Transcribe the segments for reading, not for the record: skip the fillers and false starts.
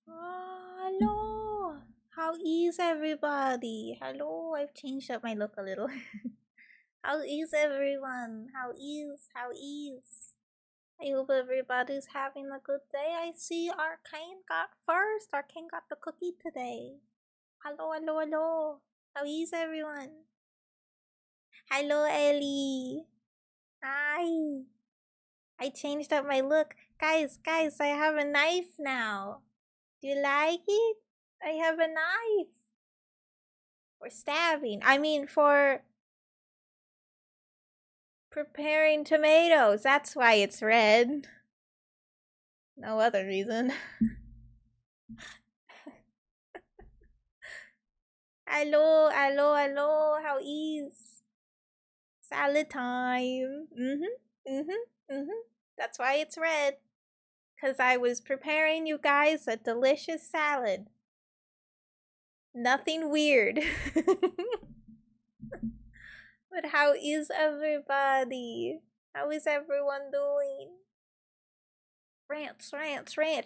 Hello. How is everybody? Hello, I've changed up my look a little. How is everyone? How is? I hope everybody's having a good day. I see Arcane got first. Arcane got the cookie today. Hello. How is everyone? Hello, Ellie. Hi. I changed up my look. Guys, I have a knife now. Do you like it? I have a knife. For stabbing. I mean, for preparing tomatoes. That's why it's red. No other reason. Hello. How is? Salad time. That's why it's red. Because I was preparing you guys a delicious salad. Nothing weird. But how is everybody? How is everyone doing? Ranch.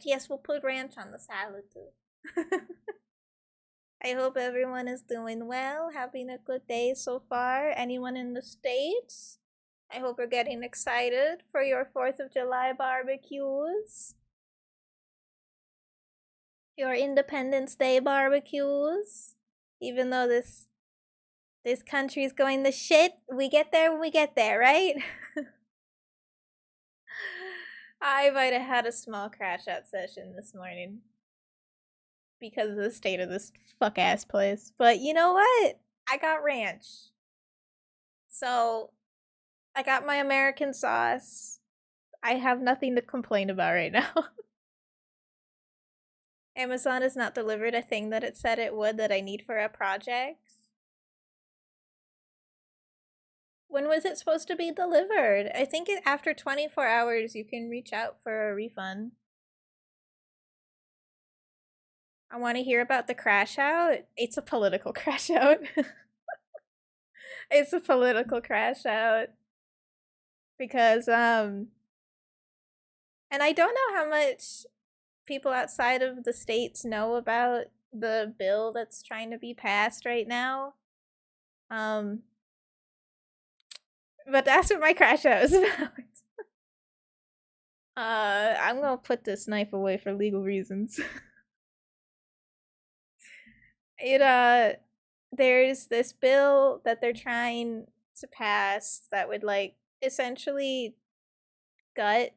Yes, we'll put ranch on the salad too. I hope everyone is doing well, having a good day so far. Anyone in the States? I hope you're getting excited for your 4th of July barbecues. Your Independence Day barbecues. Even though this country is going to shit, we get there when we get there, right? I might have had a small crash out session this morning because of the state of this fuck ass place. But you know what? I got ranch. So I got my American sauce. I have nothing to complain about right now. Amazon has not delivered a thing that it said it would that I need for a project. When was it supposed to be delivered? I think after 24 hours you can reach out for a refund. I want to hear about the crash out. It's a political crash out. It's a political crash out. Because, and I don't know how much people outside of the States know about the bill that's trying to be passed right now. But that's what my crash out is about. I'm gonna put this knife away for legal reasons. There's this bill that they're trying to pass that would, like, essentially gut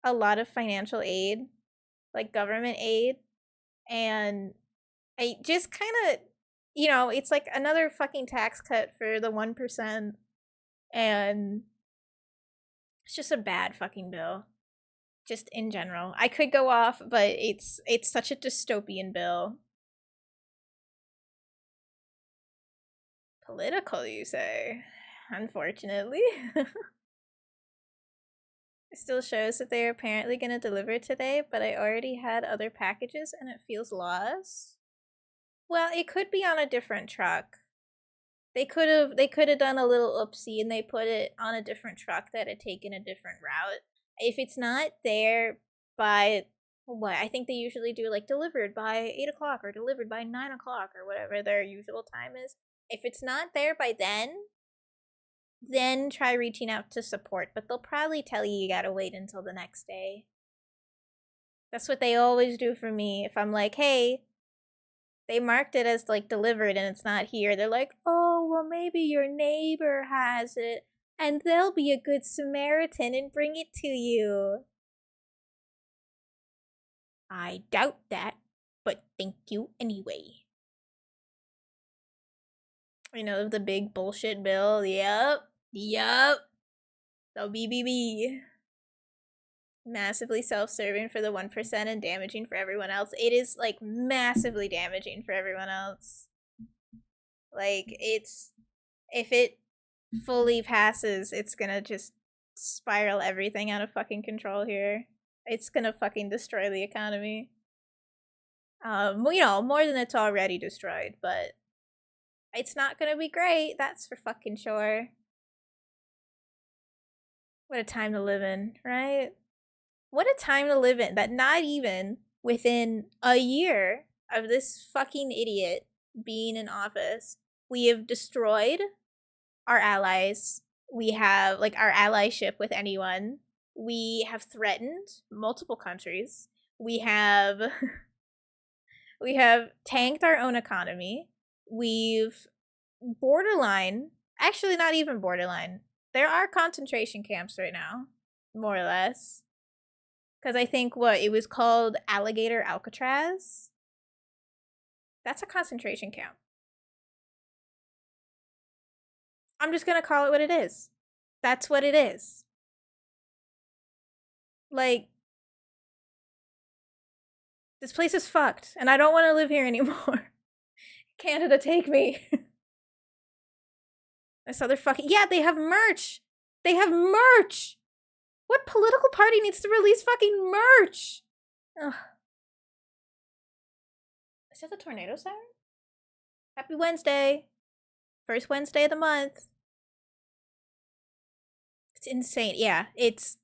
a lot of financial aid, like government aid, and I just kind of, it's like another fucking tax cut for the 1%, and it's just a bad fucking bill. Just in general. I could go off, but it's such a dystopian bill. Political, you say? Unfortunately. It still shows that they're apparently going to deliver today, but I already had other packages and it feels lost. Well, it could be on a different truck. They could have done a little oopsie and they put it on a different truck that had taken a different route. If it's not there by what I think they usually do, like delivered by 8 o'clock or delivered by 9 o'clock or whatever their usual time is. If it's not there by then try reaching out to support, but they'll probably tell you gotta wait until the next day. That's what they always do for me. If I'm like, hey, they marked it as like delivered and it's not here, they're like, oh, well, maybe your neighbor has it and they'll be a good Samaritan and bring it to you. I doubt that, but thank you anyway. The big bullshit bill. Yep. The BBB. Massively self-serving for the 1% and damaging for everyone else. It is, like, massively damaging for everyone else. Like, if it fully passes, it's gonna just spiral everything out of fucking control here. It's gonna fucking destroy the economy. More than it's already destroyed, but it's not gonna be great, that's for fucking sure. What a time to live in, right? What a time to live in that not even within a year of this fucking idiot being in office, we have destroyed our allies. We have, like, our allyship with anyone. We have threatened multiple countries. We have we have tanked our own economy. We've borderline, actually not even borderline. There are concentration camps right now, more or less. Because I think what it was called, Alligator Alcatraz. That's a concentration camp. I'm just gonna call it what it is. That's what it is. Like, this place is fucked, and I don't want to live here anymore. Canada, take me. This other fucking, yeah, they have merch. They have merch. What political party needs to release fucking merch? Ugh. Is that the tornado siren? Happy Wednesday. First Wednesday of the month. It's insane. Yeah, it's...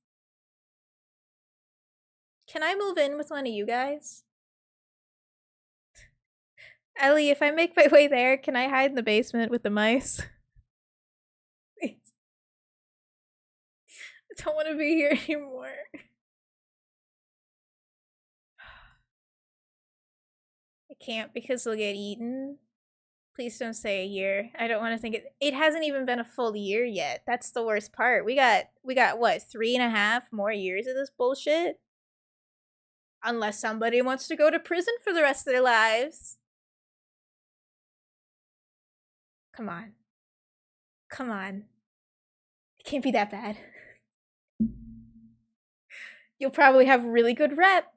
Can I move in with one of you guys? Ellie, if I make my way there, can I hide in the basement with the mice? Please. I don't want to be here anymore. I can't because they'll get eaten. Please don't say a year. I don't want to think it hasn't even been a full year yet. That's the worst part. We got what, 3.5 more years of this bullshit? Unless somebody wants to go to prison for the rest of their lives. Come on. Come on. It can't be that bad. You'll probably have really good rep.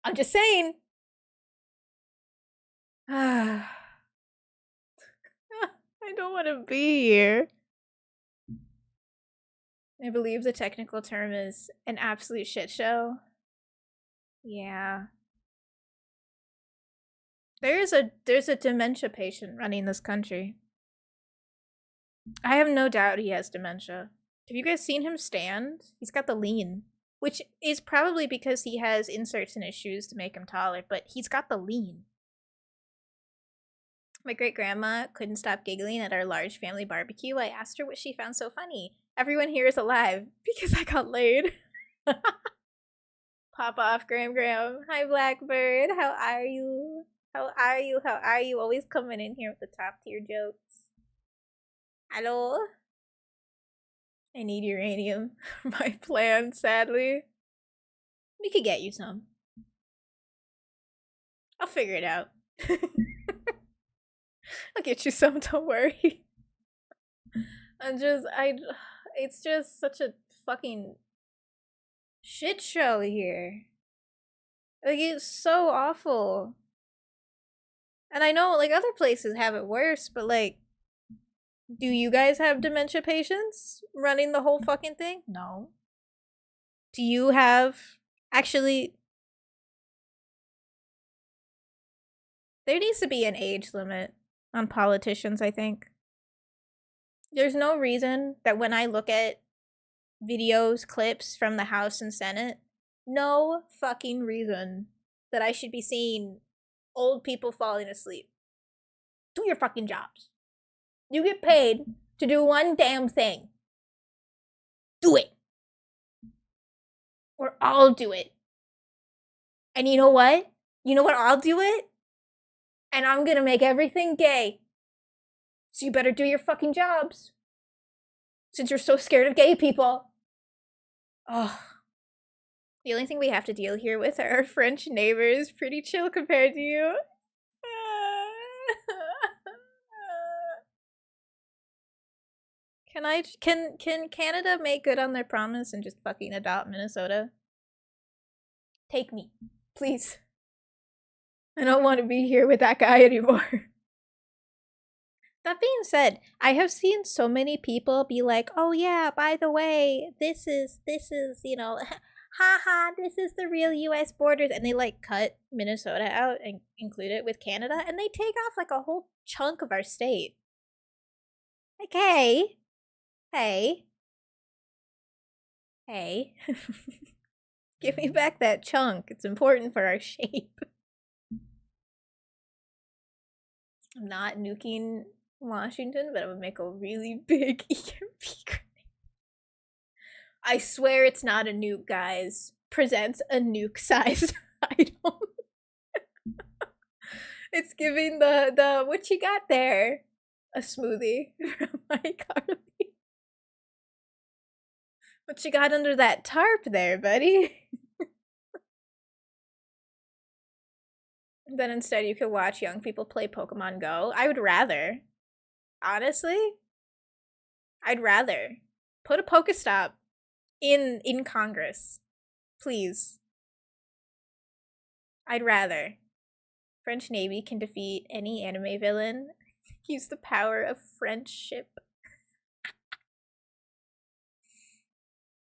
I'm just saying. I don't want to be here. I believe the technical term is an absolute shit show. Yeah. There's a dementia patient running this country. I have no doubt he has dementia. Have you guys seen him stand? He's got the lean, which is probably because he has inserts in his shoes to make him taller, but he's got the lean. My great-grandma couldn't stop giggling at our large family barbecue. I asked her what she found so funny. Everyone here is alive because I got laid. Pop off, 𝓕𝓾𝓵. Hi, Blackbird. How are you? How are you? How are you? Always coming in here with the top tier jokes. Hello? I need uranium for my plan, sadly. We could get you some. I'll figure it out. I'll get you some, don't worry. It's just such a fucking shit show here. Like, it's so awful. And I know, like, other places have it worse, but, like, do you guys have dementia patients running the whole fucking thing? No. Do you have... Actually, there needs to be an age limit on politicians, I think. There's no reason that when I look at videos, clips from the House and Senate, no fucking reason that I should be seeing old people falling asleep. Do your fucking jobs. You get paid to do one damn thing. Do it. Or I'll do it. And you know what? You know what? I'll do it. And I'm gonna make everything gay. So you better do your fucking jobs. Since you're so scared of gay people. Oh. The only thing we have to deal here with are our French neighbors. Pretty chill compared to you. Can Canada make good on their promise and just fucking adopt Minnesota? Take me, please. I don't want to be here with that guy anymore. That being said, I have seen so many people be like, oh yeah, by the way, this is, you know, haha, this is the real US borders. And they like cut Minnesota out and include it with Canada. And they take off like a whole chunk of our state. Like, hey. Give me back that chunk. It's important for our shape. I'm not nuking Washington, but I would make a really big EMP grenade. I swear it's not a nuke, guys. Presents a nuke-sized item. It's giving the what you got there? A smoothie from my Carly. What you got under that tarp there, buddy? Then instead you could watch young people play Pokemon Go. I would rather. Honestly? I'd rather. Put a Pokestop in Congress. Please. I'd rather. French Navy can defeat any anime villain. Use the power of friendship.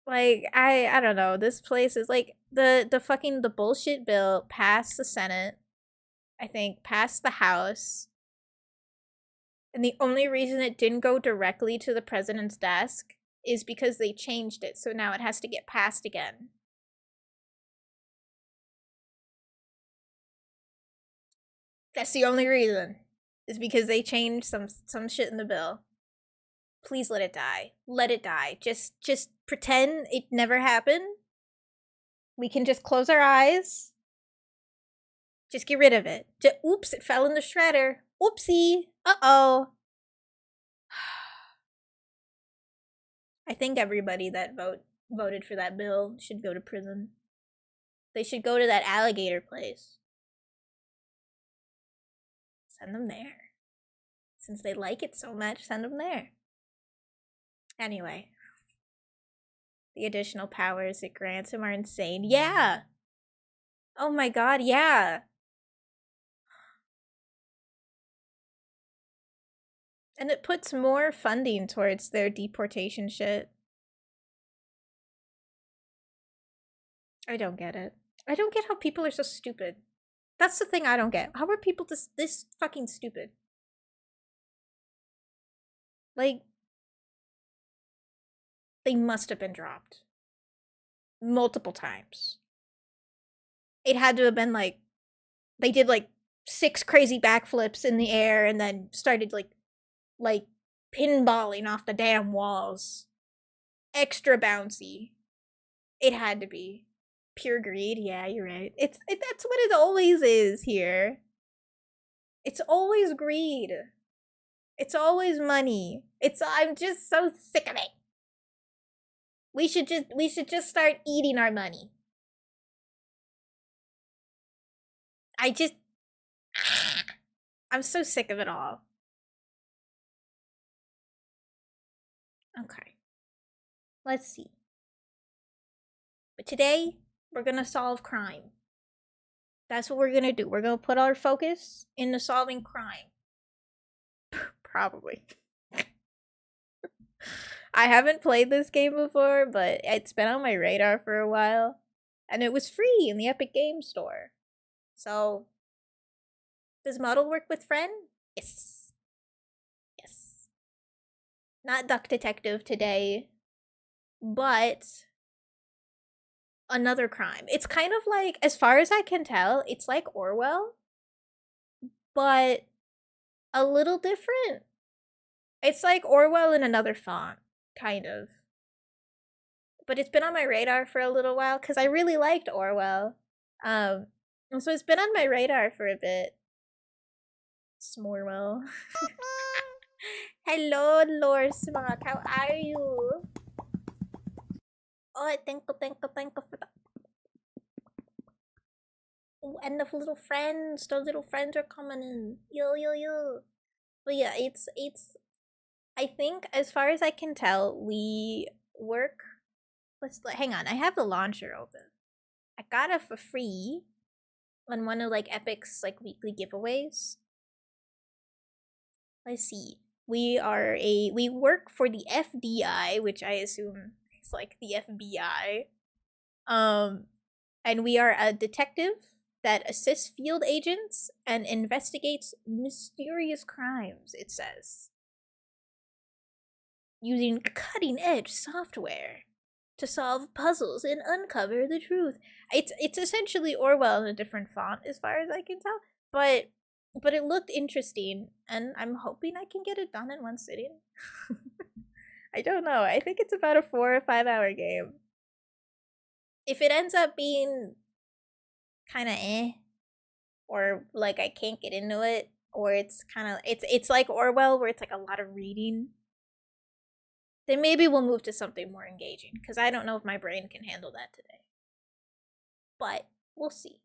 Like, I don't know. This place is like the bullshit bill passed the Senate. I think passed the House. And the only reason it didn't go directly to the president's desk is because they changed it. So now it has to get passed again. That's the only reason. Is because they changed some shit in the bill. Please let it die. Let it die. Just pretend it never happened. We can just close our eyes. Just get rid of it. Oops, it fell in the shredder. Oopsie. Uh-oh. I think everybody that voted for that bill should go to prison. They should go to that alligator place. Send them there. Since they like it so much, send them there. Anyway. The additional powers it grants him are insane. Yeah! Oh my god, yeah! And it puts more funding towards their deportation shit. I don't get it. I don't get how people are so stupid. That's the thing I don't get. How are people this fucking stupid? Like, they must have been dropped. Multiple times. It had to have been like, they did like 6 crazy backflips in the air and then started like pinballing off the damn walls. Extra bouncy. It had to be. Pure greed, yeah, you're right. That's what it always is here. It's always greed. It's always money. I'm just so sick of it. We should just start eating our money. I'm so sick of it all. Okay. Let's see. But today, we're gonna solve crime. That's what we're gonna do. We're gonna put our focus into solving crime. Probably. I haven't played this game before, but it's been on my radar for a while. And it was free in the Epic Games Store. So, does model work with friend? Yes. Yes. Not Duck Detective today, but another crime. It's kind of like, as far as I can tell, it's like Orwell, but a little different. It's like Orwell in another font, kind of. But it's been on my radar for a little while because I really liked Orwell. So it's been on my radar for a bit. Smorwell. Hello, 𝓕𝓾𝓵𝓵. How are you? Oh, thank you for that. Oh, and the little friends are coming in. Yo. But yeah, it's I think as far as I can tell, we work. Hang on, I have the launcher open. I got it for free on one of like Epic's like weekly giveaways. Let's see. We work for the FBI, which I assume is like the FBI. And we are a detective that assists field agents and investigates mysterious crimes, it says. Using cutting-edge software to solve puzzles and uncover the truth. It's essentially Orwell in a different font as far as I can tell, but it looked interesting, and I'm hoping I can get it done in one sitting. I don't know. I think it's about a 4 or 5 hour game. If it ends up being kind of or like I can't get into it, or it's kind of it's like Orwell where it's like a lot of reading, then maybe we'll move to something more engaging, because I don't know if my brain can handle that today. But we'll see.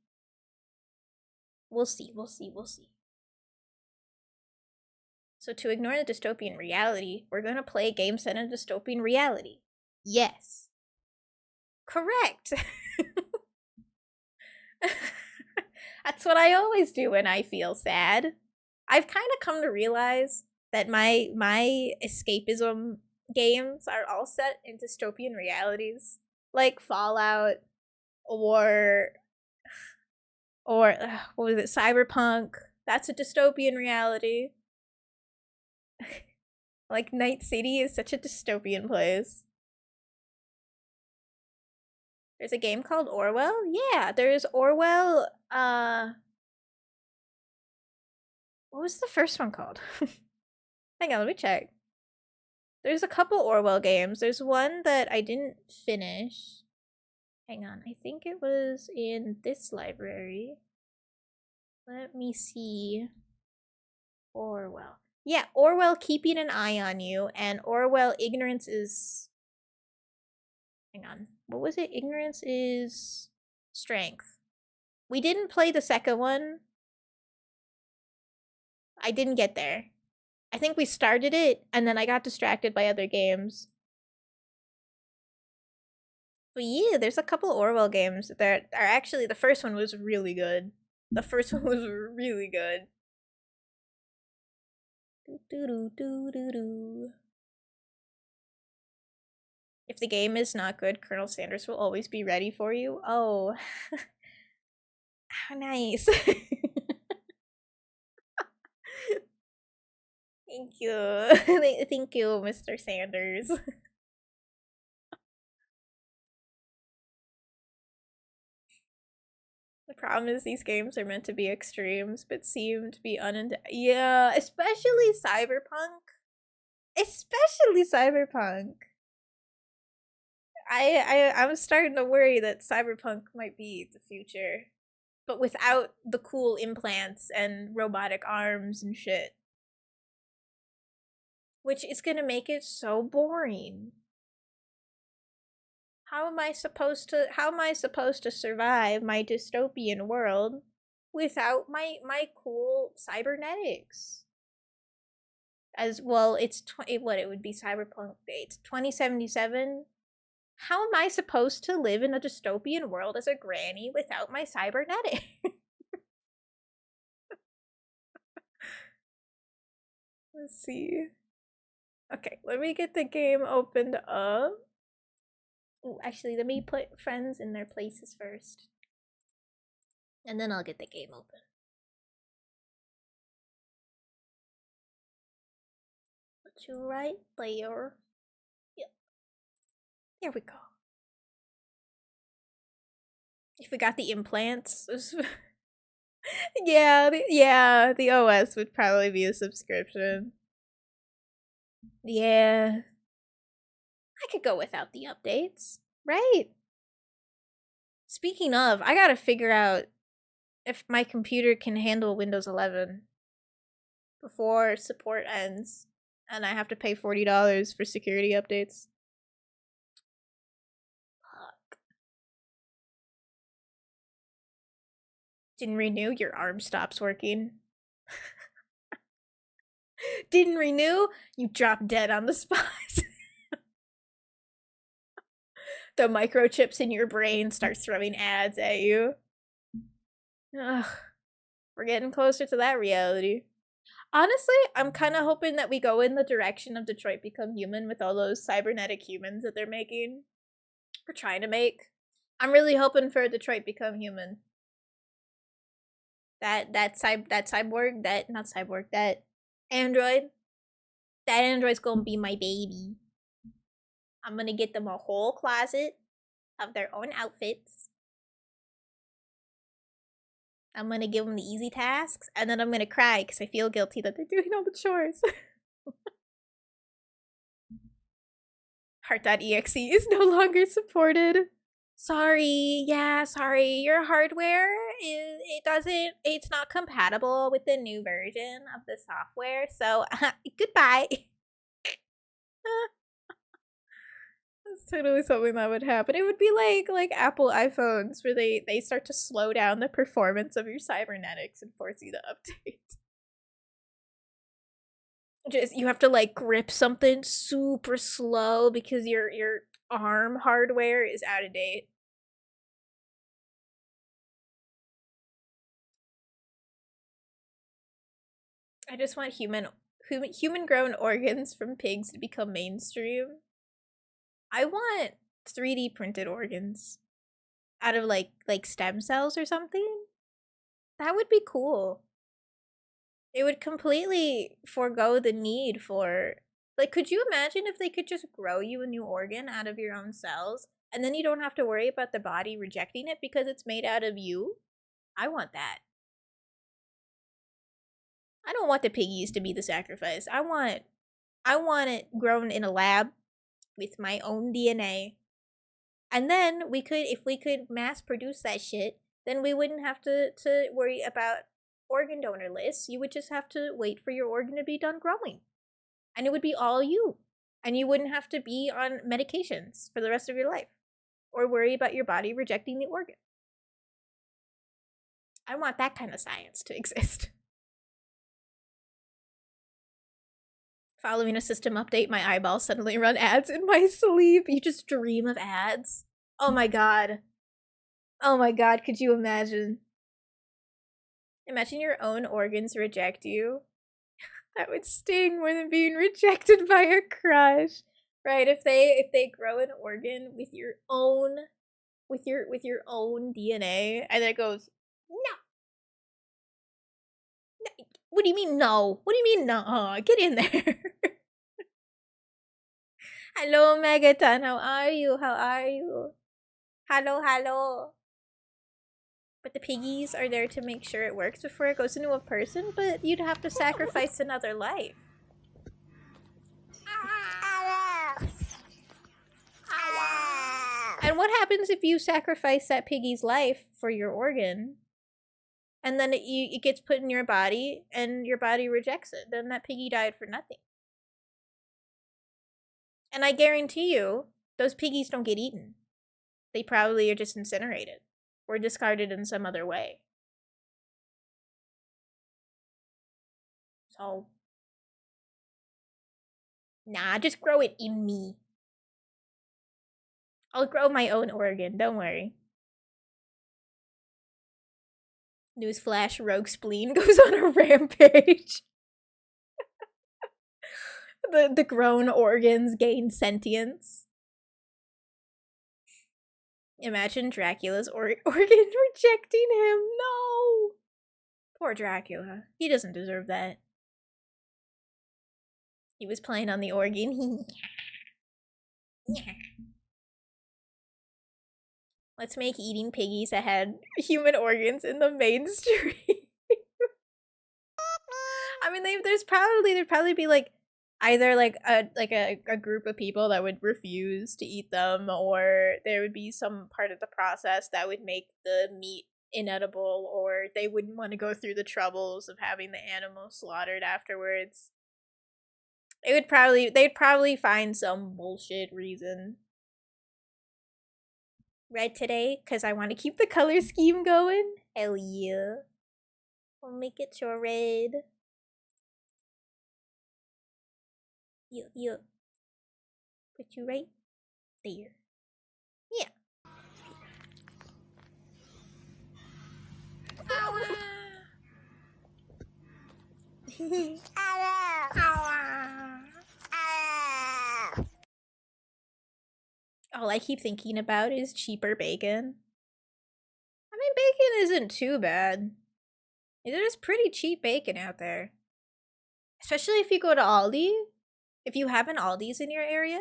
We'll see. So to ignore the dystopian reality, we're going to play a game set in dystopian reality. Yes. Correct. That's what I always do when I feel sad. I've kind of come to realize that my escapism games are all set in dystopian realities, like Fallout or what was it, Cyberpunk. That's a dystopian reality. Like Night City is such a dystopian place. There's a game called Orwell? Yeah, there's Orwell, what was the first one called? Hang on, let me check. There's a couple Orwell games. There's one that I didn't finish. Hang on, I think it was in this library. Let me see. Orwell. Yeah, Orwell Keeping an Eye on You, and Orwell Ignorance is... Hang on. What was it? Ignorance is Strength. We didn't play the second one. I didn't get there. I think we started it, and then I got distracted by other games. But yeah, there's a couple Orwell games that are actually... The first one was really good. The first one was really good. If the game is not good, Colonel Sanders will always be ready for you. Oh. How nice. Thank you. Thank you, Mr. Sanders. The problem is these games are meant to be extremes, but seem to be yeah, especially Cyberpunk. Especially Cyberpunk. I'm starting to worry that Cyberpunk might be the future, but without the cool implants and robotic arms and shit. Which is gonna make it so boring. How am I supposed to survive my dystopian world without my cool cybernetics? As well, it would be Cyberpunk. It's 2077. How am I supposed to live in a dystopian world as a granny without my cybernetics? Let's see. Okay, let me get the game opened up. Ooh, actually, let me put friends in their places first. And then I'll get the game open. Put you right there. Yep. There we go. If we got the implants... yeah, the OS would probably be a subscription. Yeah. I could go without the updates, right? Speaking of, I gotta figure out if my computer can handle Windows 11 before support ends, and I have to pay $40 for security updates. Fuck. Didn't renew, your arm stops working. Didn't renew, you drop dead on the spot. The microchips in your brain start throwing ads at you. Ugh. We're getting closer to that reality. Honestly, I'm kind of hoping that we go in the direction of Detroit Become Human with all those cybernetic humans that they're making. We're trying to make. I'm really hoping for Detroit Become Human. That android. That android's gonna be my baby. I'm gonna get them a whole closet of their own outfits. I'm gonna give them the easy tasks, and then I'm gonna cry because I feel guilty that they're doing all the chores. Heart.exe is no longer supported. Sorry, yeah, sorry. Your hardware it's not compatible with the new version of the software, so goodbye. That's totally something that would happen. It would be like Apple iPhones where they start to slow down the performance of your cybernetics and force you to update. Just you have to like grip something super slow because your arm hardware is out of date. I just want human grown organs from pigs to become mainstream. I want 3D printed organs out of like stem cells or something. That would be cool. It would completely forego the need for like could you imagine if they could just grow you a new organ out of your own cells and then you don't have to worry about the body rejecting it because it's made out of you? I want that. I don't want the piggies to be the sacrifice. I want it grown in a lab with my own DNA. And then if we could mass produce that shit, then we wouldn't have to worry about organ donor lists. You would just have to wait for your organ to be done growing. And it would be all you. And you wouldn't have to be on medications for the rest of your life or worry about your body rejecting the organ. I want that kind of science to exist. Following a system update, my eyeballs suddenly run ads in my sleep. You just dream of ads. Oh my god. Oh my god, could you imagine? Imagine your own organs reject you. That would sting more than being rejected by a crush. Right, if they grow an organ with your own DNA and then it goes, no. What do you mean no? What do you mean no? Get in there. Hello, Megaton. How are you? How are you? Hello, hello. But the piggies are there to make sure it works before it goes into a person, but you'd have to sacrifice another life. And what happens if you sacrifice that piggy's life for your organ? And then it gets put in your body and your body rejects it. Then that piggy died for nothing. And I guarantee you, those piggies don't get eaten. They probably are just incinerated or discarded in some other way. So, nah, just grow it in me. I'll grow my own organ, don't worry. Newsflash, 𝓕𝓾𝓵 goes on a rampage. The grown organs gain sentience. Imagine Dracula's organ rejecting him. No! Poor Dracula. He doesn't deserve that. He was playing on the organ. Let's make eating piggies that had human organs in the mainstream. I mean, there'd probably be like either like a group of people that would refuse to eat them, or there would be some part of the process that would make the meat inedible, or they wouldn't want to go through the troubles of having the animal slaughtered afterwards. They'd probably find some bullshit reason. Red today, because I want to keep the color scheme going. Hell yeah. I'll make it your red. Yeah. Put you right there. Yeah. All I keep thinking about is cheaper bacon. I mean, bacon isn't too bad. There's pretty cheap bacon out there. Especially if you go to Aldi. If you have an Aldi's in your area,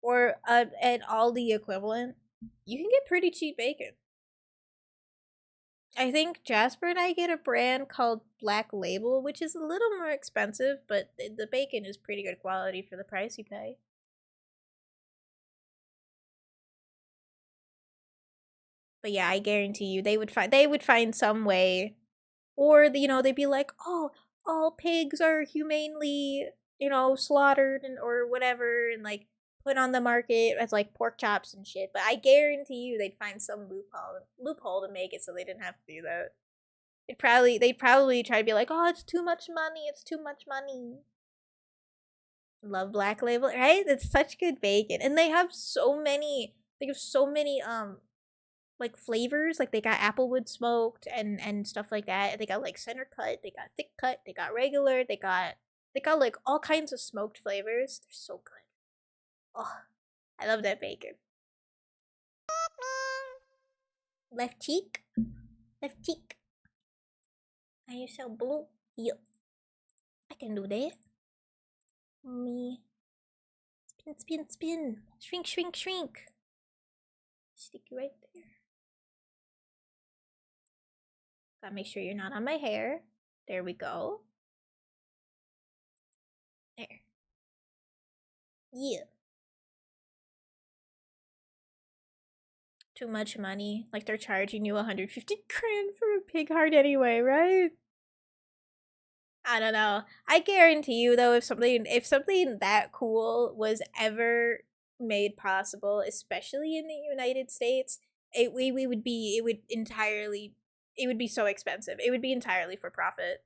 or an Aldi equivalent, you can get pretty cheap bacon. I think Jasper and I get a brand called Black Label, which is a little more expensive, but the bacon is pretty good quality for the price you pay. But yeah, I guarantee you they would find some way, or you know, they'd be like, oh, all pigs are humanely, you know, slaughtered and or whatever, and like put on the market as like pork chops and shit. But I guarantee you they'd find some loophole to make it so they didn't have to do that. They'd probably try to be like, oh, it's too much money, it's too much money. Love Black Label, right? It's such good bacon, and they have so many. They have so many like flavors. Like they got applewood smoked and stuff like that. They got like center cut. They got thick cut. They got regular. They got like all kinds of smoked flavors. They're so good. Oh, I love that bacon. Left cheek, left cheek. Are you so blue? Yep, I can do that. Me. Spin, spin, spin. Shrink, shrink, shrink. Stick you right there. Gotta make sure you're not on my hair. There we go. There. Yeah. Too much money. Like they're charging you 150 grand for a pig heart anyway, right? I don't know. I guarantee you though, if something that cool was ever made possible, especially in the United States, it would be so expensive. It would be entirely for profit.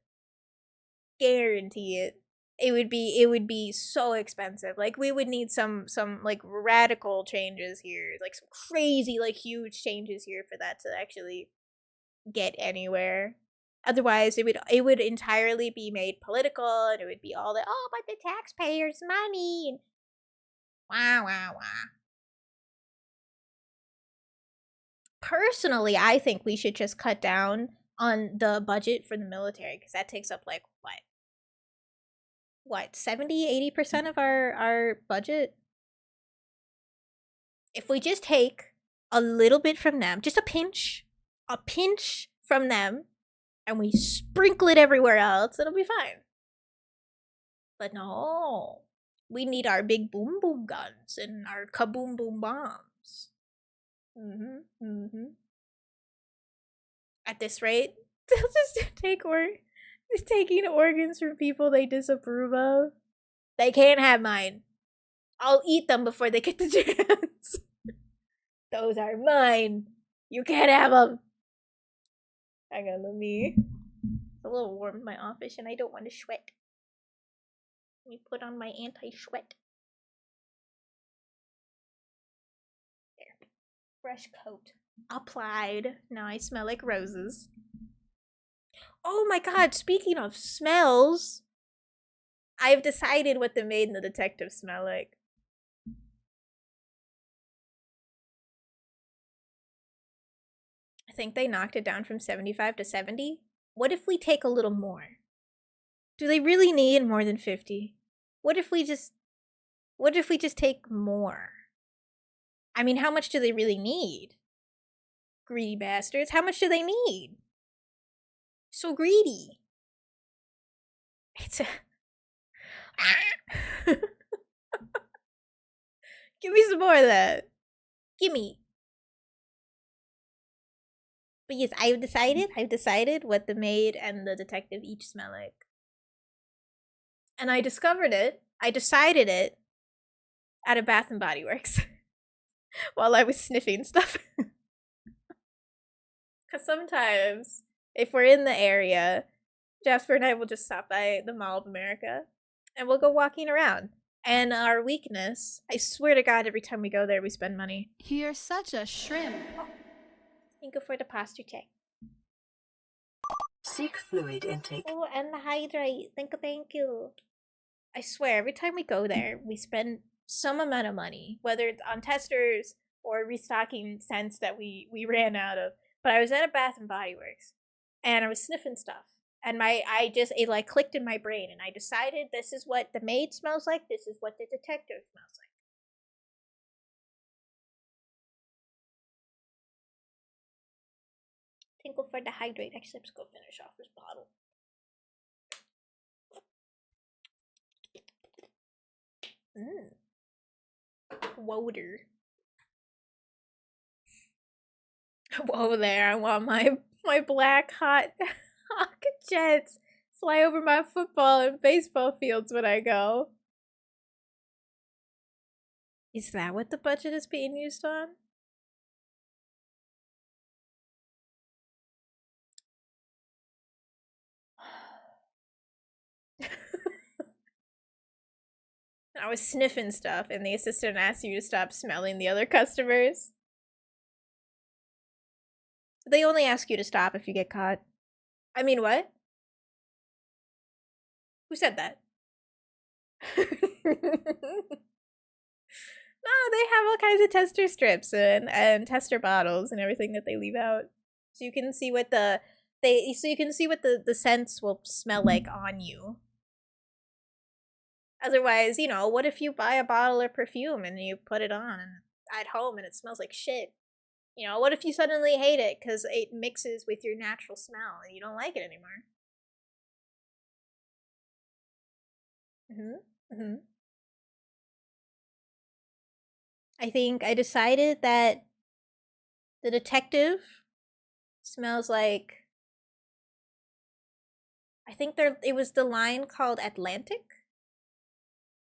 Guarantee it. It would be so expensive. Like we would need some like radical changes here, like some crazy like huge changes here for that to actually get anywhere. Otherwise, it would entirely be made political, and it would be all that, oh, but the taxpayers' money, and wah wah wah. Personally, I think we should just cut down on the budget for the military, because that takes up like what 70-80% of our budget. If we just take a little bit from them, just a pinch from them, and we sprinkle it everywhere else, it'll be fine. But no, we need our big boom boom guns and our kaboom boom bombs. At this rate, they'll just taking organs from people they disapprove of. They can't have mine. I'll eat them before they get the chance. Those are mine. You can't have them. Hang on, let me. It's a little warm in my office and I don't want to sweat. Let me put on my anti-sweat. There. Fresh coat. Applied. Now I smell like roses. Oh my god, speaking of smells, I've decided what the maid and the detective smell like. I think they knocked it down from 75 to 70. What if we take a little more? Do they really need more than 50? What if we just take more? I mean, how much do they really need? Greedy bastards. How much do they need? So greedy. It's a... Give me some more of that. Gimme. But yes, I've decided what the maid and the detective each smell like. And I decided it at a Bath and Body Works while I was sniffing stuff. Because sometimes, if we're in the area, Jasper and I will just stop by the Mall of America and we'll go walking around. And our weakness, I swear to God, every time we go there, we spend money. You're such a shrimp. Oh, thank you for the posture check. Seek fluid intake. Oh, and the hydrate. Thank you. I swear, every time we go there, we spend some amount of money, whether it's on testers or restocking scents that we ran out of. But I was at a Bath and Body Works, and I was sniffing stuff, and it like clicked in my brain, and I decided this is what the maid smells like. This is what the detective smells like. Thankful for the hydrate. Actually, let's go finish off this bottle. Water. Whoa there, I want my black hot jets fly over my football and baseball fields when I go. Is that what the budget is being used on? I was sniffing stuff and the assistant asked you to stop smelling the other customers. They only ask you to stop if you get caught. I mean, what? Who said that? No, they have all kinds of tester strips and tester bottles and everything that they leave out. So you can see what the scents will smell like on you. Otherwise, you know, what if you buy a bottle of perfume and you put it on at home and it smells like shit? You know, what if you suddenly hate it because it mixes with your natural smell and you don't like it anymore? I think I decided that the detective smells like, I think it was the line called Atlantic.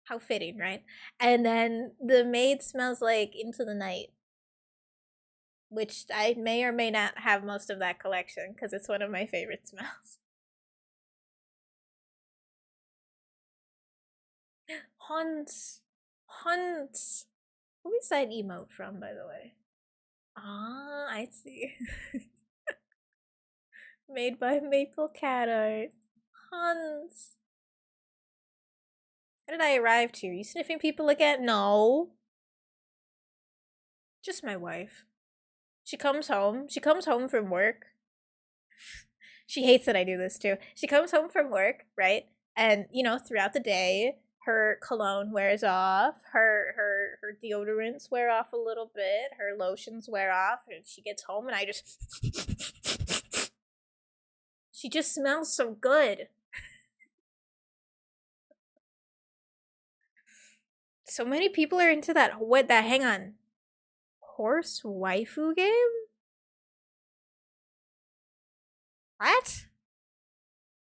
How fitting, right? And then the maid smells like Into the Night, which I may or may not have most of that collection because it's one of my favorite smells. Hunts. Hunts. Who is that emote from, by the way? Ah, I see. Made by Maple Cat Art. Hunts. How did I arrive to? Are you sniffing people again? No. Just my wife. She comes home from work. She hates that I do this too. She comes home from work, right? And, you know, throughout the day, her cologne wears off, her deodorants wear off a little bit, her lotions wear off, and she gets home and I just she just smells so good. So many people are into that. What that? Hang on. Horse waifu game? What?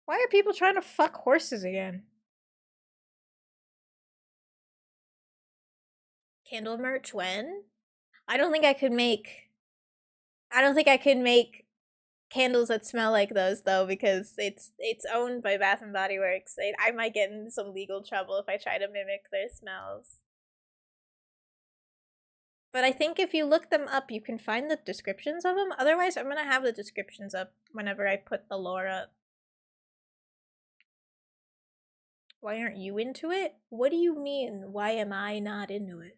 Why are people trying to fuck horses again? Candle merch when? I don't think I could make candles that smell like those though, because it's owned by Bath and Body Works. I might get in some legal trouble if I try to mimic their smells. But I think if you look them up, you can find the descriptions of them. Otherwise, I'm gonna have the descriptions up whenever I put the lore up. Why aren't you into it? What do you mean, why am I not into it?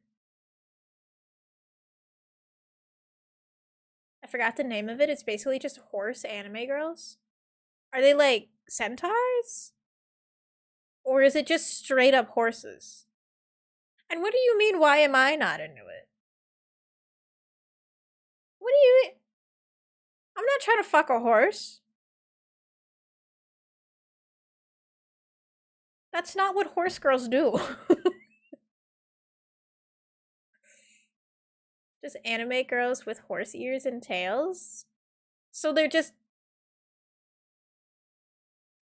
I forgot the name of it. It's basically just horse anime girls. Are they like centaurs? Or is it just straight up horses? And what do you mean, why am I not into it? What do you mean? I'm not trying to fuck a horse. That's not what horse girls do. Just anime girls with horse ears and tails? So they're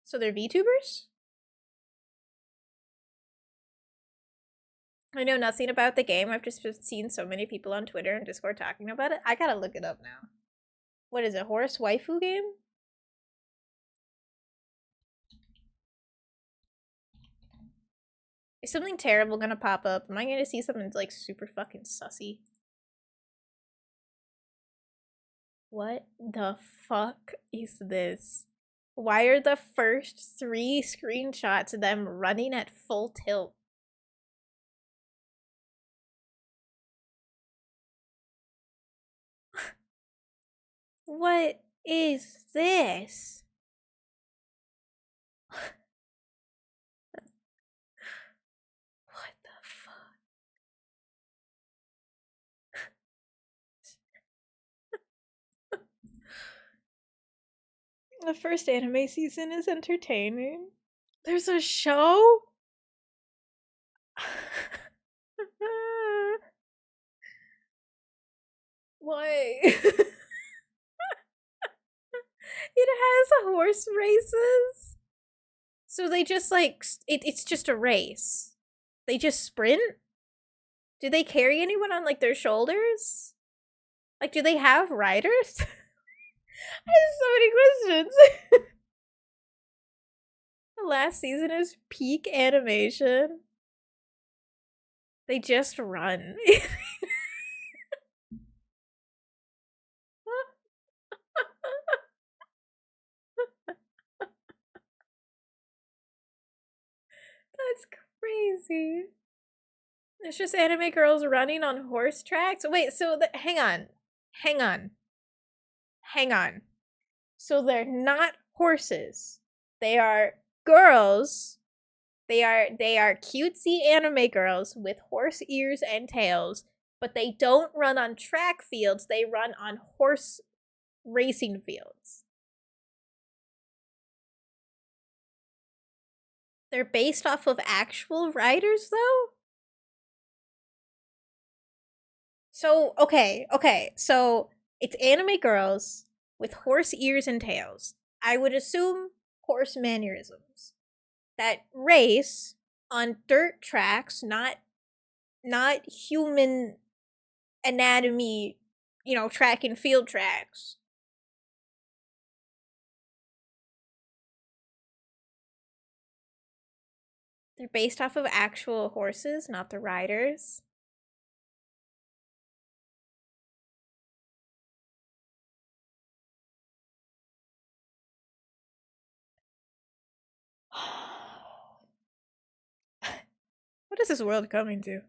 VTubers? I know nothing about the game. I've just seen so many people on Twitter and Discord talking about it. I gotta look it up now. What is it, horse waifu game? Is something terrible gonna pop up? Am I gonna see something that's like super fucking sussy? What the fuck is this? Why are the first 3 screenshots them running at full tilt? What is this? What the fuck? The first anime season is entertaining. There's a show? Why? It has horse races. So they just like it's just a race. They just sprint? Do they carry anyone on like their shoulders? Like do they have riders? I have so many questions. The last season is peak animation. They just run. That's crazy. It's just anime girls running on horse tracks. Wait, so hang on. Hang on. Hang on. So they're not horses. They are girls. They are cutesy anime girls with horse ears and tails, but they don't run on track fields. They run on horse racing fields. They're based off of actual riders though? So, okay. So, it's anime girls with horse ears and tails. I would assume horse mannerisms that race on dirt tracks, not human anatomy, track and field tracks. They're based off of actual horses, not the riders. What is this world coming to?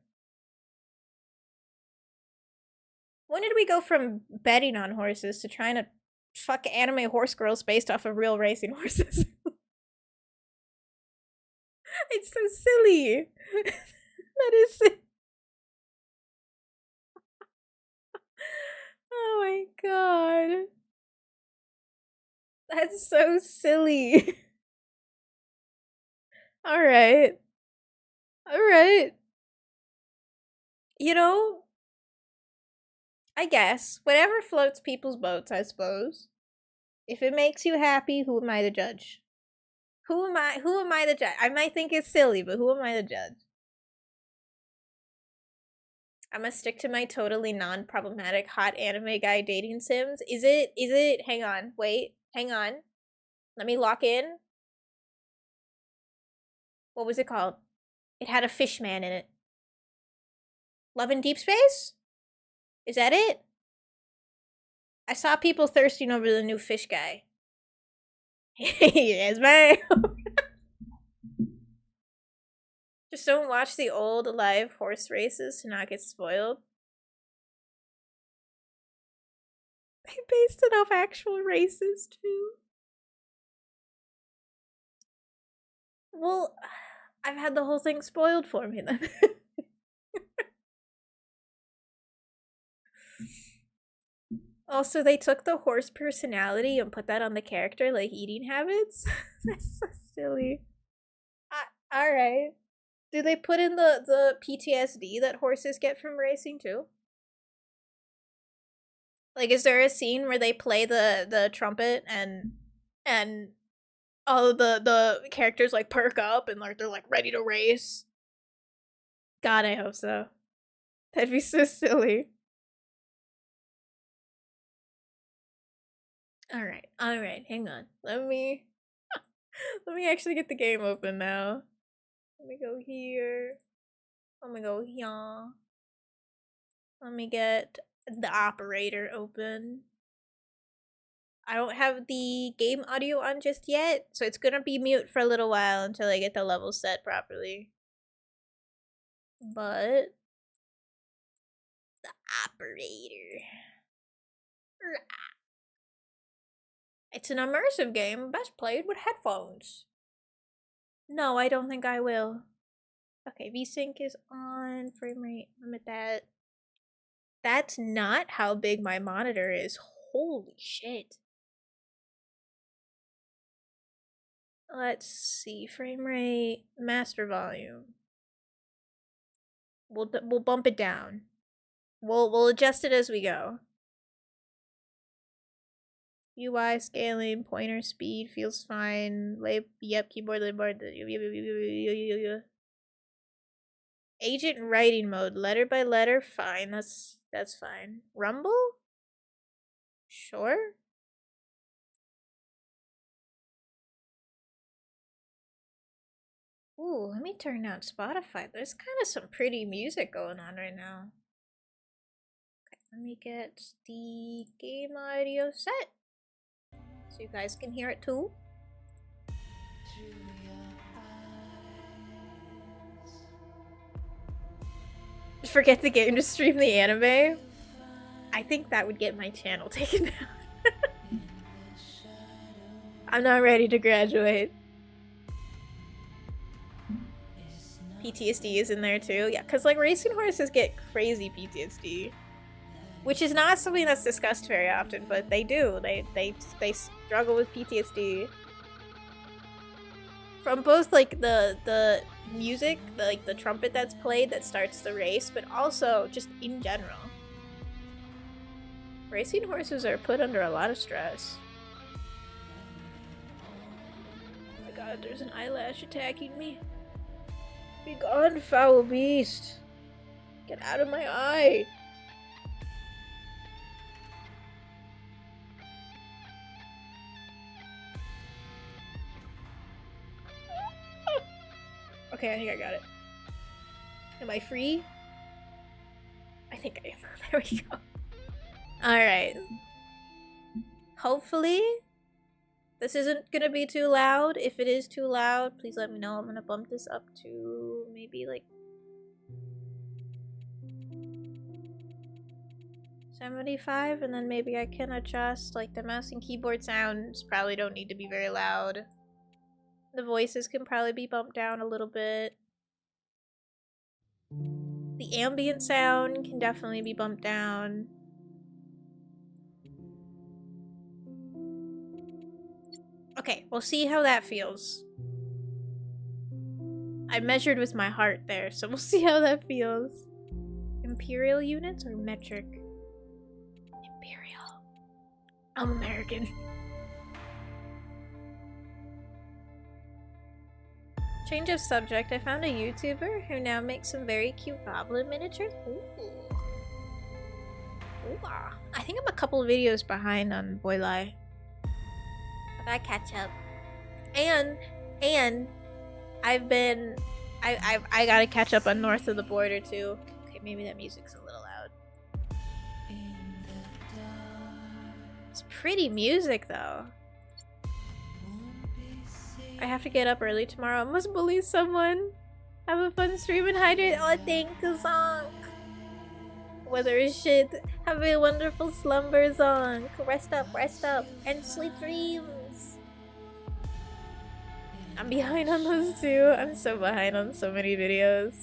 When did we go from betting on horses to trying to fuck anime horse girls based off of real racing horses? It's so silly. That is Oh my god. That's so silly. Alright. Alright. I guess. Whatever floats people's boats, I suppose. If it makes you happy, who am I to judge? Who am I to judge? I might think it's silly, but who am I to judge? I'm gonna stick to my totally non-problematic hot anime guy dating sims. Is it, hang on, wait, hang on. Let me lock in. What was it called? It had a fish man in it. Love in Deep Space? Is that it? I saw people thirsting over the new fish guy. Yes, ma'am. Just don't watch the old live horse races to not get spoiled. They based it off actual races too. Well, I've had the whole thing spoiled for me then. Also, they took the horse personality and put that on the character, like eating habits. That's so silly. Alright. Do they put in the PTSD that horses get from racing too? Like, is there a scene where they play the trumpet and all of the characters like perk up and like they're like ready to race? God, I hope so. That'd be so silly. Alright, hang on. Let me actually get the game open now. Let me go here. Let me go here. Let me get the operator open. I don't have the game audio on just yet, so it's gonna be mute for a little while until I get the level set properly. But the operator. It's an immersive game, best played with headphones. No, I don't think I will. Okay, VSync is on, frame rate, limit that. That's not how big my monitor is. Holy shit. Let's see, frame rate, master volume. We'll bump it down. We'll adjust it as we go. UI scaling, pointer speed feels fine. Yep, keyboard, agent writing mode, letter by letter, fine. That's fine. Rumble? Sure. Ooh, let me turn down Spotify. There's kind of some pretty music going on right now. Okay, let me get the game audio set so you guys can hear it too. Forget the game to stream the anime. I think that would get my channel taken down. I'm not ready to graduate. PTSD is in there too. Yeah, because like racing horses get crazy PTSD. Which is not something that's discussed very often, but they do. They struggle with PTSD. From both like the music, like the trumpet that's played that starts the race, but also just in general. Racing horses are put under a lot of stress. Oh my god, there's an eyelash attacking me. Be gone, foul beast. Get out of my eye. Okay, I think I got it. Am I free? I think I am. There we go. Alright. Hopefully, this isn't gonna be too loud. If it is too loud, please let me know. I'm gonna bump this up to maybe like 75, and then maybe I can adjust. Like the mouse and keyboard sounds probably don't need to be very loud. The voices can probably be bumped down a little bit. The ambient sound can definitely be bumped down. Okay, we'll see how that feels. I measured with my heart there, so we'll see how that feels. Imperial units or metric? Imperial. I'm American. Change of subject. I found a YouTuber who now makes some very cute goblin miniatures. Ooh. Ooh. I think I'm a couple of videos behind on 𝑕𝓗𝓼. I gotta catch up. And I gotta catch up on North of the Border too. Okay, maybe that music's a little loud. It's pretty music though. I have to get up early tomorrow. I must bully someone. Have a fun stream and hydrate. Oh, thank you, Zonk. Weather is shit. Have a wonderful slumber, Zonk. Rest up, and sweet dreams. I'm behind on those too. I'm so behind on so many videos.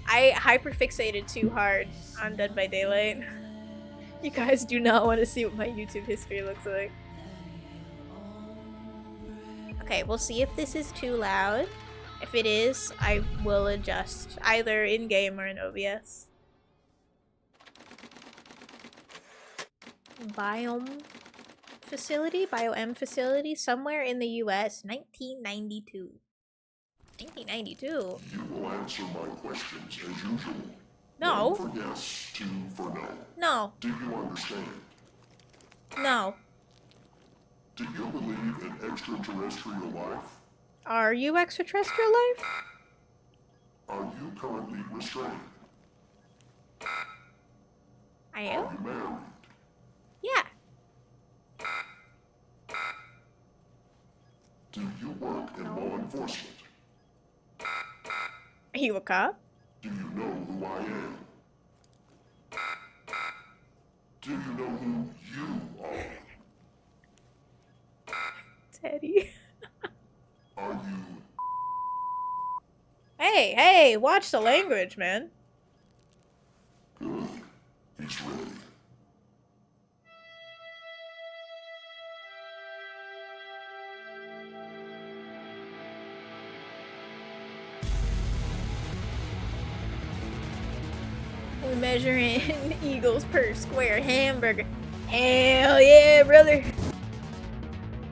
I hyperfixated too hard on Dead by Daylight. You guys do not want to see what my YouTube history looks like. Okay, we'll see if this is too loud. If it is, I will adjust either in-game or in OBS. 𝑬𝑫𝑰𝑚 facility, somewhere in the US, 1992. 1992? You will answer my questions as usual. No. 1 for yes, 2 for no. No. Do you understand? No. Do you believe in extraterrestrial life? Are you extraterrestrial life? Are you currently restrained? I am? Are you married? Yeah. Do you work in law enforcement? Are you a cop? Do you know who I am? Do you know who you are? Teddy. Are you... Hey, watch the language, man. Good. He's ready. We measuring eagles per square hamburger. Hell yeah, brother!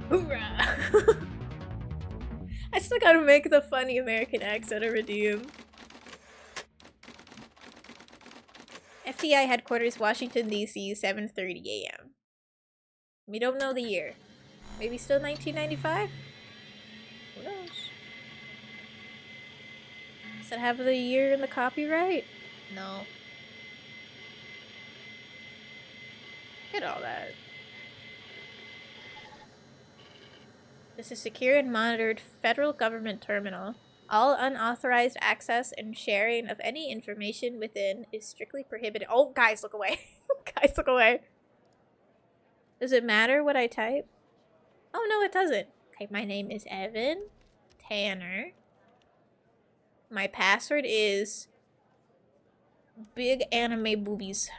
Hoorah! I still gotta make the funny American accent to redeem. FDI headquarters, Washington, D.C., 7:30 a.m. We don't know the year. Maybe still 1995? Who knows? Does it have the year in the copyright? No. Get all that. This is secure and monitored federal government terminal. All unauthorized access and sharing of any information within is strictly prohibited. Oh, guys, look away. Guys, look away. Does it matter what I type? Oh, no, it doesn't. Okay, my name is Evan Tanner. My password is big anime boobies.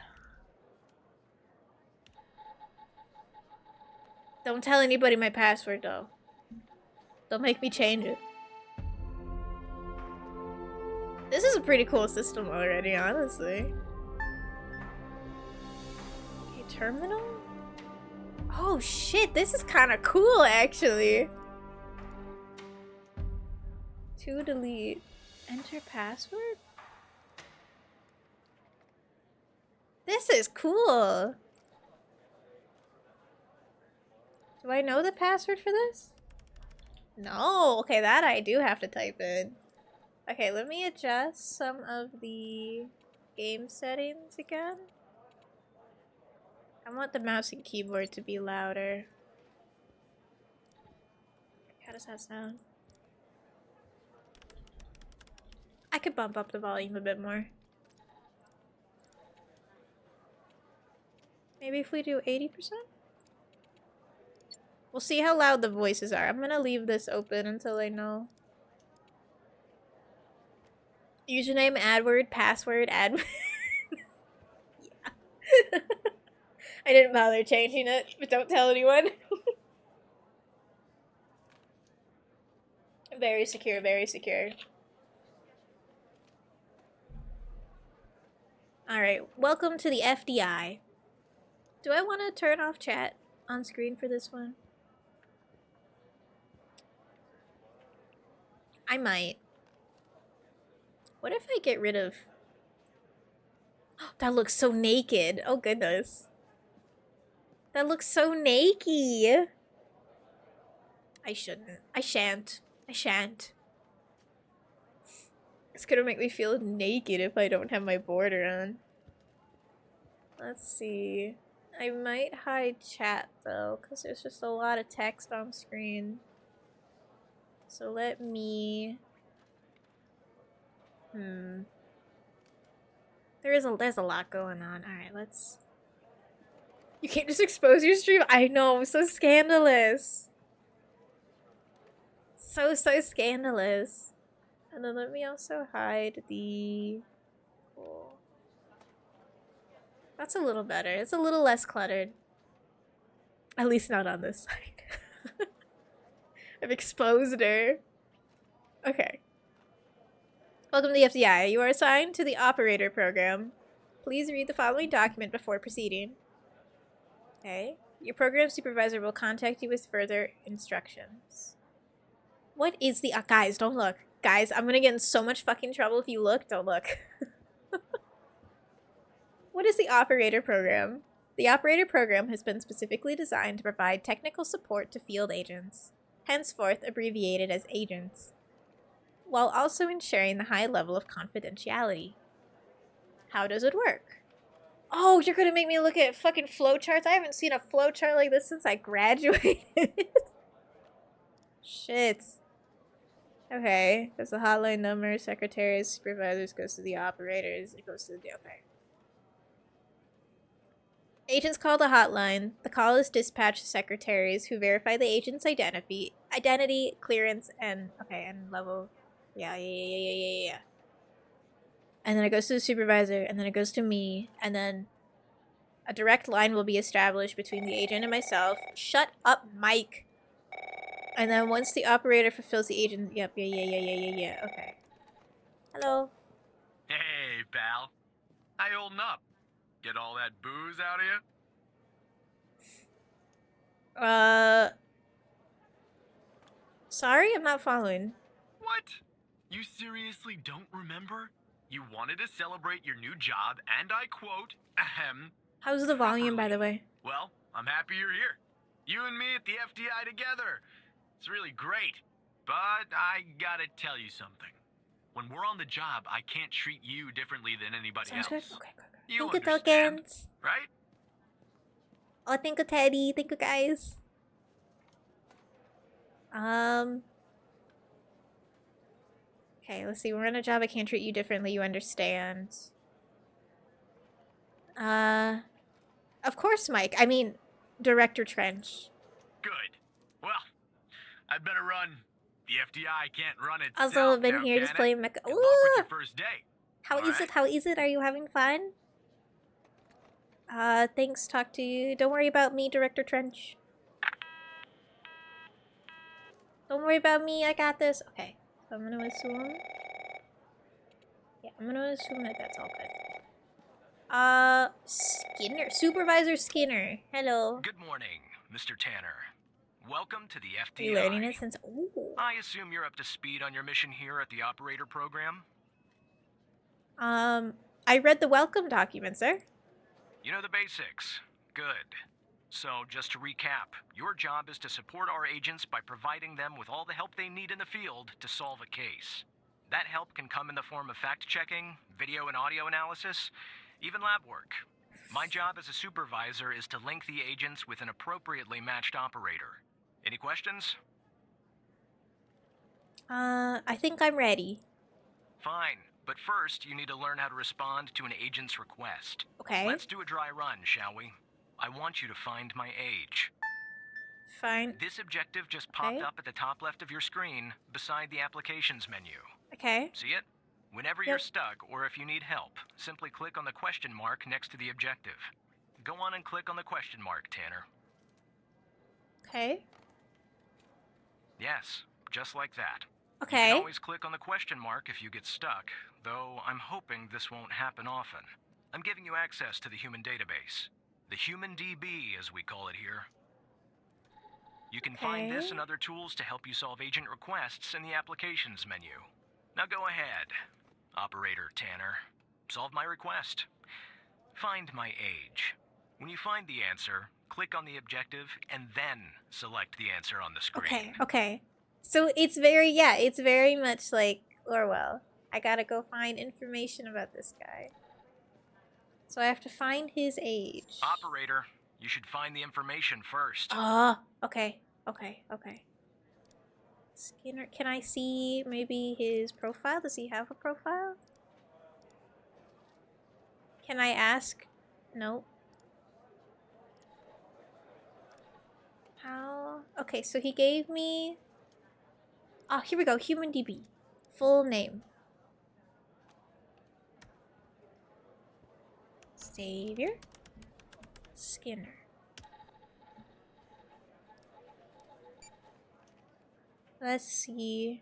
Don't tell anybody my password, though. Don't make me change it. This is a pretty cool system already, honestly. Okay, terminal? Oh shit, this is kind of cool, actually. To delete. Enter password? This is cool. Do I know the password for this? No. Okay, that I do have to type in. Okay, let me adjust some of the game settings again. I want the mouse and keyboard to be louder. How does that sound? I could bump up the volume a bit more. Maybe if we do 80%? We'll see how loud the voices are. I'm gonna leave this open until I know. Username, adword, password, yeah. I didn't bother changing it, but don't tell anyone. Very secure, very secure. Alright, welcome to the FDI. Do I want to turn off chat on screen for this one? I might. What if I get rid of... Oh, that looks so naked. Oh, goodness. That looks so naked. I shouldn't. I shan't. I shan't. It's gonna make me feel naked if I don't have my border on. Let's see. I might hide chat, though, because there's just a lot of text on screen. So let me... There's a lot going on. Alright, let's... You can't just expose your stream? I know, so scandalous. So scandalous. And then let me also hide the... Cool. That's a little better. It's a little less cluttered. At least not on this side. I've exposed her. Okay. Welcome to the FDI. You are assigned to the operator program. Please read the following document before proceeding. Okay. Your program supervisor will contact you with further instructions. What is the... guys, don't look. Guys, I'm gonna get in so much fucking trouble if you look. Don't look. What is the operator program? The operator program has been specifically designed to provide technical support to field agents, henceforth abbreviated as agents, while also ensuring the high level of confidentiality. How does it work? Oh, you're gonna make me look at fucking flowcharts? I haven't seen a flowchart like this since I graduated. Shit. Okay, there's a hotline number, secretaries, supervisors, goes to the operators, it goes to the... Okay. Agents call the hotline. The call is dispatched to secretaries who verify the agent's identity, clearance, and... Okay, and level... Yeah. And then it goes to the supervisor, and then it goes to me, and then a direct line will be established between the agent and myself. Shut up, Mike! And then once the operator fulfills the agent... Yep, yeah. Okay. Hello. Hey, pal. How you holding up? Get all that booze out of you? Sorry, I'm not following. What? You seriously don't remember? You wanted to celebrate your new job, and I quote, ahem. How's the volume, by properly. the way? Well, I'm happy you're here. You and me at the FDI together. It's really great. But I gotta tell you something. When we're on the job, I can't treat you differently than anybody Sounds else. good? Okay, good. You Thank you, understand, tokens. right? Oh, thank you, Teddy. Thank you, guys. Okay, let's see. We're on a job. I can't treat you differently. You understand. Of course, Mike. I mean, Director Trench. Good. Well, I'd better run. The FDI can't run itself. Also, I've been now, here can just it? playing mecha. Good luck with Ooh! your first day. How is Alright? it? How is it? Are you having fun? Thanks. Talk to you. Don't worry about me, Director Trench. Don't worry about me. I got this. Okay. So I'm gonna assume. Yeah, I'm gonna assume that that's all good. Skinner. Supervisor Skinner. Hello. Good morning, Mr. Tanner. Welcome to the Are FDI. you learning it since? Ooh. I assume you're up to speed on your mission here at the operator program? I read the welcome document, sir. You know the basics. Good. So, just to recap, your job is to support our agents by providing them with all the help they need in the field to solve a case. That help can come in the form of fact-checking, video and audio analysis, even lab work. My job as a supervisor is to link the agents with an appropriately matched operator. Any questions? I think I'm ready. Fine, but first you need to learn how to respond to an agent's request. Okay. Let's do a dry run, shall we? I want you to find my age. Fine. This objective just popped up at the top left of your screen, beside the applications menu. Okay. See it? Whenever you're stuck, or if you need help, simply click on the question mark next to the objective. Go on and click on the question mark, Tanner. Okay. Yes, just like that. Okay. You can always click on the question mark if you get stuck, though I'm hoping this won't happen often. I'm giving you access to the human database. The Human DB, as we call it here. You can find this and other tools to help you solve agent requests in the applications menu. Now go ahead, Operator Tanner. Solve my request. Find my age. When you find the answer, click on the objective and then select the answer on the screen. Okay, okay. So it's very much like Orwell. I gotta go find information about this guy. So I have to find his age. Operator, you should find the information first. Okay. Skinner, can I see maybe his profile? Does he have a profile? Can I ask? No. How? Okay, so he gave me... Oh, here we go. Human DB. Full name. Xavier Skinner. Let's see.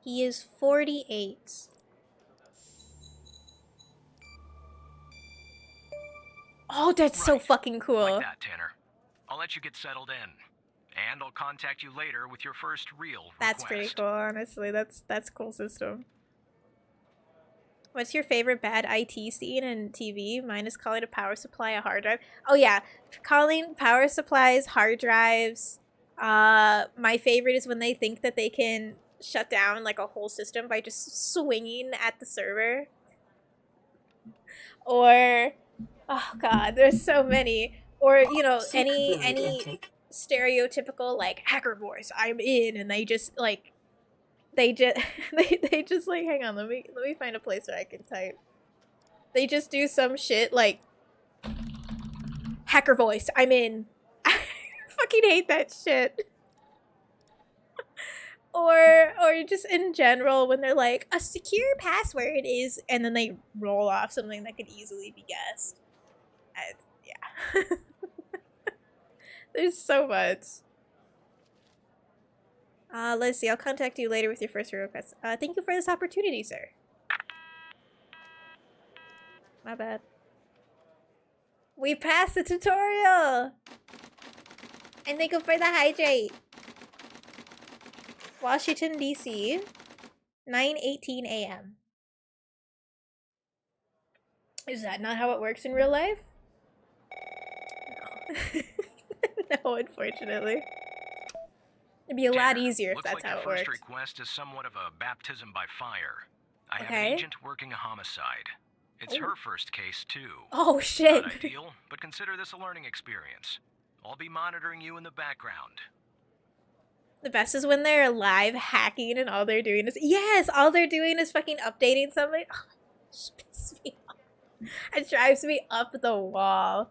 He is 48. Oh, that's so fucking cool. Like that, Tanner. I'll let you get settled in. And I'll contact you later with your first real That's request. pretty cool, honestly. That's cool system. What's your favorite bad IT scene in TV? Mine is calling a power supply a hard drive. Oh yeah, calling power supplies hard drives. My favorite is when they think that they can shut down like a whole system by just swinging at the server. Or, oh god, there's so many. Or, you know, any stereotypical like hacker voice, I'm in, and they just like they just like, hang on, let me find a place where I can type. They just do some shit like hacker voice, I'm in. I fucking hate that shit. Or just in general when they're like, a secure password is, and then they roll off something that could easily be guessed. Yeah. There's so much. Let's see. I'll contact you later with your first request. Thank you for this opportunity, sir. My bad. We passed the tutorial! And thank you for the hydrate. Washington, D.C. 9:18 a.m. Is that not how it works in real life? No. No, unfortunately. It'd be a lot easier if that's how it works. Looks like your first request is somewhat of a baptism by fire. I have Okay. an agent working a homicide. It's her first case, too. Oh, shit. Not ideal, but consider this a learning experience. I'll be monitoring you in the background. The best is when they're live hacking and all they're doing is... Yes! All they're doing is fucking updating something. Oh, it pisses me off. It drives me up the wall.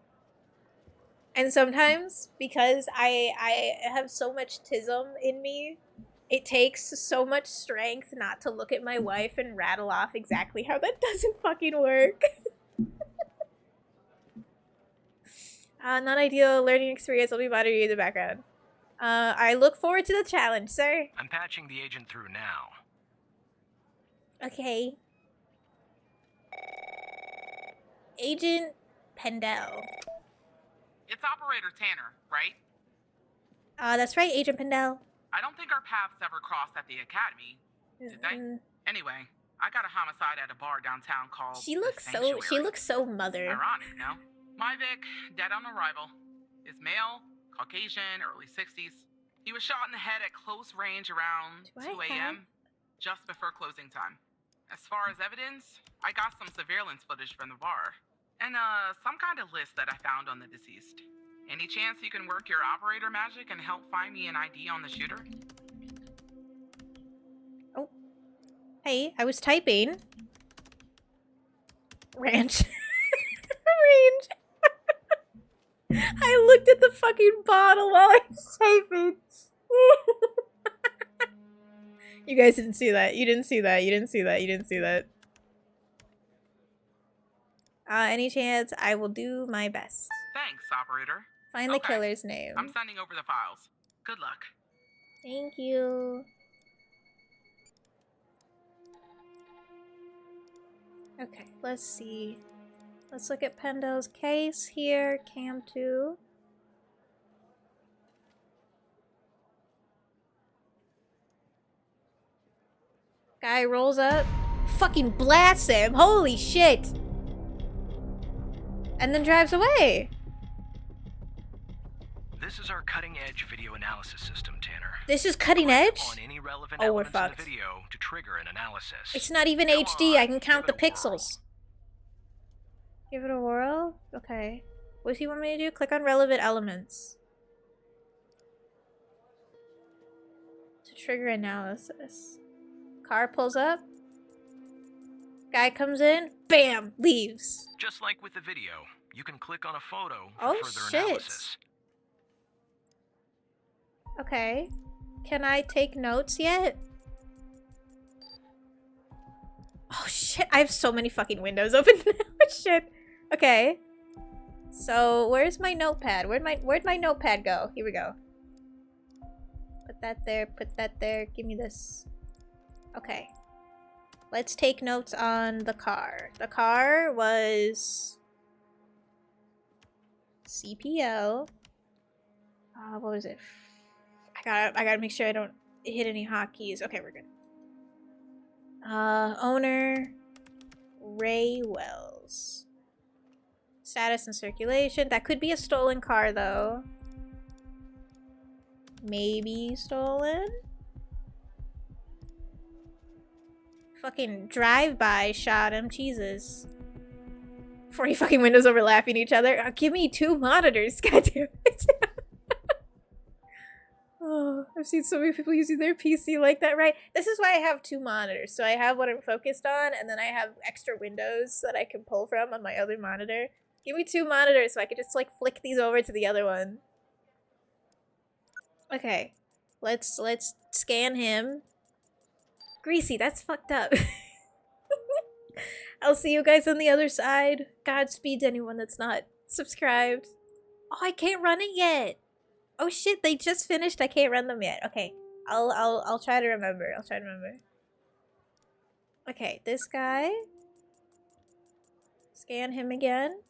And sometimes, because I have so much tism in me, it takes so much strength not to look at my wife and rattle off exactly how that doesn't fucking work. Not ideal learning experience. I'll be monitoring you in the background. I look forward to the challenge, sir. I'm patching the agent through now. Okay. Agent Pendel. It's Operator Tanner, right? That's right, Agent Pendel. I don't think our paths ever crossed at the academy, did they? Anyway, I got a homicide at a bar downtown called She looks so mother. Ironic, no? My Vic, dead on arrival, is male, Caucasian, early 60s. He was shot in the head at close range around 2 a.m., just before closing time. As far as evidence, I got some surveillance footage from the bar. And some kind of list that I found on the deceased. Any chance you can work your operator magic and help find me an ID on the shooter? Oh. Hey, I was typing. Ranch. Range. I looked at the fucking bottle while I was typing. You guys didn't see that. You didn't see that. You didn't see that. You didn't see that. Any chance, I will do my best. Thanks, operator. Find the killer's name. I'm sending over the files. Good luck. Thank you. Okay, let's see. Let's look at Pendel's case here. Cam 2. Guy rolls up. Fucking blasts him. Holy shit. And then drives away. This is our cutting-edge video analysis system, Tanner. This is cutting edge? On any relevant Oh, we're elements in fucked. the video to trigger an analysis. It's not even Come HD. I on, can count the give it a pixels. Give it a whirl? Okay. What does he want me to do? Click on relevant elements. To trigger analysis. Car pulls up. Guy comes in. Bam! Leaves. Just like with the video, you can click on a photo for Oh, further shit. analysis. Okay. Can I take notes yet? Oh shit, I have so many fucking windows open now. Shit. Okay. So, where's my notepad? Where'd my notepad go? Here we go. Put that there, put that there. Give me this. Okay. Let's take notes on the car. The car was CPL. What was it? I gotta make sure I don't hit any hotkeys. Okay, we're good. Owner Ray Wells. Status and circulation. That could be a stolen car though. Maybe stolen. Fucking drive-by shot him. Jesus. 40 fucking windows overlapping each other. Give me 2 monitors. Goddamn it. Oh, I've seen so many people using their PC like that, right? This is why I have 2 monitors. So I have what I'm focused on, and then I have extra windows that I can pull from on my other monitor. Give me 2 monitors so I can just, like, flick these over to the other one. Okay. Let's scan him. Greasy, that's fucked up. I'll see you guys on the other side. Godspeed to anyone that's not subscribed. Oh, I can't run it yet. Oh shit, they just finished. I can't run them yet. Okay. I'll try to remember. I'll try to remember. Okay, this guy. Scan him again.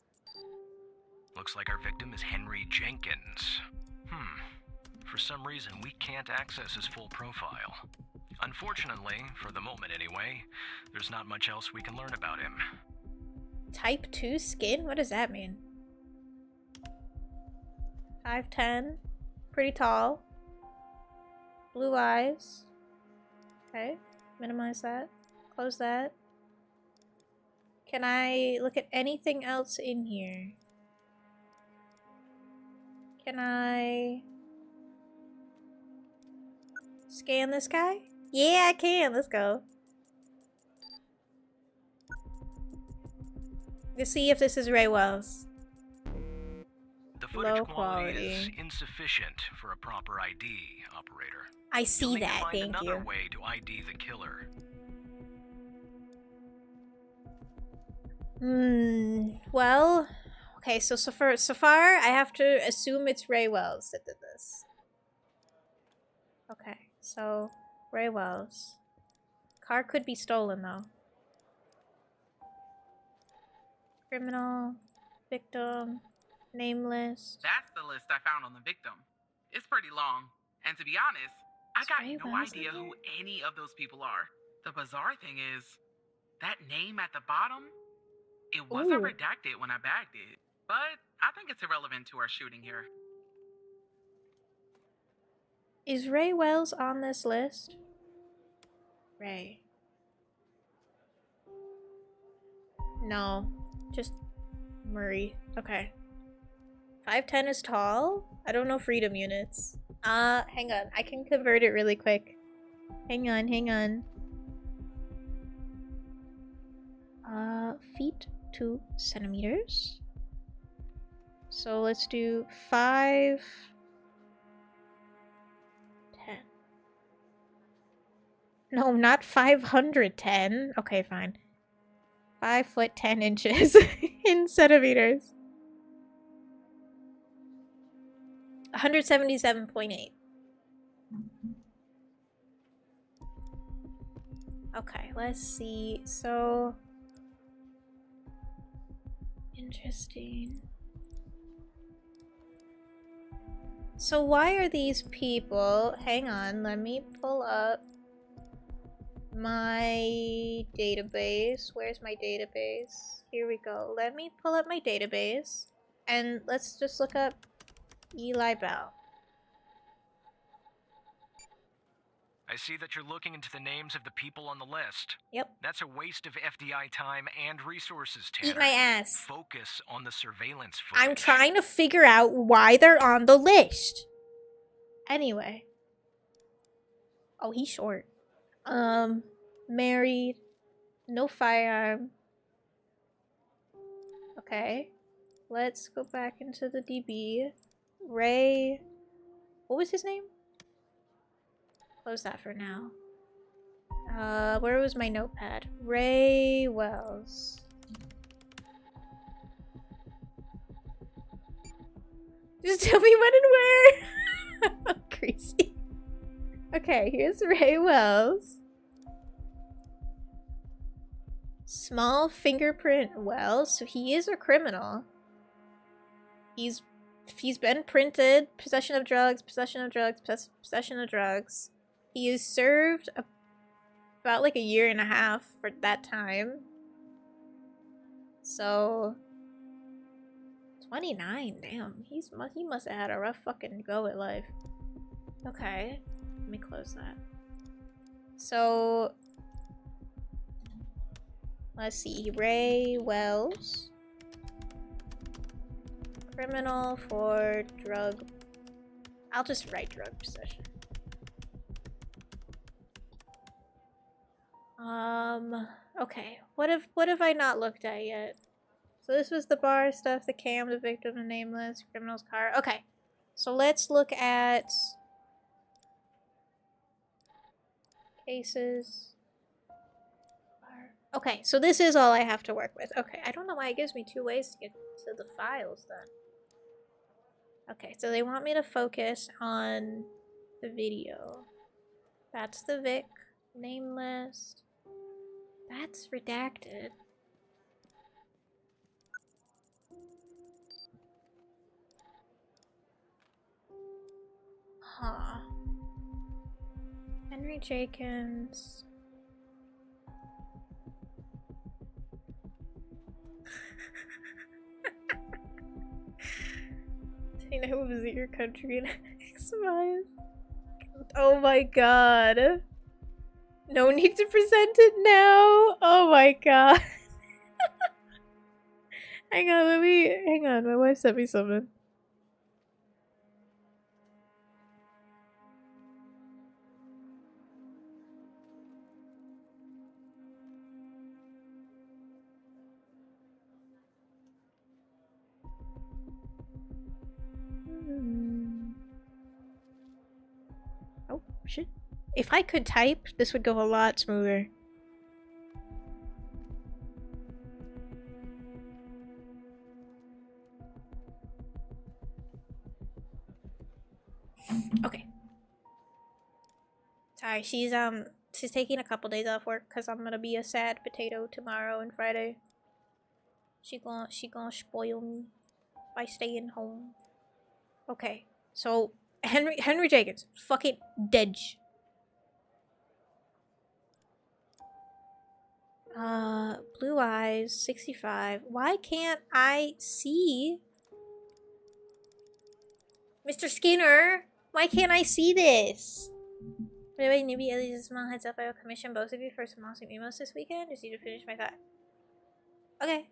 Looks like our victim is Henry Jenkins. For some reason, we can't access his full profile. Unfortunately, for the moment anyway, there's not much else we can learn about him. Type 2 skin? What does that mean? 5'10". Pretty tall. Blue eyes. Okay. Minimize that. Close that. Can I look at anything else in here? Can I scan this guy? Yeah, I can. Let's go. Let's see if this is Ray Wells. The footage Low quality is quality. insufficient for a proper ID, operator. I see You'll need that. to find Thank another you. way to ID the killer. Well, okay, so far, I have to assume it's Ray Wells that did this. Okay, so Ray Wells. Car could be stolen, though. Criminal, victim, nameless. That's the list I found on the victim. It's pretty long. And to be honest, I got Ray no Wells idea in who any of those people are. The bizarre thing is, that name at the bottom, it wasn't Ooh. redacted when I bagged it. But I think it's irrelevant to our shooting here. Is Ray Wells on this list? Ray. No. Just Murray. Okay. 5'10" is tall. I don't know freedom units. Hang on. I can convert it really quick. Hang on. Feet to centimeters. So let's do 5'10". No, not 510. Okay, fine. 5'10" in centimeters. 177.8. Okay, let's see. So interesting. So why are these people... Hang on, let me pull up my database. Where's my database? Here we go. Let me pull up my database and let's just look up Eli Bell. I see that you're looking into the names of the people on the list. Yep. That's a waste of FDI time and resources, Tanner. Eat my ass. Focus on the surveillance footage. I'm trying to figure out why they're on the list. Anyway. Oh, he's short. Married. No firearm. Okay. Let's go back into the DB. Ray. What was his name? Close that for now. Where was my notepad? Ray Wells. Just tell me when and where. Crazy. Okay, here's Ray Wells. Small fingerprint Wells, so he is a criminal. He's been printed. Possession of drugs, possession of drugs, possession of drugs. He is served about like a year and a half for that time. So 29, damn. He must have had a rough fucking go at life. Okay, let me close that. So let's see, Ray Wells. Criminal for drug. I'll just write drug possession. Okay. What have I not looked at yet? So this was the bar stuff, the cam, the victim, the nameless, criminal's car. Okay. So let's look at cases. Okay, so this is all I have to work with. Okay, I don't know why it gives me 2 ways to get to the files then. Okay, so they want me to focus on the video. That's the Vic. Name list. That's redacted. Huh. Henry Jenkins. You know, visit your country and X-Files. Oh my god. No need to present it now. Oh my god. Hang on, my wife sent me something. Oh, shit. If I could type, this would go a lot smoother. Okay. Sorry, she's taking a couple days off work because I'm gonna be a sad potato tomorrow and Friday. She gonna spoil me by staying home. Okay, so Henry Jenkins, fucking dead. Blue eyes, 65. Why can't I see? Mr. Skinner, why can't I see this? By the way, newbie, at least a small heads up. I will commission both of you for some awesome emails this weekend. Just need to finish my thought. Okay.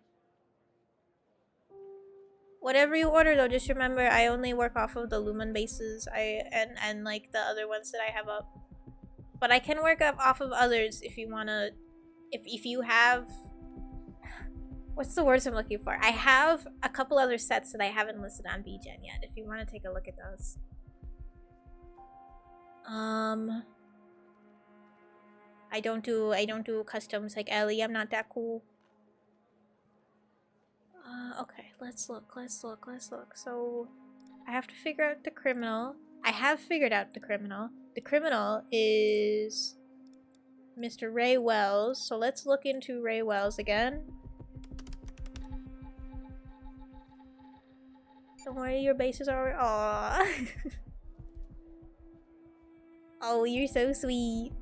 Whatever you order, though, just remember I only work off of the Lumen bases. And like the other ones that I have up. But I can work up off of others if you wanna. If you have. What's the words I'm looking for? I have a couple other sets that I haven't listed on BGen yet. If you want to take a look at those. I don't do customs like Ellie. I'm not that cool. Okay, let's look. So, I have to figure out the criminal. I have figured out the criminal. The criminal is Mr. Ray Wells. So let's look into Ray Wells again. Don't worry, your bases are. Aww. Oh, you're so sweet.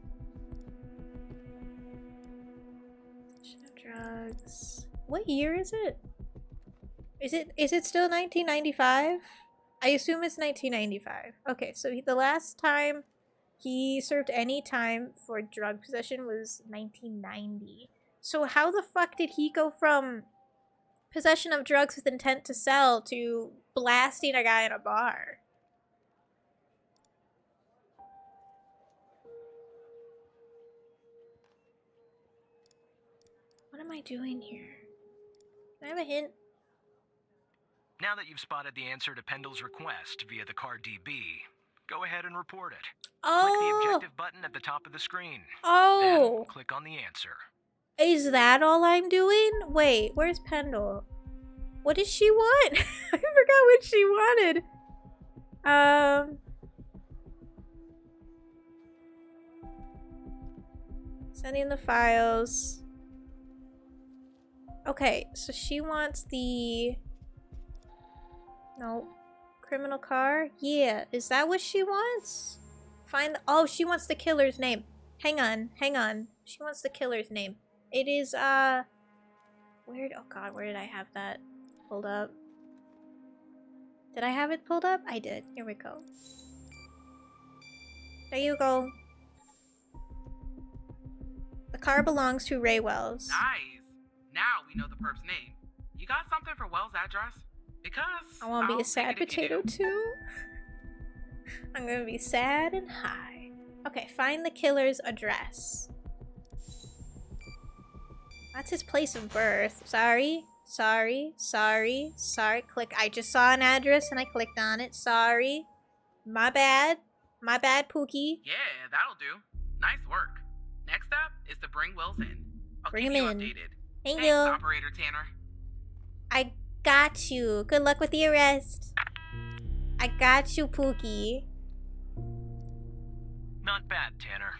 Drugs. What year is it? Is it still 1995? I assume it's 1995. Okay, so the last time he served any time for drug possession was 1990. So how the fuck did he go from possession of drugs with intent to sell to blasting a guy in a bar? What am I doing here? Can I have a hint? Now that you've spotted the answer to Pendle's request via the CardDB, go ahead and report it. Oh! Click the objective button at the top of the screen. Oh! Then click on the answer. Is that all I'm doing? Wait, where's Pendle? What did she want? I forgot what she wanted. Sending the files. Okay, so she wants the... No. Criminal car? Yeah. Is that what she wants? Find... Oh, she wants the killer's name. Hang on. She wants the killer's name. It is, Where... Oh god, where did I have that pulled up? Did I have it pulled up? I did. Here we go. There you go. The car belongs to Ray Wells. Nice. Now we know the perp's name. You got something for Wells' address? Because I want to be I'll a sad take it if you potato do. too. I'm gonna be sad and high. Okay, find the killer's address. That's his place of birth. Sorry. Click. I just saw an address and I clicked on it. Sorry. My bad, Pookie. Yeah, that'll do. Nice work. Next up is to bring Wells in. I'll Bring keep him you in. updated. Thank Thanks, you. Operator Tanner. I got you. Good luck with the arrest. I got you, Pookie. Not bad, Tanner.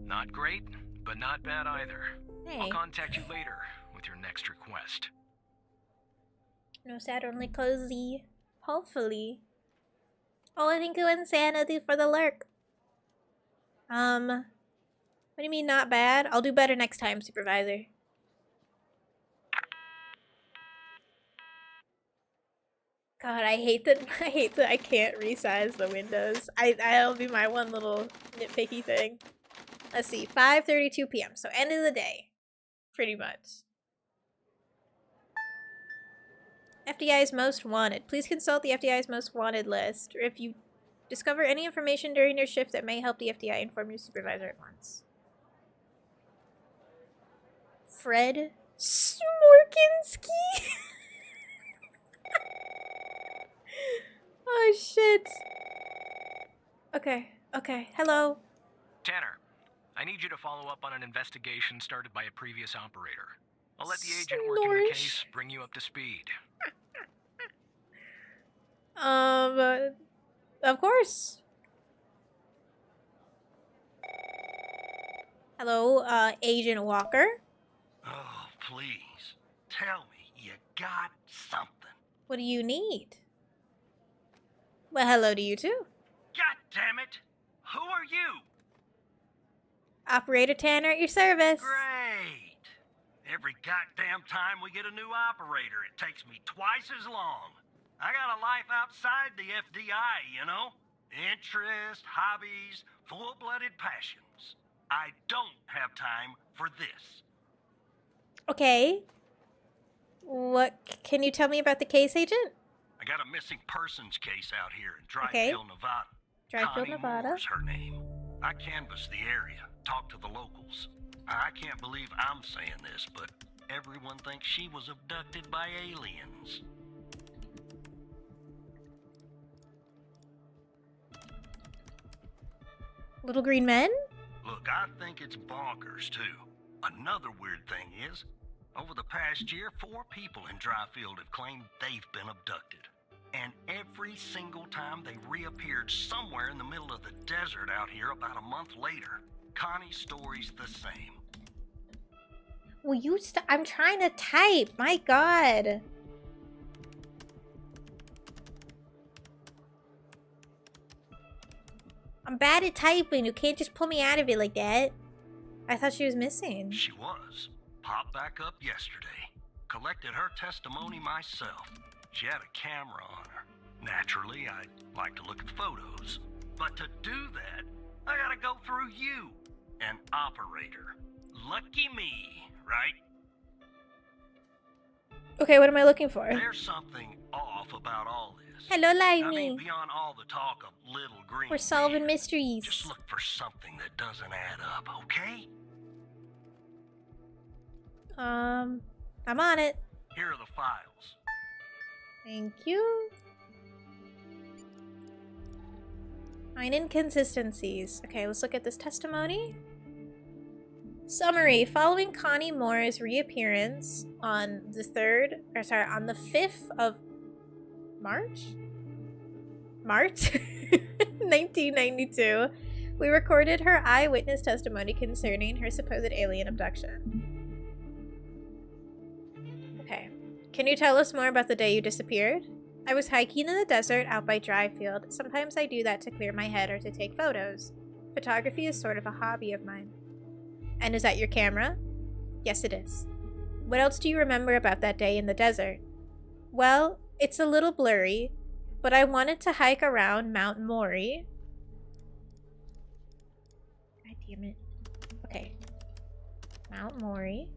Not great, but not bad either. Hey. I'll contact you later with your next request. No sad, only cozy. Hopefully. Oh, I think it was insanity for the lurk. What do you mean not bad? I'll do better next time, Supervisor. God, I hate that I can't resize the windows. That'll be my one little nitpicky thing. Let's see, 5:32 p.m. So end of the day. Pretty much. FDI's most wanted. Please consult the FDI's most wanted list. Or if you discover any information during your shift that may help the FDI, inform your supervisor at once. Fred Smorkinski? Oh shit. Okay, okay. Hello. Tanner, I need you to follow up on an investigation started by a previous operator. I'll let the agent working the case bring you up to speed. Of course. Hello, Agent Walker. Oh, please. Tell me you got something. What do you need? Well, hello to you too. God damn it! Who are you? Operator Tanner at your service. Great! Every goddamn time we get a new operator, it takes me twice as long. I got a life outside the FDI, you know? Interests, hobbies, full-blooded passions. I don't have time for this. Okay. What can you tell me about the case, Agent? I got a missing persons case out here in Dryfield, Nevada. Dryfield, Connie Nevada. Moore's her name. I canvassed the area, talked to the locals. I can't believe I'm saying this, but everyone thinks she was abducted by aliens. Little green men? Look, I think it's bonkers, too. Another weird thing is, over the past year, 4 people in Dryfield have claimed they've been abducted. And every single time they reappeared somewhere in the middle of the desert out here about a month later. Connie's story's the same. Will you I'm trying to type. My God. I'm bad at typing. You can't just pull me out of it like that. I thought she was missing. She was. Popped back up yesterday. Collected her testimony myself. She had a camera on her. Naturally, I'd like to look at the photos. But to do that, I gotta go through you, an operator. Lucky me, right? Okay, what am I looking for? There's something off about all this. Hello, I Lively. mean, beyond all the talk of little green We're solving men, mysteries. just look for something that doesn't add up, okay? I'm on it. Here are the files. Thank you. 9 inconsistencies. Okay, let's look at this testimony. Summary. Following Connie Moore's reappearance on the 5th of March? 1992, we recorded her eyewitness testimony concerning her supposed alien abduction. Okay. Can you tell us more about the day you disappeared? I was hiking in the desert out by Dryfield. Sometimes I do that to clear my head or to take photos. Photography is sort of a hobby of mine. And is that your camera? Yes, it is. What else do you remember about that day in the desert? Well, it's a little blurry, but I wanted to hike around Mount Mori. God damn it. Okay. Mount Mori.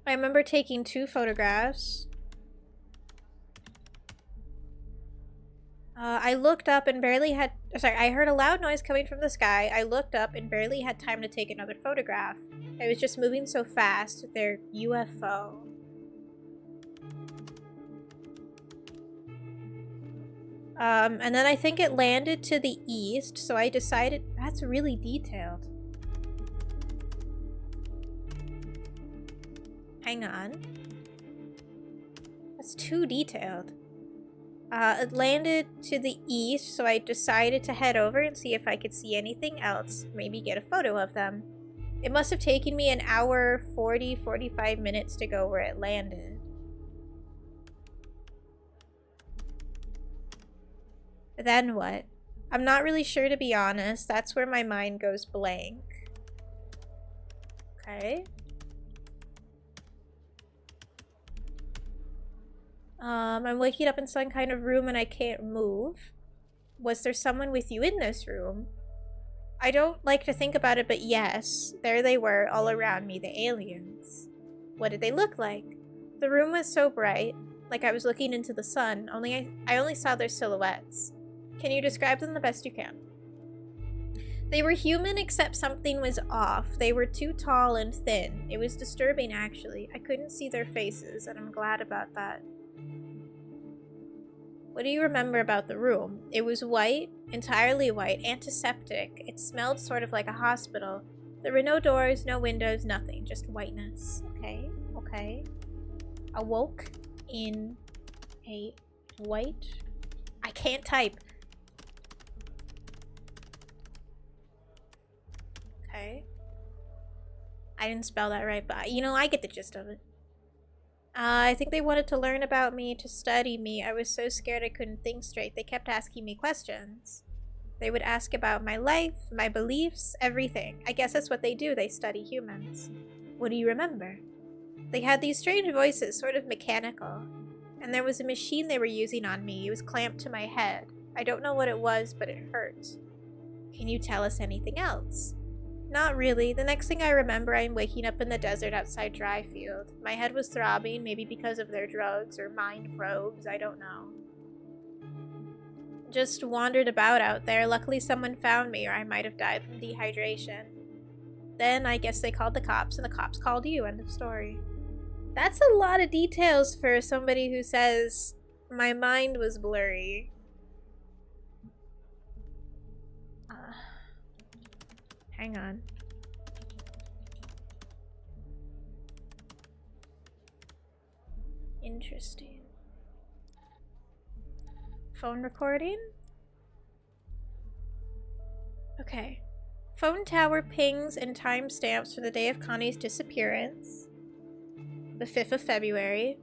I remember taking 2 photographs. I looked up and barely had... Sorry, I heard a loud noise coming from the sky. I looked up and barely had time to take another photograph. I was just moving so fast. Their UFO. And then I think it landed to the east, so I decided... That's really detailed. Hang on. That's too detailed. It landed to the east, so I decided to head over and see if I could see anything else. Maybe get a photo of them. It must have taken me an hour, 45 minutes to go where it landed. Then what? I'm not really sure, to be honest. That's where my mind goes blank. Okay. I'm waking up in some kind of room and I can't move. Was there someone with you in this room? I don't like to think about it, but yes, there they were all around me, the aliens. What did they look like? The room was so bright, like I was looking into the sun, I only saw their silhouettes. Can you describe them the best you can? They were human, except something was off. They were too tall and thin. It was disturbing, actually. I couldn't see their faces, and I'm glad about that. What do you remember about the room? It was white, entirely white, antiseptic. It smelled sort of like a hospital. There were no doors, no windows, nothing. Just whiteness. Okay, okay. Awoke in a white... I can't type. Okay. I didn't spell that right, but you know, I get the gist of it. I think they wanted to learn about me, to study me. I was so scared I couldn't think straight. They kept asking me questions. They would ask about my life, my beliefs, everything. I guess that's what they do. They study humans. What do you remember? They had these strange voices, sort of mechanical. And there was a machine they were using on me. It was clamped to my head. I don't know what it was, but it hurt. Can you tell us anything else? Not really. The next thing I remember, I'm waking up in the desert outside Dryfield. My head was throbbing, maybe because of their drugs or mind probes, I don't know. Just wandered about out there. Luckily someone found me, or I might have died from dehydration. Then I guess they called the cops, and the cops called you. End of story. That's a lot of details for somebody who says, my mind was blurry. Hang on. Interesting. Phone recording? Okay. Phone tower pings and timestamps for the day of Connie's disappearance, the 5th of February,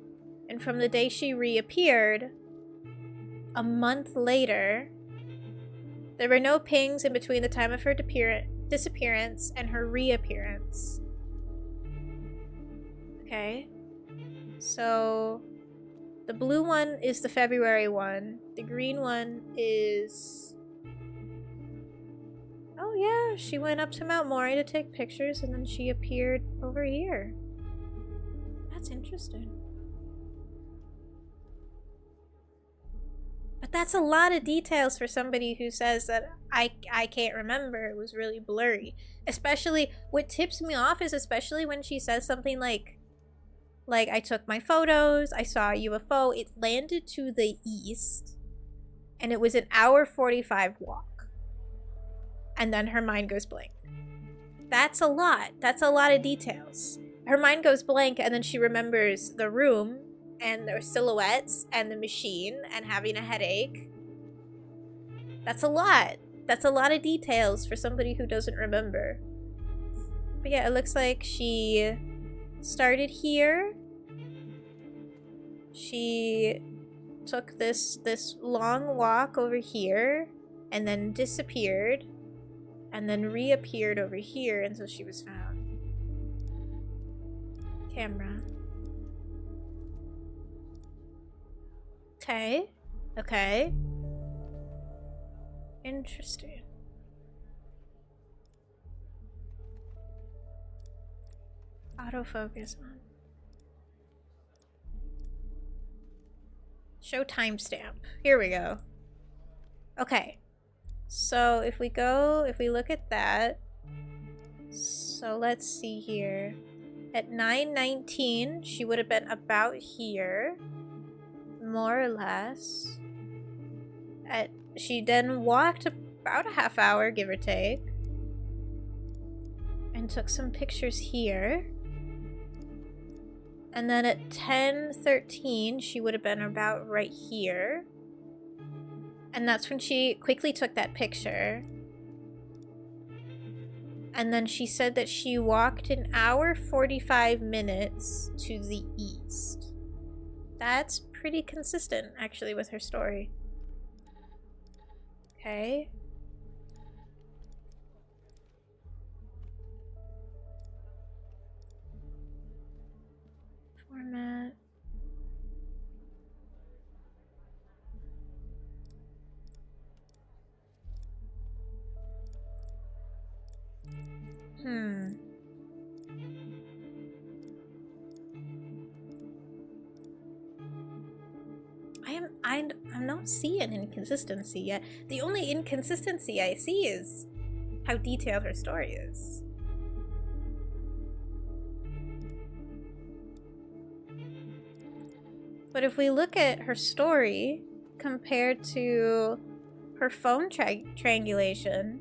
and from the day she reappeared, a month later. There were no pings in between the time of her disappearance and her reappearance. Okay. So, the blue one is the February one. The green one is... Oh yeah, she went up to Mount Mori to take pictures and then she appeared over here. That's interesting. But that's a lot of details for somebody who says that I can't remember. It was really blurry. Especially, what tips me off is especially when she says something like I took my photos, I saw a UFO, it landed to the east, and it was an hour 45 walk. And then her mind goes blank. That's a lot. That's a lot of details. Her mind goes blank and then she remembers the room and their silhouettes and the machine and having a headache. That's a lot. That's a lot of details for somebody who doesn't remember. But yeah, it looks like she started here. She took this long walk over here and then disappeared and then reappeared over here until she was found. Camera. Okay. Okay. Interesting. Autofocus on. Show timestamp. Here we go. Okay. So if we look at that. So let's see here. At 9:19, she would have been about here. More or less. She then walked about a half hour, give or take. And took some pictures here. And then at 10:13, she would have been about right here. And that's when she quickly took that picture. And then she said that she walked an hour 45 minutes to the east. That's pretty consistent, actually, with her story. Okay. Format. I don't see an inconsistency yet. The only inconsistency I see is how detailed her story is. But if we look at her story compared to her phone triangulation,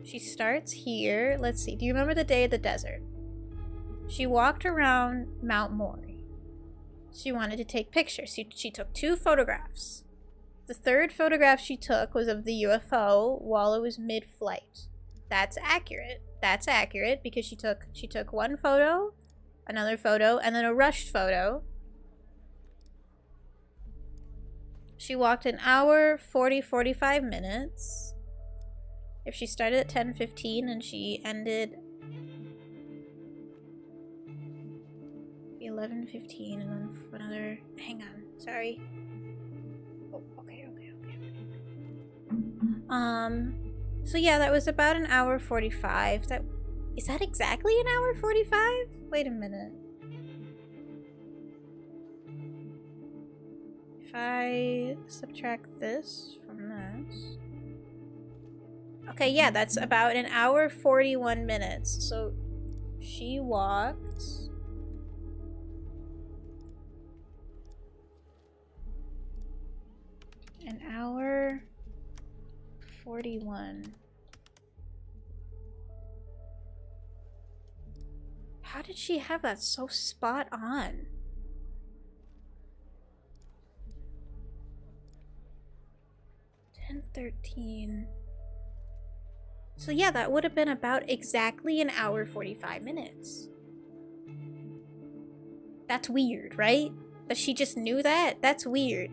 she starts here. Let's see. Do you remember the day of the desert? She walked around Mount Mori. She wanted to take pictures. She took 2 photographs. The 3rd photograph she took was of the UFO while it was mid-flight. That's accurate. That's accurate because she took 1 photo, another photo, and then a rushed photo. She walked an hour, 45 minutes. If she started at 10:15 and she ended 11:15 and then for another, hang on, sorry. Oh, okay. So yeah, that was about an hour 45. Is that exactly an hour 45? Wait a minute. If I subtract this from this. Okay, yeah, that's about an hour 41 minutes. So she walked an hour 41. How did she have that so spot on? $10:13. So yeah, that would have been about exactly an hour 45 minutes. That's weird, right? That she just knew that? That's weird.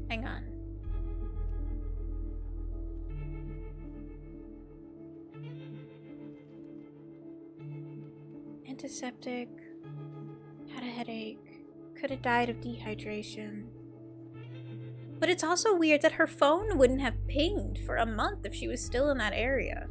Hang on. Antiseptic. Had a headache. Could have died of dehydration. But it's also weird that her phone wouldn't have pinged for a month if she was still in that area.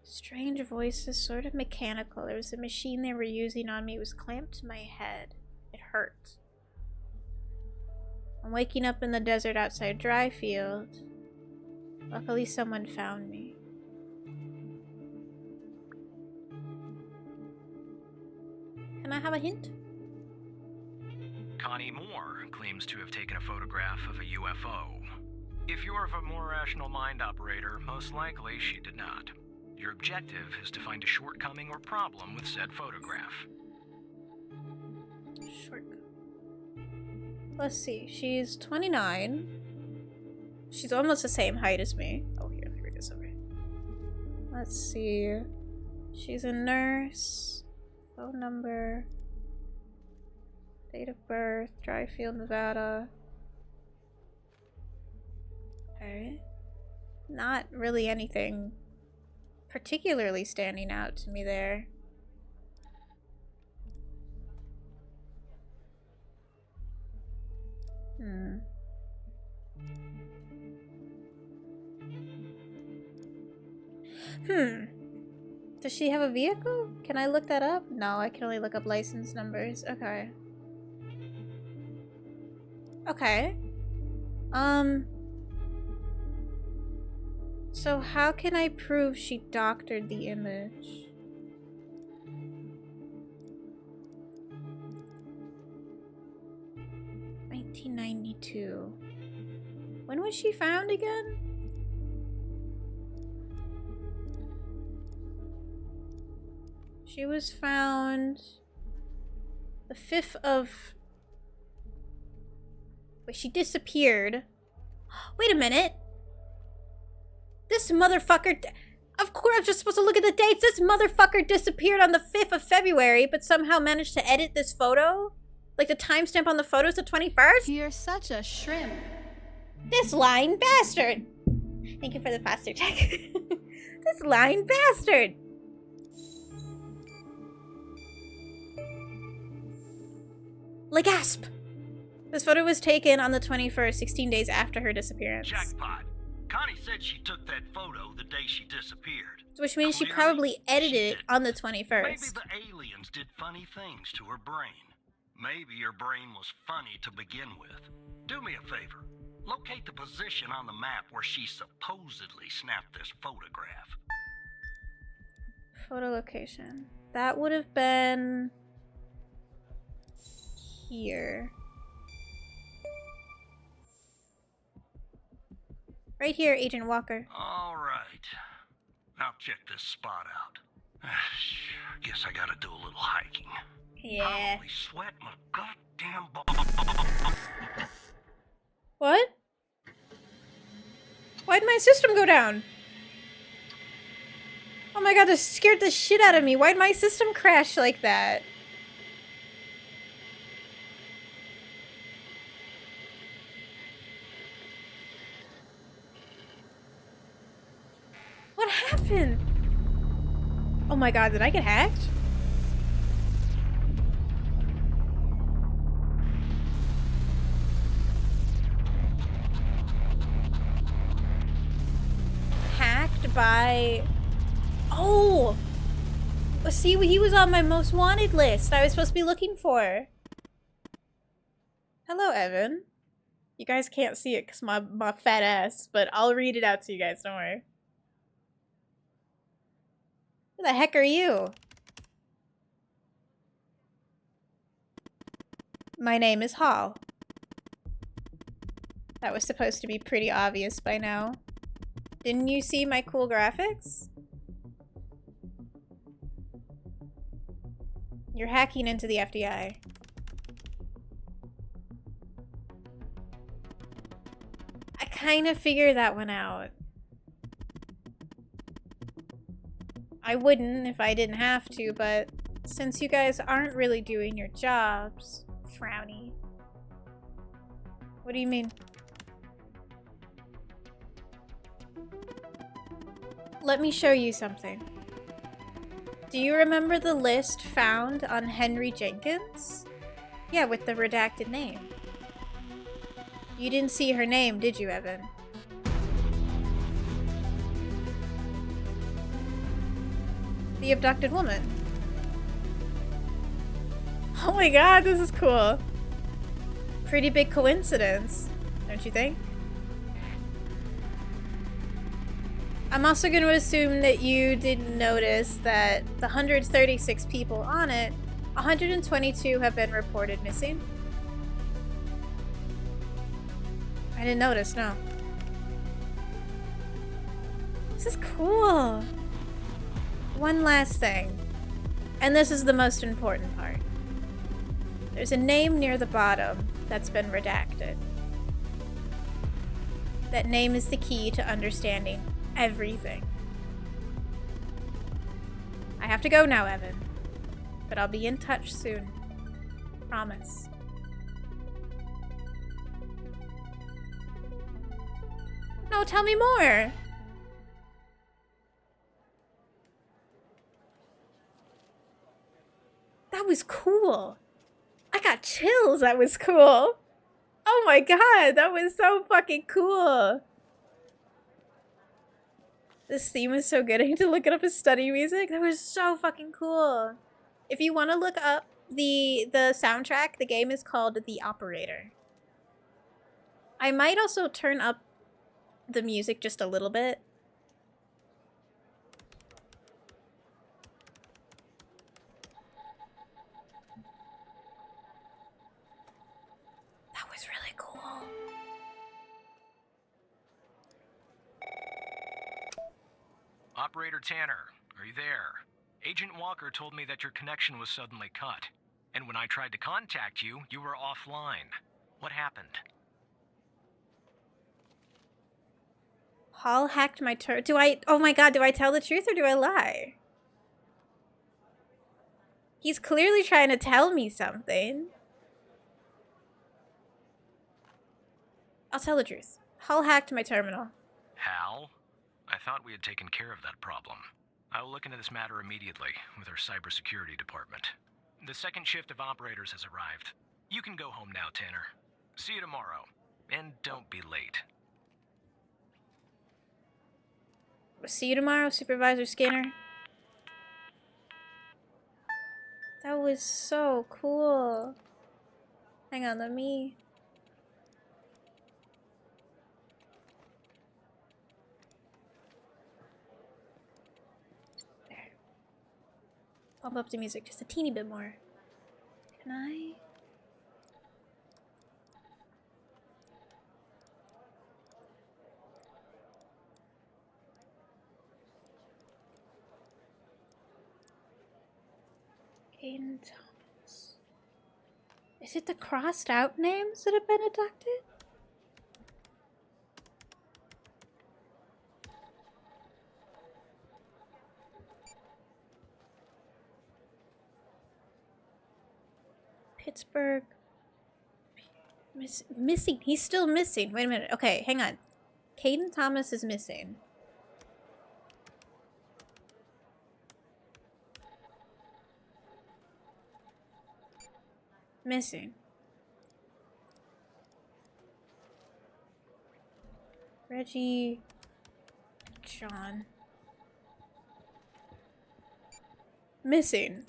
Strange voices, sort of mechanical. There was a machine they were using on me. It was clamped to my head. It hurt. I'm waking up in the desert outside Dryfield. Luckily someone found me. Can I have a hint? Connie Moore claims to have taken a photograph of a UFO. If you're of a more rational mind, operator, most likely she did not. Your objective is to find a shortcoming or problem with said photograph. Let's see. She's 29. She's almost the same height as me. Oh, here, let me read this over. Let's see. She's a nurse. Phone number. Date of birth. Dryfield, Nevada. Okay. Not really anything particularly standing out to me there. Does she have a vehicle? Can I look that up? No, I can only look up license numbers. Okay. Okay. So how can I prove she doctored the image? $1992. When was she found again? She was found the 5th of Wait, she disappeared. Wait a minute. This motherfucker... Of course, I'm just supposed to look at the dates. This motherfucker disappeared on the 5th of February, but somehow managed to edit this photo? Like, the timestamp on the photo is the 21st? You're such a shrimp. This lying bastard. Thank you for the posture check. This lying bastard. Gasp. This photo was taken on the 21st, 16 days after her disappearance. Jackpot. Connie said she took that photo the day she disappeared. Which means she Clearly, probably edited it did. on the 21st. Maybe the aliens did funny things to her brain. Maybe her brain was funny to begin with. Do me a favor. Locate the position on the map where she supposedly snapped this photograph. Photo location. That would have been... here. Right here, Agent Walker. All right. I'll check this spot out. Guess I gotta do a little hiking. Yeah. Holy sweat my goddamn balls. What? Why'd my system go down? Oh my god, this scared the shit out of me. Why'd my system crash like that? What happened? Oh my god, did I get hacked? Hacked by... Oh! See, he was on my most wanted list I was supposed to be looking for. Hello, Evan. You guys can't see it because my fat ass, but I'll read it out to you guys, don't worry. Who the heck are you? My name is Hall. That was supposed to be pretty obvious by now. Didn't you see my cool graphics? You're hacking into the FDI. I kind of figured that one out. I wouldn't if I didn't have to, but since you guys aren't really doing your jobs, frowny. What do you mean? Let me show you something. Do you remember the list found on Henry Jenkins? Yeah, with the redacted name. You didn't see her name, did you, Evan? The abducted woman. Oh my god, this is cool. Pretty big coincidence, don't you think? I'm also going to assume that you didn't notice that the 136 people on it, 122 have been reported missing. I didn't notice, no. This is cool. One last thing, and this is the most important part. There's a name near the bottom that's been redacted. That name is the key to understanding everything. I have to go now, Evan, but I'll be in touch soon. Promise. No, tell me more. That was cool. I got chills. That was cool. Oh my god, that was so fucking cool. This theme is so good. I need to look it up as study music. That was so fucking cool. If you want to look up the soundtrack, the game is called The Operator. I might also turn up the music just a little bit. That was really cool. Operator Tanner, are you there? Agent Walker told me that your connection was suddenly cut. And when I tried to contact you, you were offline. What happened? Hall hacked my do I- oh my god, do I tell the truth or do I lie? He's clearly trying to tell me something. I'll tell the truth. Hall hacked my terminal. Hal? I thought we had taken care of that problem. I will look into this matter immediately with our cybersecurity department. The second shift of operators has arrived. You can go home now, Tanner. See you tomorrow. And don't be late. See you tomorrow, Supervisor Skinner. That was so cool. Hang on, let me... There. Pump up the music just a teeny bit more. Can I? Caden Thomas. Is it the crossed out names that have been abducted? Pittsburgh. Missing. He's still missing. Wait a minute. Okay, hang on. Caden Thomas is missing. Missing. Reggie. John. Missing.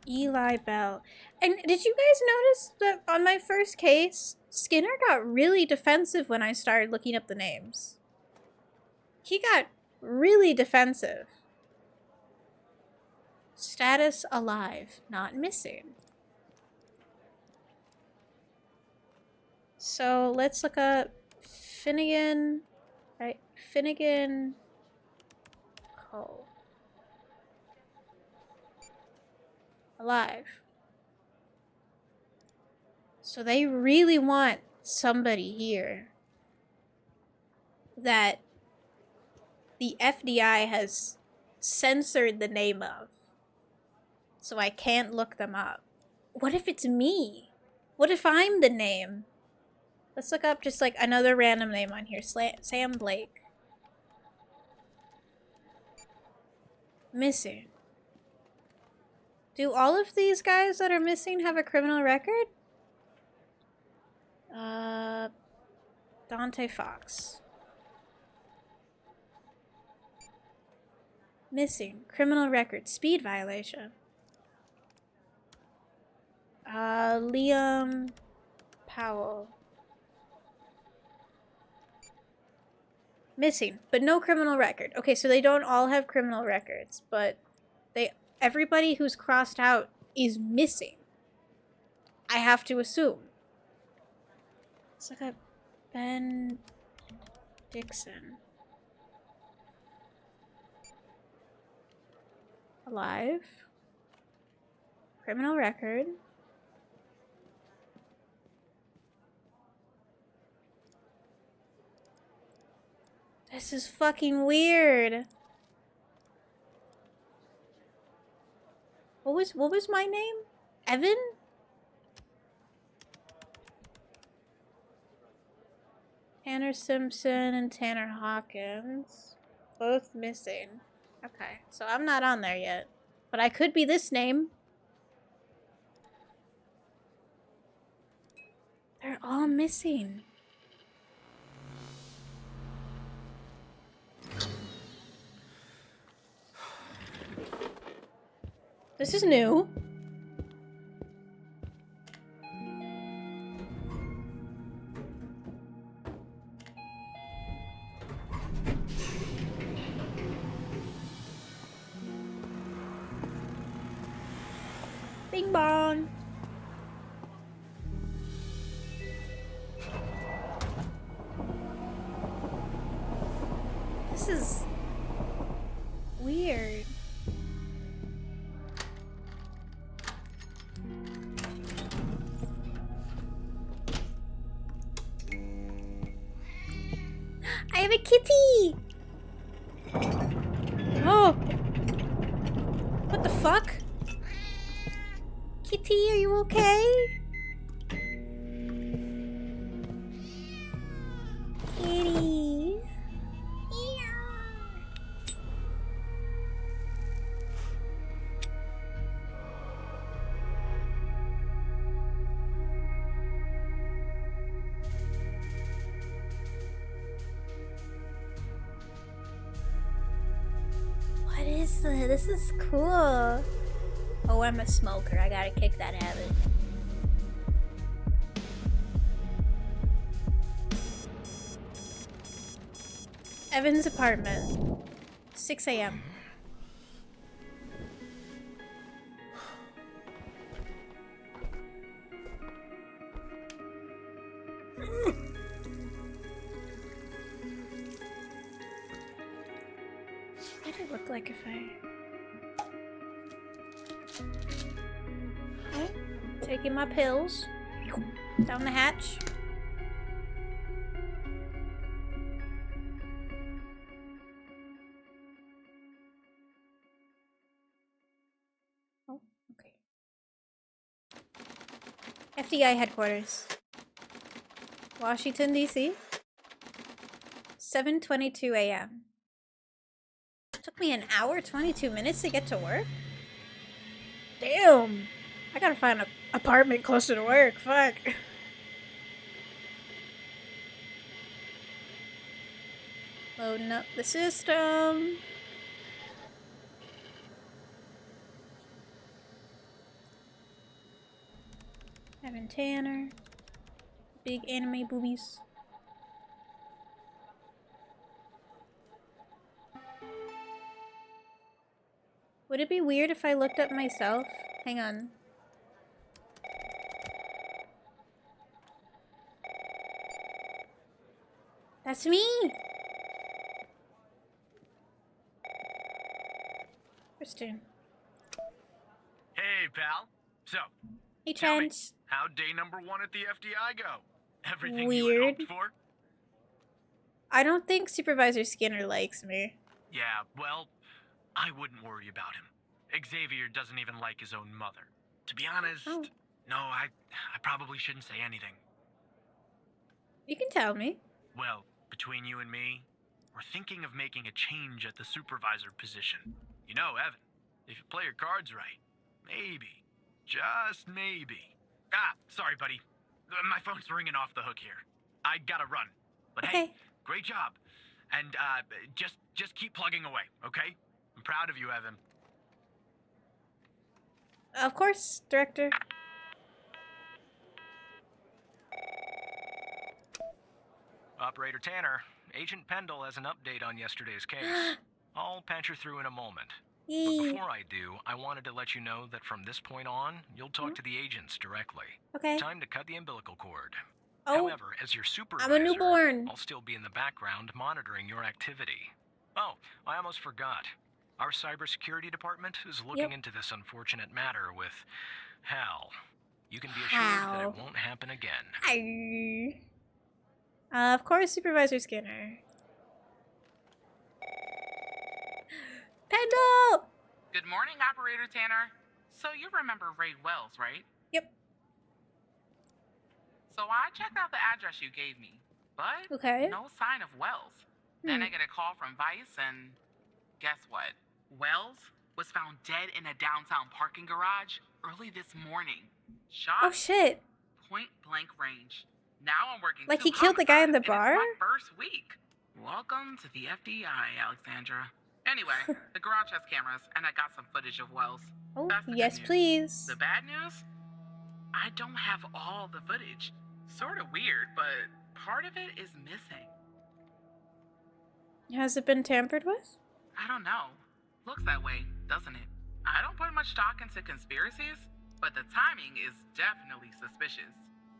Eli Bell. And did you guys notice that on my first case, Skinner got really defensive when I started looking up the names? He got really defensive. Status alive, not missing. So let's look up Finnegan, right? Finnegan Cole. Alive. So they really want somebody here that the FBI has censored the name of. So I can't look them up. What if it's me? What if I'm the name? Let's look up just like another random name on here. Sam Blake. Missing. Do all of these guys that are missing have a criminal record? Dante Fox. Missing. Criminal record. Speed violation. Liam Powell. Missing, but no criminal record. Okay, so they don't all have criminal records, but everybody who's crossed out is missing. I have to assume. Let's look at Ben Dixon. Alive. Criminal record. This is fucking weird. What was my name? Evan? Tanner Simpson and Tanner Hawkins. Both missing. Okay, so I'm not on there yet. But I could be this name. They're all missing. This is new. Bing bong. This is weird. kitty! Oh! What the fuck? Kitty, are you okay? Kitty. What is this? This is cool. Oh, I'm a smoker. I gotta kick that habit. Evan's apartment. 6 a.m. What would it look like if I... Oh, taking my pills. Down the hatch. Oh, okay. FDI headquarters. Washington, D.C. 7:22 a.m. Took me an hour, 22 minutes to get to work? Damn! I gotta find an apartment closer to work, fuck. Loading up the system. Evan Tanner. Big anime boobies. Would it be weird if I looked up myself? Hang on. That's me! Kristen. Hey, pal. So, Hey, tell me, Trent. how'd day number 1 at the FDI go? Everything you Weird. had hoped for? I don't think Supervisor Skinner likes me. Yeah, well, I wouldn't worry about him. Xavier doesn't even like his own mother. To be honest, Oh. no, I probably shouldn't say anything. You can tell me. Well, between you and me, we're thinking of making a change at the supervisor position. You know, Evan, if you play your cards right, maybe, just maybe. Ah, sorry, buddy. My phone's ringing off the hook here. I gotta run. But Okay. hey, great job. And just keep plugging away, okay? I'm proud of you, Evan. Of course, Director. Operator Tanner, Agent Pendle has an update on yesterday's case. I'll patch her through in a moment. But Yay. before I do, I wanted to let you know that from this point on, you'll talk to the agents directly. Okay. Time to cut the umbilical cord. Oh, However, as your supervisor, I'm a newborn. I'll still be in the background monitoring your activity. Oh, I almost forgot. Our cybersecurity department is looking into this unfortunate matter with Hal. You can be assured that Hal. it won't happen again. Hi. Of course, Supervisor Skinner. Pendle! Good morning, Operator Tanner. So you remember Ray Wells, right? Yep. So I checked out the address you gave me, but Okay. no sign of Wells. Then I get a call from Vice, and guess what? Wells was found dead in a downtown parking garage early this morning. Shot Oh shit. point blank range. Now I'm working. Like two he killed the guy in the homicides, and bar? it's my first week. Welcome to the FDI, Alexandra. Anyway, the garage has cameras, and I got some footage of Wells. Oh, That's the good yes news. please. The bad news? I don't have all the footage. Sort of weird, but part of it is missing. Has it been tampered with? I don't know. Looks that way, doesn't it? I don't put much stock into conspiracies, but the timing is definitely suspicious.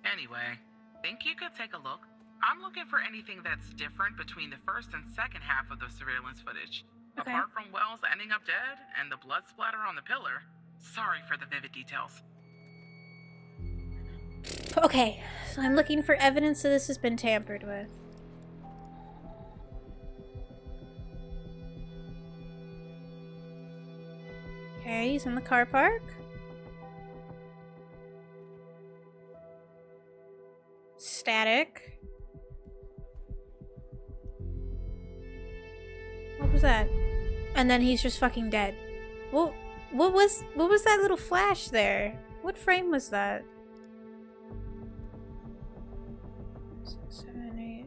Anyway, think you could take a look? I'm looking for anything that's different between the first and second half of the surveillance footage. Okay. Apart from Wells ending up dead and the blood splatter on the pillar. Sorry for the vivid details. Okay, so I'm looking for evidence that this has been tampered with. Okay, he's in the car park. Static. What was that? And then he's just fucking dead. What was that little flash there? What frame was that? 6, 7, 8.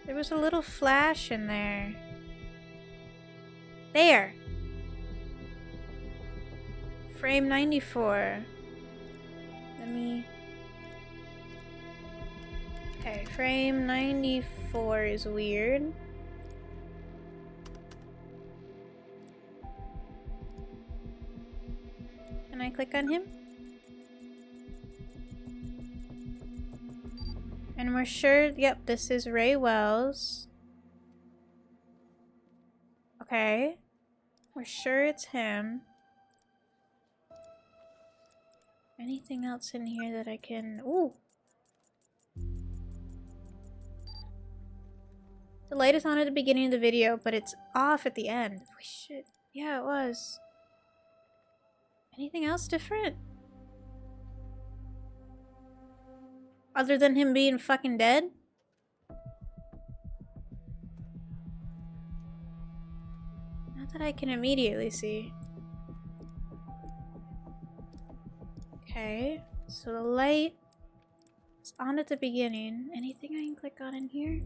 There was a little flash in there. There. Frame 94. Let me... Okay, frame 94 is weird. Can I click on him? And we're sure, yep, this is Ray Wells. Okay. We're sure it's him. Anything else in here that I can... Ooh! The light is on at the beginning of the video, but it's off at the end. Oh, shit. Yeah, it was. Anything else different? Other than him being fucking dead? Not that I can immediately see. Okay, so the light is on at the beginning. Anything I can click on in here?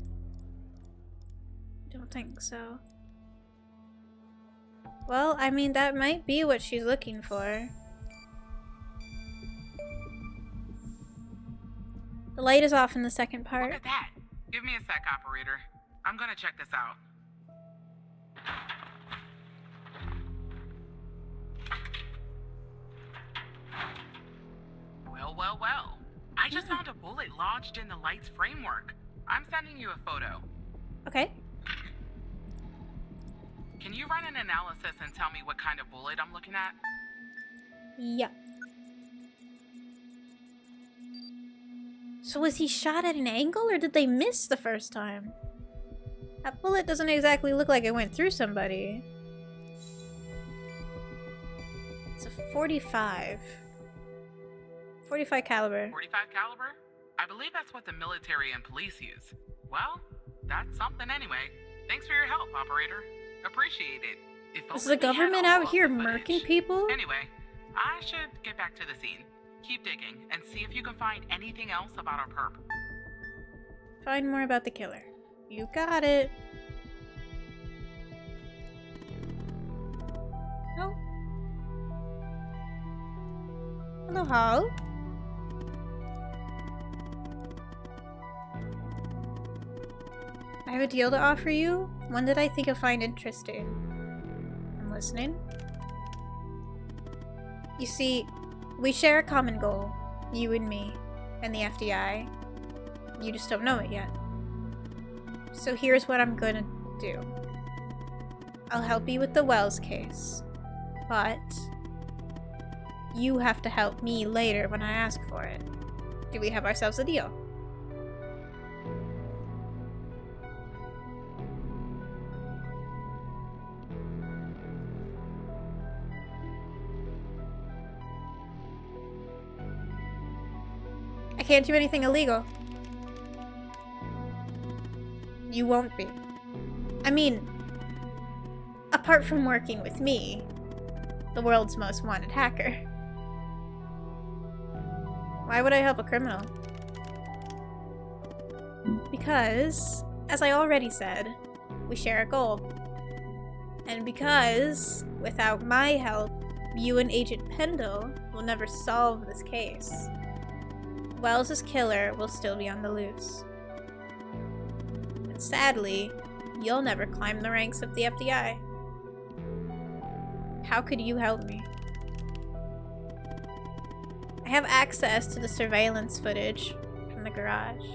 I don't think so. Well, I mean, that might be what she's looking for. The light is off in the second part. Look at that. Give me a sec, operator. I'm gonna check this out. Well. I just found a bullet lodged in the light's framework. I'm sending you a photo. Okay. Can you run an analysis and tell me what kind of bullet I'm looking at? Yeah. So was he shot at an angle, or did they miss the first time? That bullet doesn't exactly look like it went through somebody. It's a 45. 45 caliber. 45 caliber? I believe that's what the military and police use. Well, that's something anyway. Thanks for your help, operator. Appreciate it. If Is the government out here murking people? Anyway, I should get back to the scene. Keep digging and see if you can find anything else about our perp. Find more about the killer. You got it. Oh. Hello, Hal. I have a deal to offer you. One that I think you'll find interesting. I'm listening. You see, we share a common goal. You and me. And the FDI. You just don't know it yet. So here's what I'm gonna do. I'll help you with the Wells case. But you have to help me later when I ask for it. Do we have ourselves a deal? I can't do anything illegal. You won't be. I mean, apart from working with me, the world's most wanted hacker. Why would I help a criminal? Because, as I already said, we share a goal. And because, without my help, you and Agent 𝓕𝓼 will never solve this case. Wells' killer will still be on the loose. And sadly, you'll never climb the ranks of the FDI. How could you help me? I have access to the surveillance footage from the garage.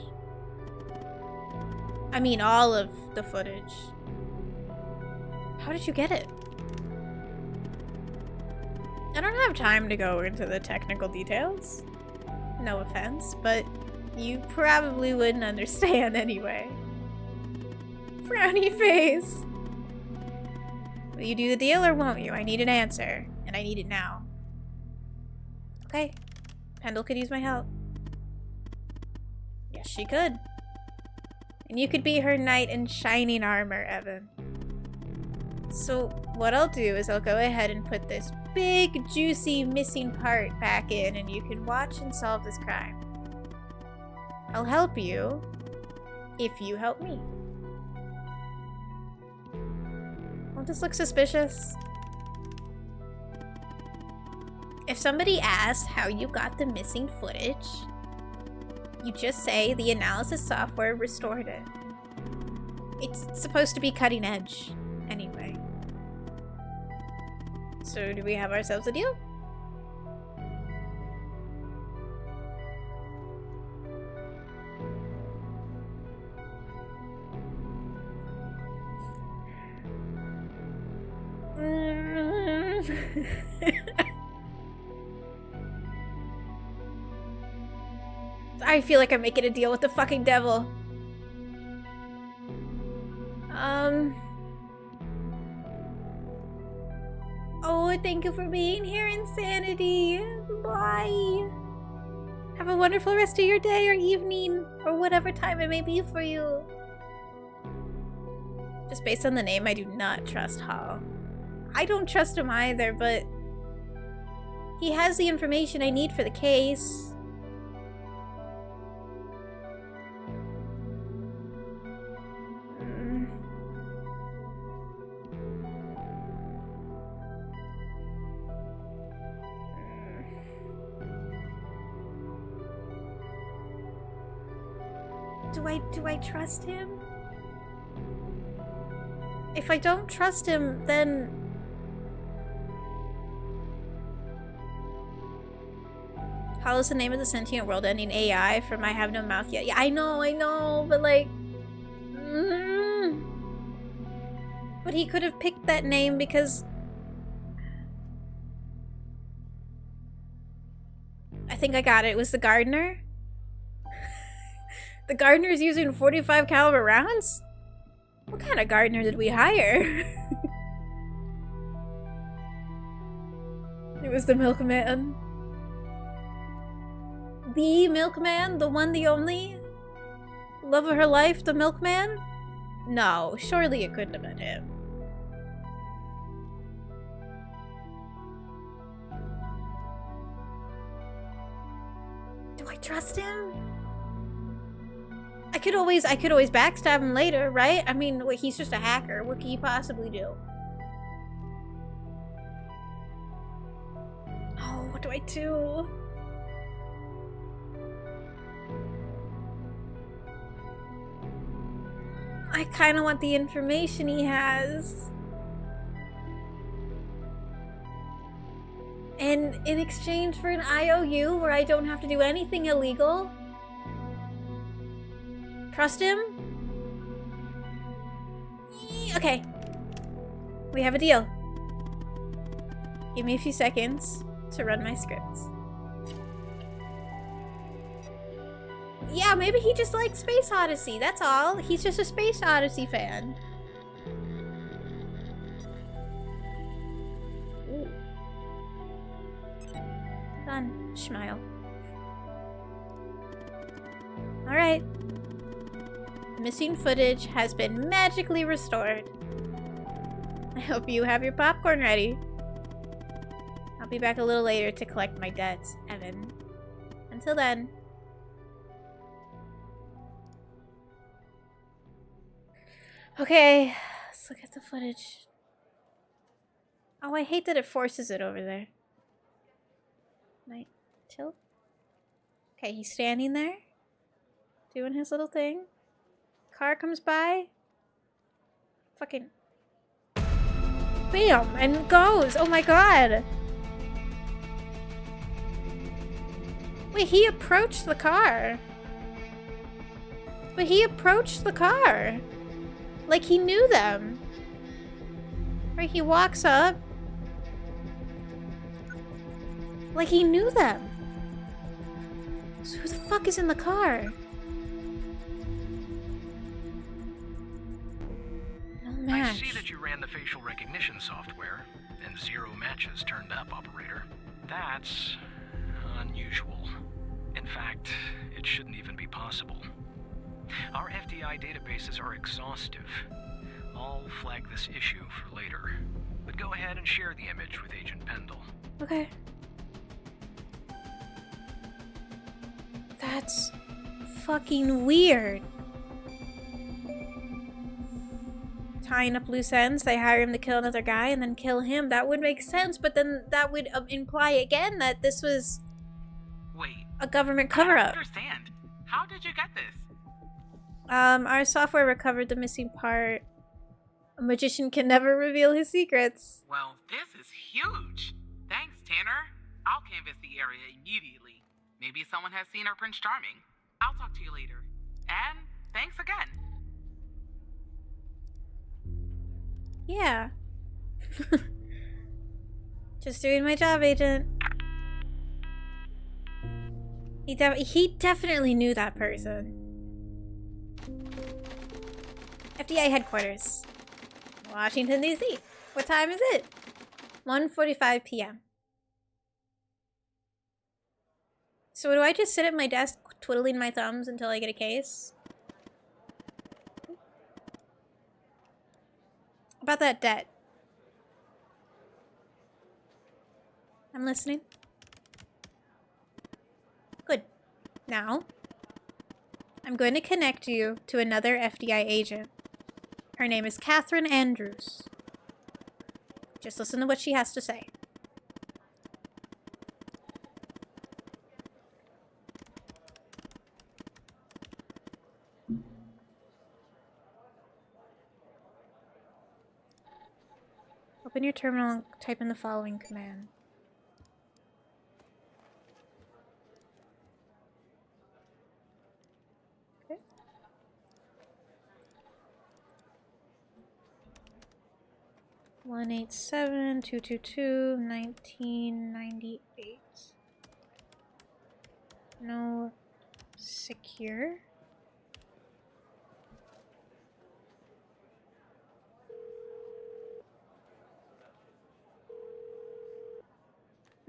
I mean, all of the footage. How did you get it? I don't have time to go into the technical details. No offense, but you probably wouldn't understand anyway. Frowny face. Will you do the deal or won't you? I need an answer. And I need it now. Okay. Pendle could use my help. Yes, she could. And you could be her knight in shining armor, Evan. So what I'll do is I'll go ahead and put this big, juicy, missing part back in, and you can watch and solve this crime. I'll help you if you help me. Won't this look suspicious? If somebody asks how you got the missing footage, you just say the analysis software restored it. It's supposed to be cutting edge, anyway. So do we have ourselves a deal? I feel like I'm making a deal with the fucking devil. Oh, thank you for being here, Insanity. Bye. Have a wonderful rest of your day or evening, or whatever time it may be for you. Just based on the name, I do not trust Hall. I don't trust him either, but he has the information I need for the case. Do I trust him? If I don't trust him, then... How is the name of the sentient world-ending AI from I Have No Mouth Yet? Yeah, I know, but like... But he could have picked that name because... I think I got it. It was the gardener? The gardener's using 45 caliber rounds? What kind of gardener did we hire? It was the milkman. The milkman? The one, the only? Love of her life, the milkman? No, surely it couldn't have been him. Do I trust him? I could always backstab him later, right? I mean, wait, he's just a hacker. What can he possibly do? Oh, what do I do? I kind of want the information he has. And in exchange for an IOU where I don't have to do anything illegal? Trust him? Okay. We have a deal. Give me a few seconds to run my scripts. Yeah, maybe he just likes Space Odyssey, that's all. He's just a Space Odyssey fan. Ooh. Done. Smile. Alright. Missing footage has been magically restored. I hope you have your popcorn ready. I'll be back a little later to collect my debts, Evan. Until then. Okay, let's look at the footage. Oh, I hate that it forces it over there. Might tilt. Okay, he's standing there, doing his little thing. Car comes by. Fucking. Bam! And goes! Oh my god! Wait, he approached the car. But he approached the car. Like he knew them. Right, he walks up. Like he knew them. So who the fuck is in the car? I see that suggest you ran the facial recognition software, and 0 matches turned up, operator. That's unusual. In fact, it shouldn't even be possible. Our FDI databases are exhaustive. I'll flag this issue for later. But go ahead and share the image with Agent Pendle. Okay. That's fucking weird. Tying up loose ends, they hire him to kill another guy and then kill him. That would make sense, but then that would imply again that this was a government cover-up. I don't understand. How did you get this? Our software recovered the missing part. A magician can never reveal his secrets. Well, this is huge. Thanks, Tanner. I'll canvass the area immediately. Maybe someone has seen our Prince Charming. I'll talk to you later. And thanks again. Yeah. Just doing my job, Agent. He definitely knew that person. FDA headquarters. Washington, D.C. What time is it? 1:45 p.m. So do I just sit at my desk twiddling my thumbs until I get a case? About that debt. I'm listening. Good. Now, I'm going to connect you to another FDI agent. Her name is Catherine Andrews. Just listen to what she has to say. Open your terminal and type in the following command. Okay. One 187-222-1998. No secure.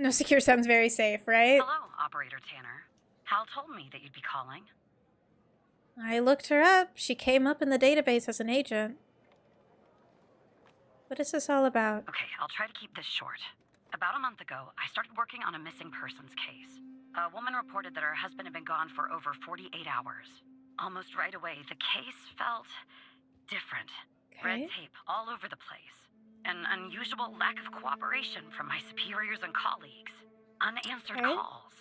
No secure sounds very safe, right? Hello, Operator Tanner. Hal told me that you'd be calling. I looked her up. She came up in the database as an agent. What is this all about? Okay, I'll try to keep this short. About a month ago, I started working on a missing persons case. A woman reported that her husband had been gone for over 48 hours. Almost right away, the case felt different. Okay. Red tape all over the place. An unusual lack of cooperation from my superiors and colleagues. Unanswered calls.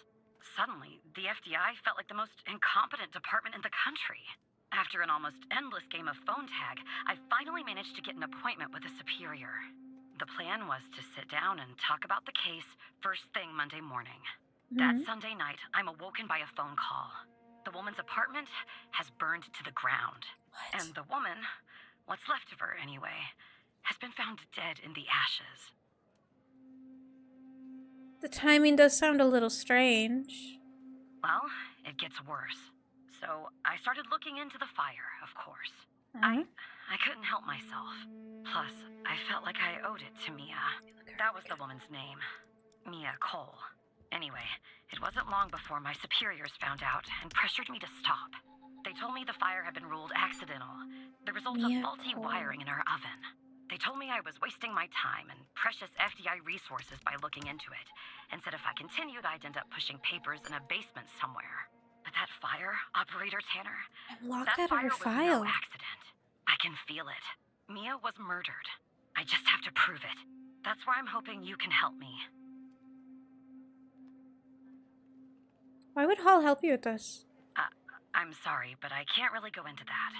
Suddenly, the FDI felt like the most incompetent department in the country. After an almost endless game of phone tag, I finally managed to get an appointment with a superior. The plan was to sit down and talk about the case first thing Monday morning. That Sunday night, I'm awoken by a phone call. The woman's apartment has burned to the ground. What? And the woman, what's left of her anyway, has been found dead in the ashes. The timing does sound a little strange. Well, it gets worse. So I started looking into the fire, of course. I couldn't help myself. Plus, I felt like I owed it to Mia. That was the woman's name. Mia Cole. Anyway, it wasn't long before my superiors found out and pressured me to stop. They told me the fire had been ruled accidental, the result of faulty wiring in our oven. They told me I was wasting my time and precious FDI resources by looking into it, and said if I continued, I'd end up pushing papers in a basement somewhere. But that fire, Operator Tanner, I'm locked that out of fire her was file. no accident. I can feel it. Mia was murdered. I just have to prove it. That's where I'm hoping you can help me. Why would Hall help you with this? I'm sorry, but I can't really go into that.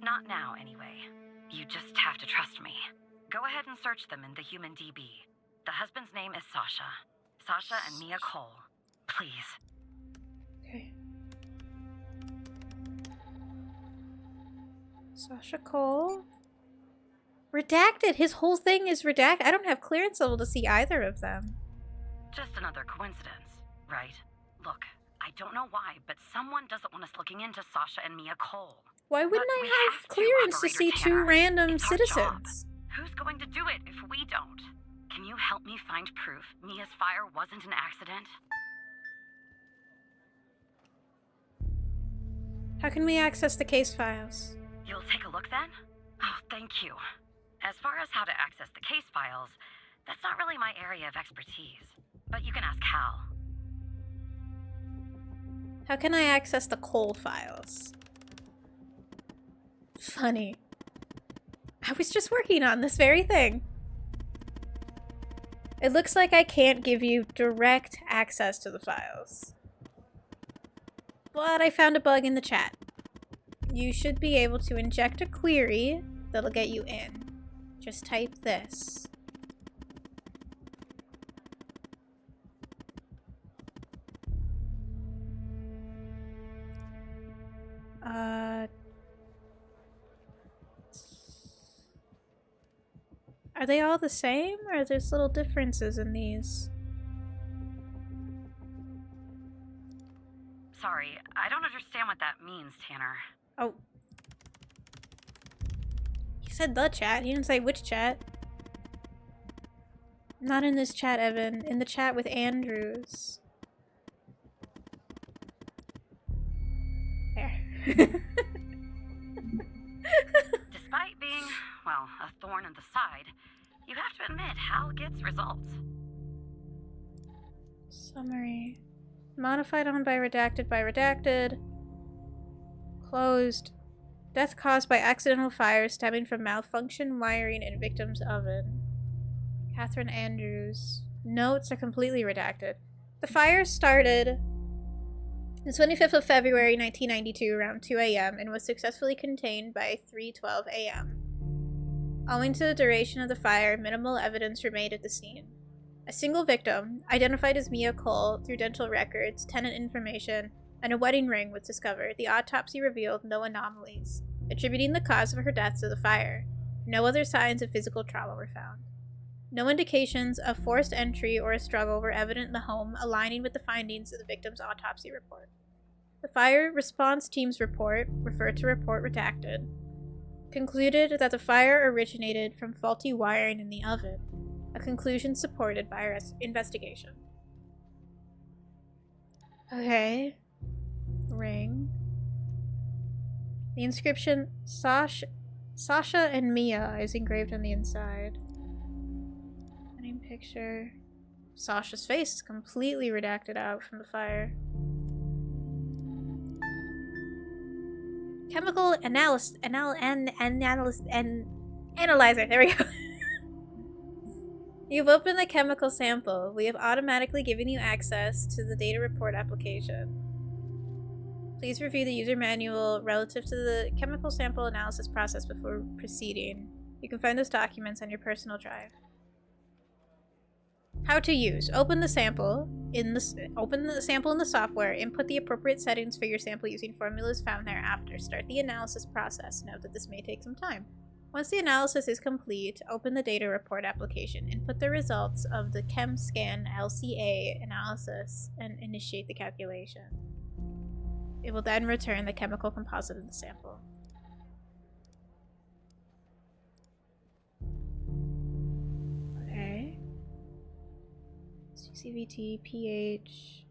Not now, anyway. You just have to trust me. Go ahead and search them in the Human DB. The husband's name is Sasha. Sasha and Mia Cole. Please. Okay. Sasha Cole. Redacted. His whole thing is redacted. I don't have clearance level to see either of them. Just another coincidence, right? Look, I don't know why, but someone doesn't want us looking into Sasha and Mia Cole. Why wouldn't But I we have have to, clearance to Operator see two Tanner. random It's our job. citizens? Who's going to do it if we don't? Can you help me find proof Mia's fire wasn't an accident? How can we access the case files? You'll take a look then? Oh, thank you. As far as how to access the case files, that's not really my area of expertise. But you can ask Hal. How can I access the coal files? Funny. I was just working on this very thing. It looks like I can't give you direct access to the files. But I found a bug in the chat. You should be able to inject a query that'll get you in. Just type this. Are they all the same, or are there little differences in these? Sorry, I don't understand what that means, Tanner. Oh. He said the chat. He didn't say which chat. Not in this chat, Evan. In the chat with Andrews. There. Despite being, well, a thorn in the side, you have to admit Hal gets results. Summary. Modified on by redacted. Closed. Death caused by accidental fire stemming from malfunction wiring in victim's oven. Catherine Andrews. Notes are completely redacted. The fire started the 25th of February 1992 around 2 a.m. and was successfully contained by 3:12 a.m. Owing to the duration of the fire, minimal evidence remained at the scene. A single victim, identified as Mia Cole through dental records, tenant information, and a wedding ring was discovered. The autopsy revealed no anomalies, attributing the cause of her death to the fire. No other signs of physical trauma were found. No indications of forced entry or a struggle were evident in the home, aligning with the findings of the victim's autopsy report. The fire response team's report, referred to report redacted, concluded that the fire originated from faulty wiring in the oven, a conclusion supported by our investigation. Okay. Ring. The inscription Sasha and Mia is engraved on the inside. Wedding picture. Sasha's face is completely redacted out from the fire. Chemical analyzer. There we go. You've opened the chemical sample. We have automatically given you access to the data report application. Please review the user manual relative to the chemical sample analysis process before proceeding. You can find those documents on your personal drive. How to use. Open the sample in the software. Input the appropriate settings for your sample using formulas found thereafter. Start the analysis process. Note that this may take some time. Once the analysis is complete, open the data report application. Input the results of the ChemScan LCA analysis and initiate the calculation. It will then return the chemical composite of the sample. Okay. CVT, pH.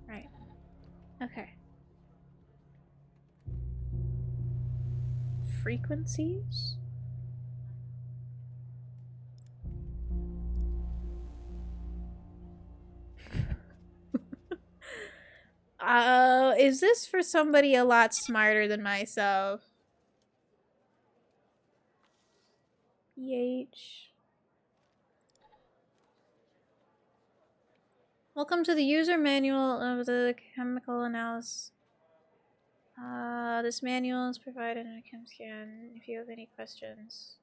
Right. Okay. Frequencies? Is this for somebody a lot smarter than myself? pH. Welcome to the user manual of the chemical analysis. This manual is provided in a ChemScan if you have any questions.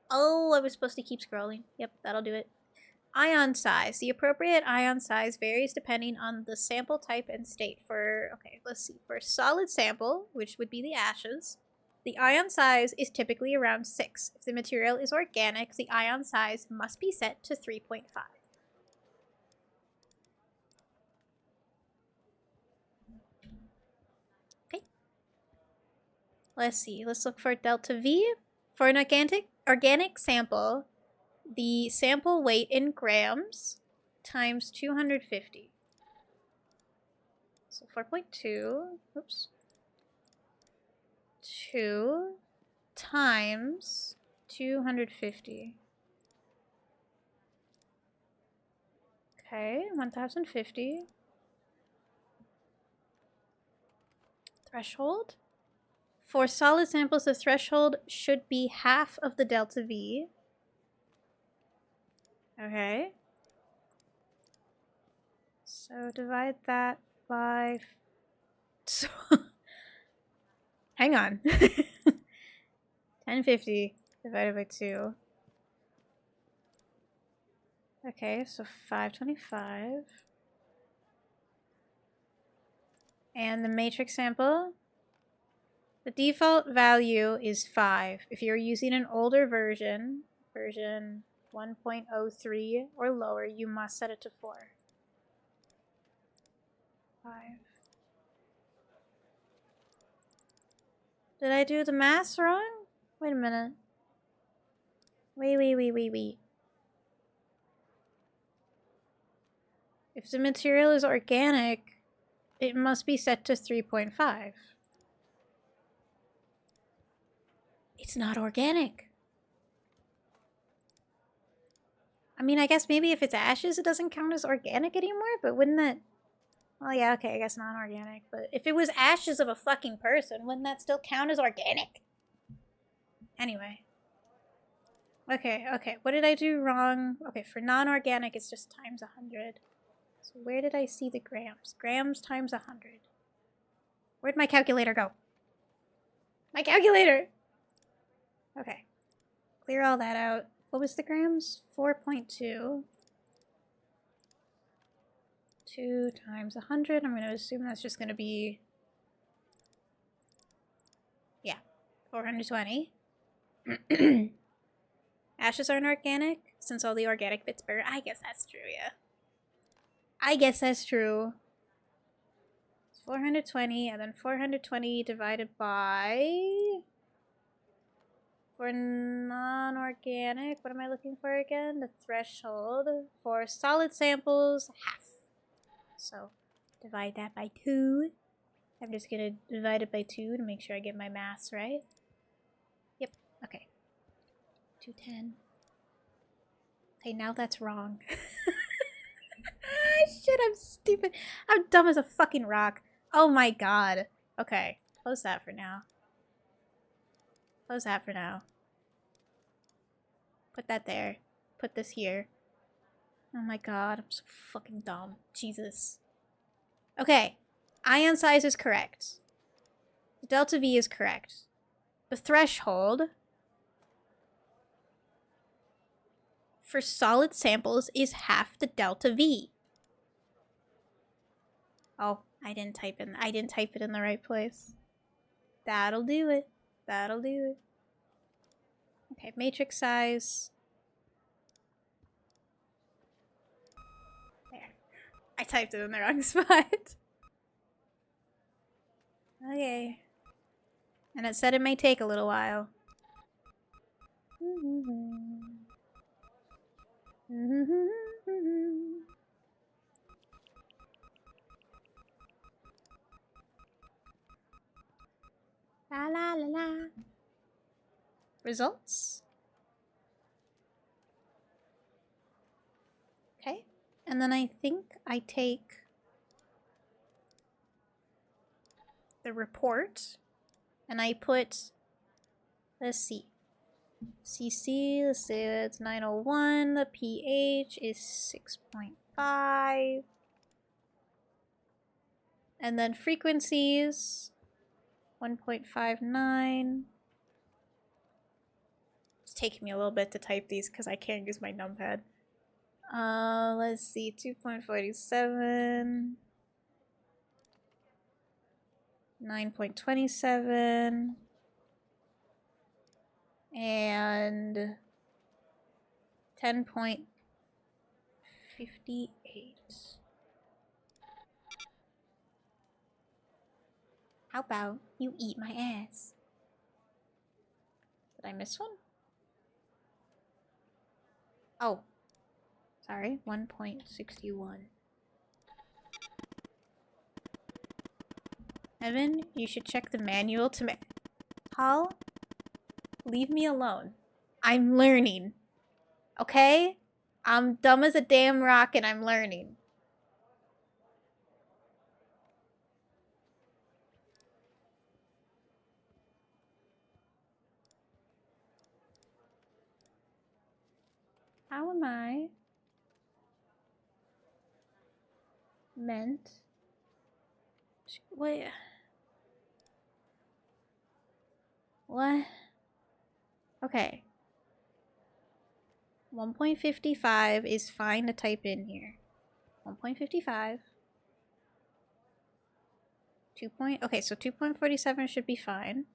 Oh, I was supposed to keep scrolling. Yep, that'll do it. Ion size. The appropriate ion size varies depending on the sample type and state. For solid sample, which would be the ashes, the ion size is typically around 6. If the material is organic, the ion size must be set to 3.5. Okay. Let's see. Let's look for delta V. For an organic sample, the sample weight in grams times 250. So 4.2, oops. 2 times 250. Okay, 1050. Threshold. For solid samples, the threshold should be half of the delta V. Okay. So divide that by... So hang on. 1050 divided by 2. Okay, so 525. And the matrix sample, the default value is 5. If you're using an older version 1.03 or lower, you must set it to 4. 5. Did I do the math wrong? Wait a minute. Wait. If the material is organic, it must be set to 3.5. It's not organic. I mean, I guess maybe if it's ashes, it doesn't count as organic anymore, but wouldn't that... Well, yeah, okay, I guess not organic, but if it was ashes of a fucking person, wouldn't that still count as organic? Anyway. Okay, what did I do wrong? Okay, for non-organic, it's just times 100. So where did I see the grams? Grams times 100. Where'd my calculator go? My calculator! Okay. Clear all that out. What was the grams? 4.2. 2 times 100. I'm going to assume that's just going to be... Yeah. 420. Ashes aren't organic, since all the organic bits burn. I guess that's true, yeah. I guess that's true. It's 420, and then 420 divided by... For non-organic, what am I looking for again? The threshold. For solid samples, half. So, divide that by 2. I'm just going to divide it by 2 to make sure I get my maths right. Yep, okay. 210. Okay, now that's wrong. Shit, I'm stupid. I'm dumb as a fucking rock. Oh my god. Okay, close that for now. Close that for now. Put that there. Put this here. Oh my god, I'm so fucking dumb. Jesus. Okay, ion size is correct. The delta V is correct. The threshold for solid samples is half the delta V. Oh, I didn't type it in the right place. That'll do it. That'll do it. Okay, matrix size. There. I typed it in the wrong spot. Okay. And it said it may take a little while. La la la la. Results. Okay. And then I think I take the report and I put, let's see, CC, let's say it's 901, the pH is 6.5. And then frequencies, 1.59. It's taking me a little bit to type these because I can't use my numpad. Let's see, 2.47, 9.27, and 10.58. How about you eat my ass? Did I miss one? Oh. Sorry, 1.61. Evan, you should check the manual to Hal, leave me alone. I'm learning. Okay? I'm dumb as a damn rock and I'm learning. How am I meant to, wait, what? Okay, 1.55 is fine to type in here. 1.55. Okay, so 2.47 should be fine.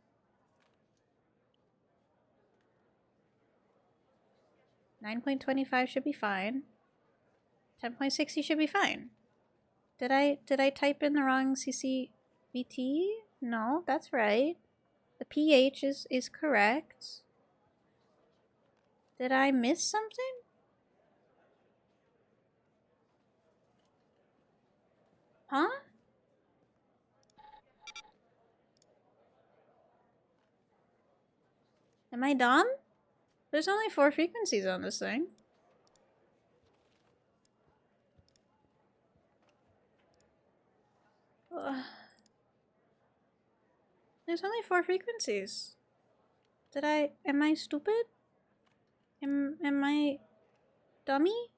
9.25 should be fine. 10.60 should be fine. Did I type in the wrong CCVT? No, that's right. The pH is correct. Did I miss something? Huh? Am I dumb? There's only 4 frequencies on this thing. There's only 4 frequencies. Am I stupid? Am I dummy?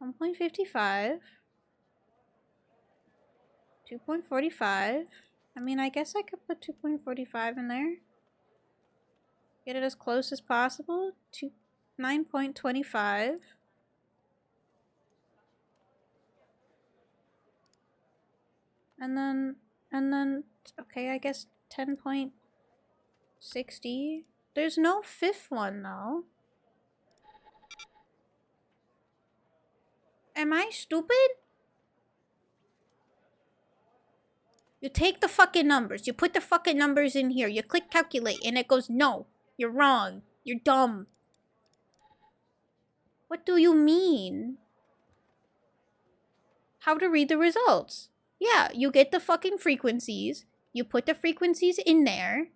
1.55. 2.45. I mean, I guess I could put 2.45 in there. Get it as close as possible. 9.25. And then, okay, I guess 10.60. There's no 5th one, though. Am I stupid? You take the fucking numbers. You put the fucking numbers in here. You click calculate, and it goes, no, you're wrong. You're dumb. What do you mean? How to read the results? Yeah, you get the fucking frequencies. You put the frequencies in there.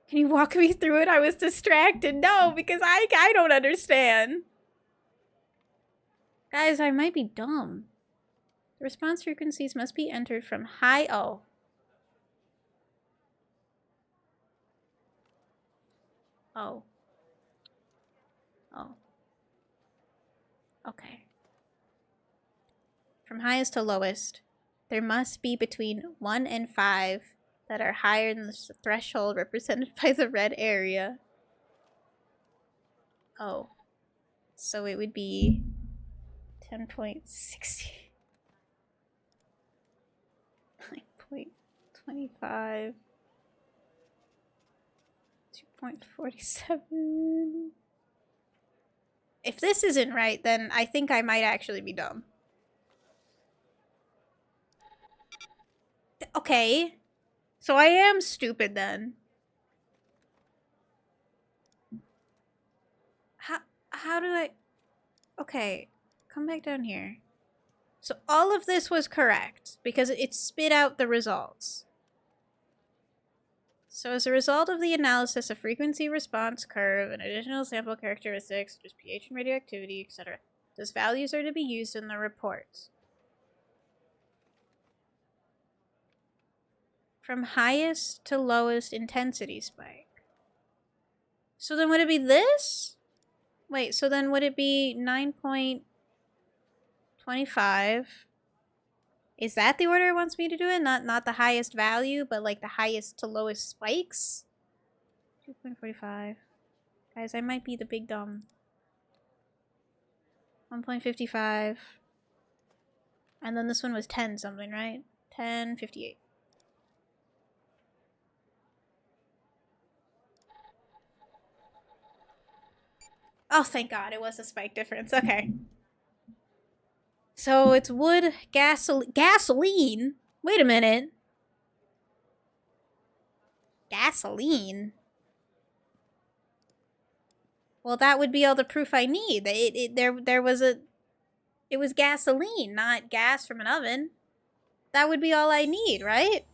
Can you walk me through it? I was distracted. No, because I don't understand. Guys, I might be dumb. The response frequencies must be entered from high O. Oh. Oh. Okay. From highest to lowest, there must be between 1 and 5 that are higher than the threshold represented by the red area. Oh. So it would be 10.60. 9.25. 2.47. If this isn't right, then I think I might actually be dumb. Okay. So I am stupid then. How do I... Okay. Come back down here. So all of this was correct because it spit out the results. So as a result of the analysis of frequency response curve and additional sample characteristics such as pH and radioactivity, etc., those values are to be used in the report. From highest to lowest intensity spike. So then would it be this? Wait, so then would it be 9.25? Is that the order it wants me to do it? Not the highest value, but like the highest to lowest spikes? 2.45. Guys, I might be the big dumb. 1.55. And then this one was 10 something, right? 10.58. Oh, thank God, it was a spike difference. Okay. So it's wood, gasoline? Wait a minute. Gasoline? Well, that would be all the proof I need. It was gasoline, not gas from an oven. That would be all I need, right?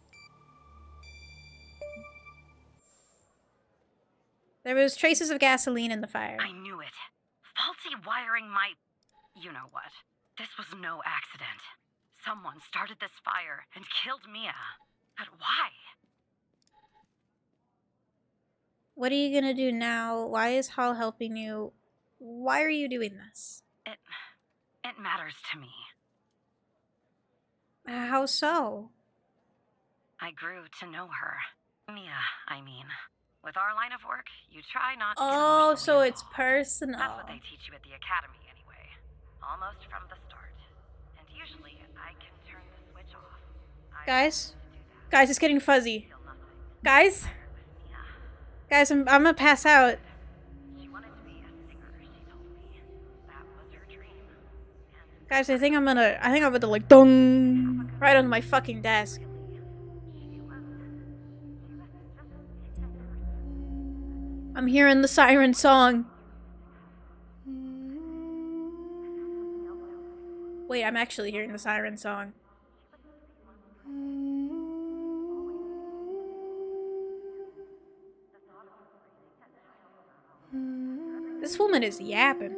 There was traces of gasoline in the fire. I knew it. Faulty wiring my... you know what. This was no accident. Someone started this fire and killed Mia. But why? What are you gonna do now? Why is Hal helping you? Why are you doing this? It matters to me. How so? I grew to know her. Mia, I mean. With our line of work, you try not to... Oh, so it's personal. That's what they teach you at the academy, anyway. Almost from the start. And usually, I can turn the switch off. Guys? Guys, it's getting fuzzy. Guys? Guys, I'm gonna pass out. She wanted to be a singer, she told me. That was her dream. Guys, I think I'm gonna like dong right on my fucking desk. I'm hearing the siren song. Wait, I'm actually hearing the siren song. This woman is yapping.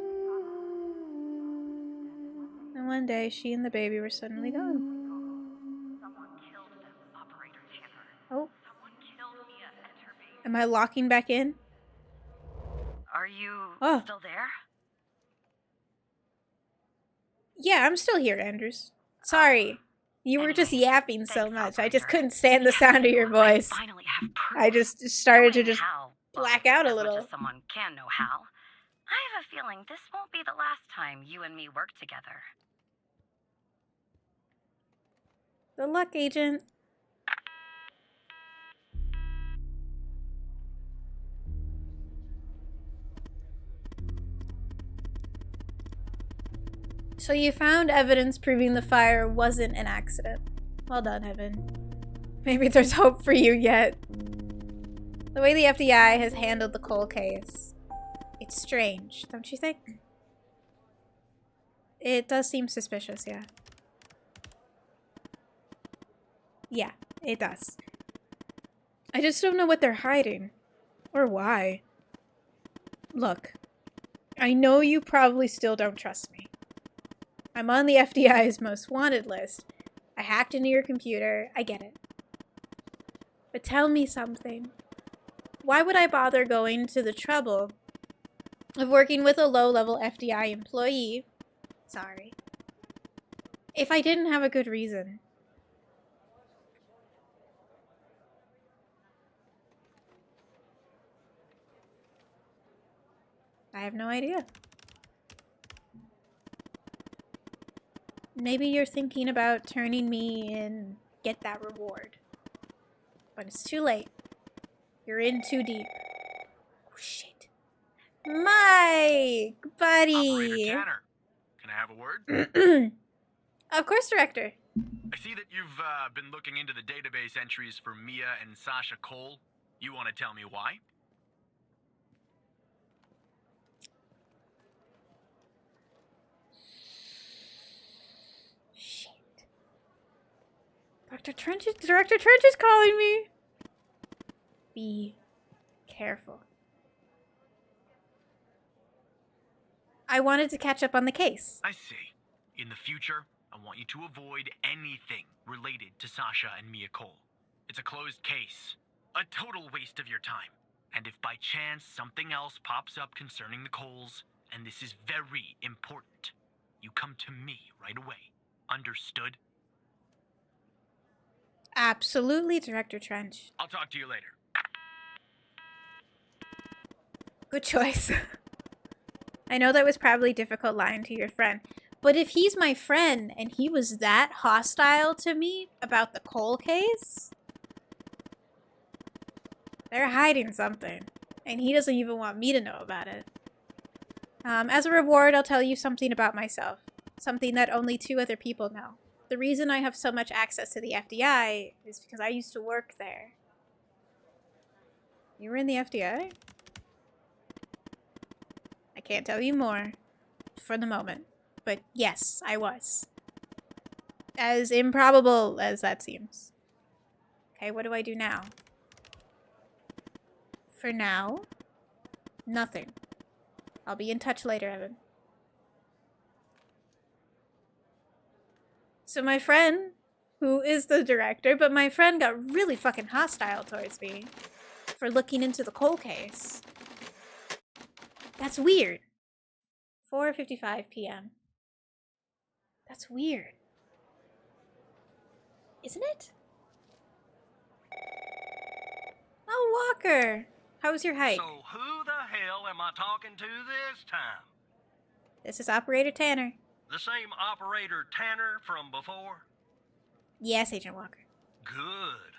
And one day, she and the baby were suddenly gone. Oh. Am I locking back in? Are you still there? Yeah, I'm still here, Andrews. Sorry. You were just yapping so much. I just couldn't stand the sound of your voice. I just started to just black out a little. As someone can know Hal. I have a feeling this won't be the last time you and me work together. Good luck, Agent. So you found evidence proving the fire wasn't an accident. Well done, Evan. Maybe there's hope for you yet. The way the FBI has handled the Cole case, it's strange, don't you think? It does seem suspicious, yeah. Yeah, it does. I just don't know what they're hiding. Or why. Look, I know you probably still don't trust me. I'm on the FBI's most wanted list. I hacked into your computer. I get it. But tell me something. Why would I bother going to the trouble of working with a low-level FBI employee? Sorry. If I didn't have a good reason. I have no idea. Maybe you're thinking about turning me in, get that reward. But it's too late. You're in too deep. Oh, shit. Mike! Buddy! Operator Tanner, can I have a word? Of course, Director. I see that you've been looking into the database entries for Mia and Sasha Cole. You want to tell me why? Director Trench is calling me. Be careful. I wanted to catch up on the case. I see. In the future, I want you to avoid anything related to Sasha and Mia Cole. It's a closed case. A total waste of your time. And if by chance something else pops up concerning the Coles, and this is very important, you come to me right away. Understood? Absolutely, Director Trench. I'll talk to you later. Good choice. I know that was probably difficult lying to your friend, but if he's my friend and he was that hostile to me about the Cole case, they're hiding something, and he doesn't even want me to know about it. As a reward, I'll tell you something about myself. Something that only 2 other people know. The reason I have so much access to the FDI is because I used to work there. You were in the FDI? I can't tell you more for the moment. But yes, I was. As improbable as that seems. Okay, what do I do now? For now, nothing. I'll be in touch later, Evan. So my friend, who is the director, but my friend got really fucking hostile towards me for looking into the cold case. That's weird. 4:55 p.m. That's weird. Isn't it? Oh, Walker. How was your hike? So who the hell am I talking to this time? This is Operator Tanner. The same operator Tanner from before? Yes, Agent Walker. Good.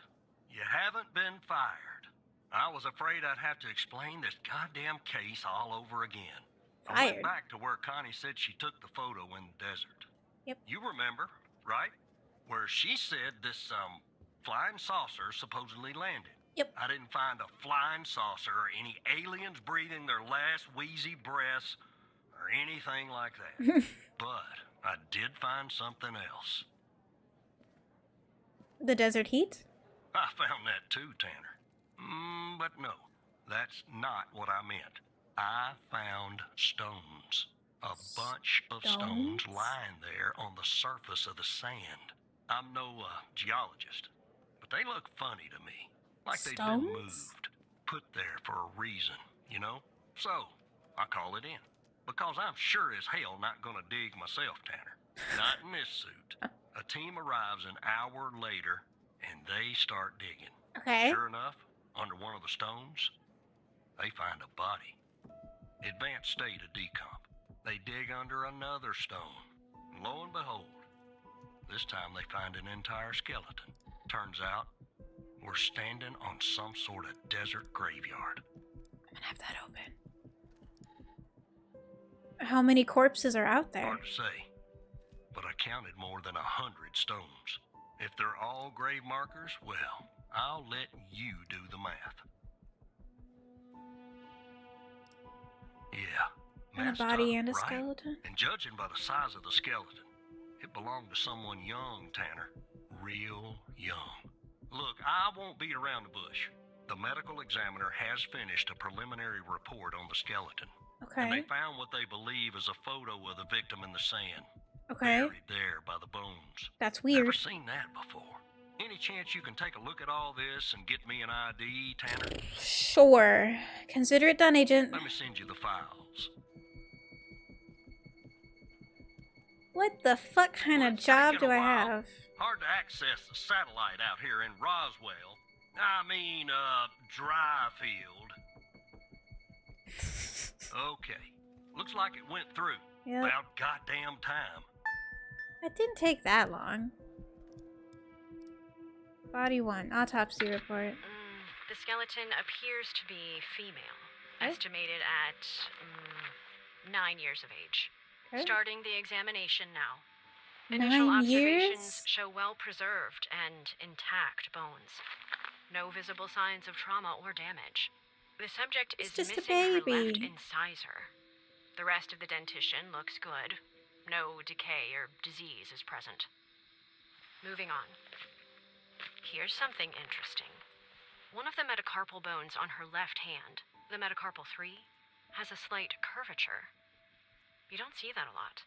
You haven't been fired. I was afraid I'd have to explain this goddamn case all over again. I went Fired? back to where Connie said she took the photo in the desert. Yep. You remember, right? Where she said this, flying saucer supposedly landed. Yep. I didn't find a flying saucer or any aliens breathing their last wheezy breaths or anything like that. But I did find something else. The desert heat? I found that too, Tanner. But no, that's not what I meant. I found stones. A bunch of stones lying there on the surface of the sand. I'm no geologist, but they look funny to me. Like they've been moved. Put there for a reason, you know? So, I call it in. Because I'm sure as hell not gonna dig myself, Tanner. Not in this suit. A team arrives an hour later, and they start digging. Okay. Sure enough, under one of the stones, they find a body. Advanced state of decomp. They dig under another stone. And lo and behold, this time they find an entire skeleton. Turns out, we're standing on some sort of desert graveyard. I'm gonna have that open. How many corpses are out there? Hard to say, but I counted more than 100 stones. If they're all grave markers, well, I'll let you do the math. Yeah. And a body and a skeleton? And judging by the size of the skeleton, it belonged to someone young, Tanner. Real young. Look, I won't beat around the bush. The medical examiner has finished a preliminary report on the skeleton. Okay. And they found what they believe is a photo of the victim in the sand. Okay. Buried there by the bones. That's weird. Never seen that before. Any chance you can take a look at all this and get me an ID, Tanner? Sure. Consider it done, Agent. Let me send you the files. What the fuck kind of job do I have? Hard to access the satellite out here in Roswell. Dry field. Okay. Looks like it went through. Yep. About goddamn time. It didn't take that long. Body 1. Autopsy report. The skeleton appears to be female, Okay. estimated at 9 years of age. Okay. Starting the examination now. 9 Initial years? observations show well-preserved and intact bones. No visible signs of trauma or damage. The subject It's is just a missing her baby. left incisor. The rest of the dentition looks good. No decay or disease is present. Moving on. Here's something interesting. One of the metacarpal bones on her left hand, the metacarpal 3, has a slight curvature. You don't see that a lot.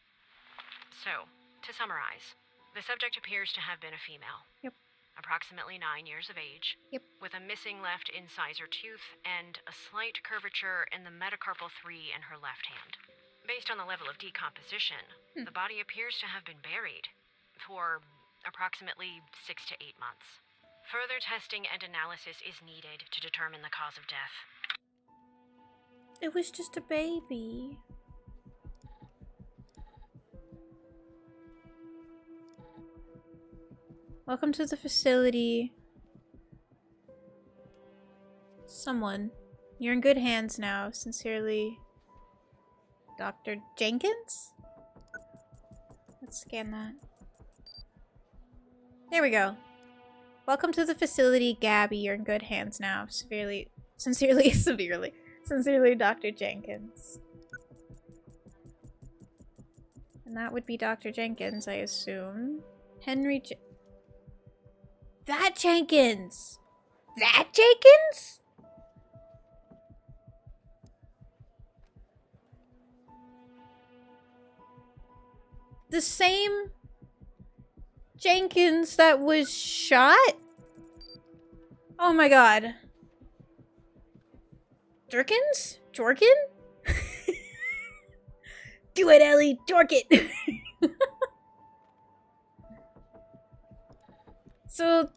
So, to summarize, the subject appears to have been a female. Yep. Approximately 9 years of age. Yep. With a missing left incisor tooth and a slight curvature in the metacarpal 3 in her left hand. Based on the level of decomposition, the body appears to have been buried for approximately 6 to 8 months. Further testing and analysis is needed to determine the cause of death. It was just a baby. Welcome to the facility. Someone. You're in good hands now. Sincerely, Dr. Jenkins? Let's scan that. There we go. Welcome to the facility, Gabby. You're in good hands now. Sincerely, Dr. Jenkins. And that would be Dr. Jenkins, I assume. That Jenkins! That Jenkins? The same Jenkins that was shot? Oh my god. Durkins? Jorkin? Do it, Ellie! Dork it! So...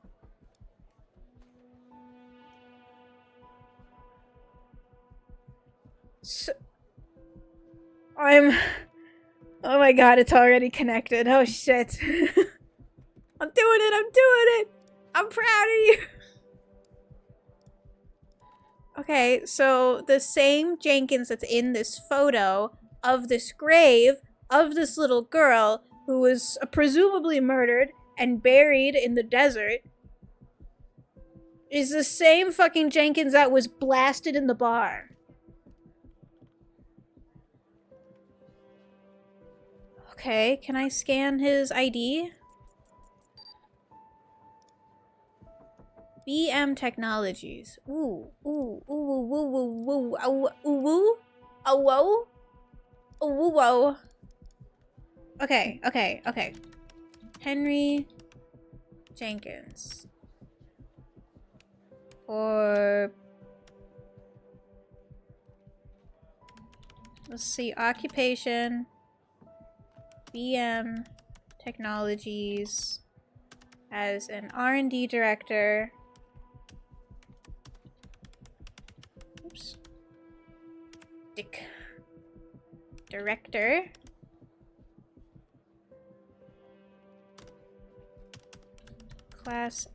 Oh my god, it's already connected. Oh shit. I'm doing it! I'm proud of you! Okay, so the same Jenkins that's in this photo of this grave of this little girl who was presumably murdered and buried in the desert is the same fucking Jenkins that was blasted in the bar. Okay, can I scan his ID? 𝑬𝑫 Technologies. Ooh. Okay. Henry Jenkins. Let's see, occupation. 𝑬𝑫 Technologies as an R&D director. Oops. Director. Class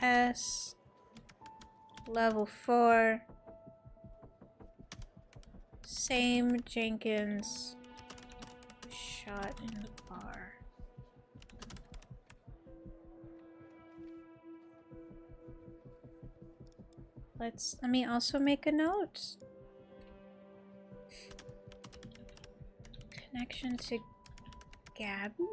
S. Level 4. Same Jenkins. Shot in the bar. Let me also make a note. Connection to Gabby?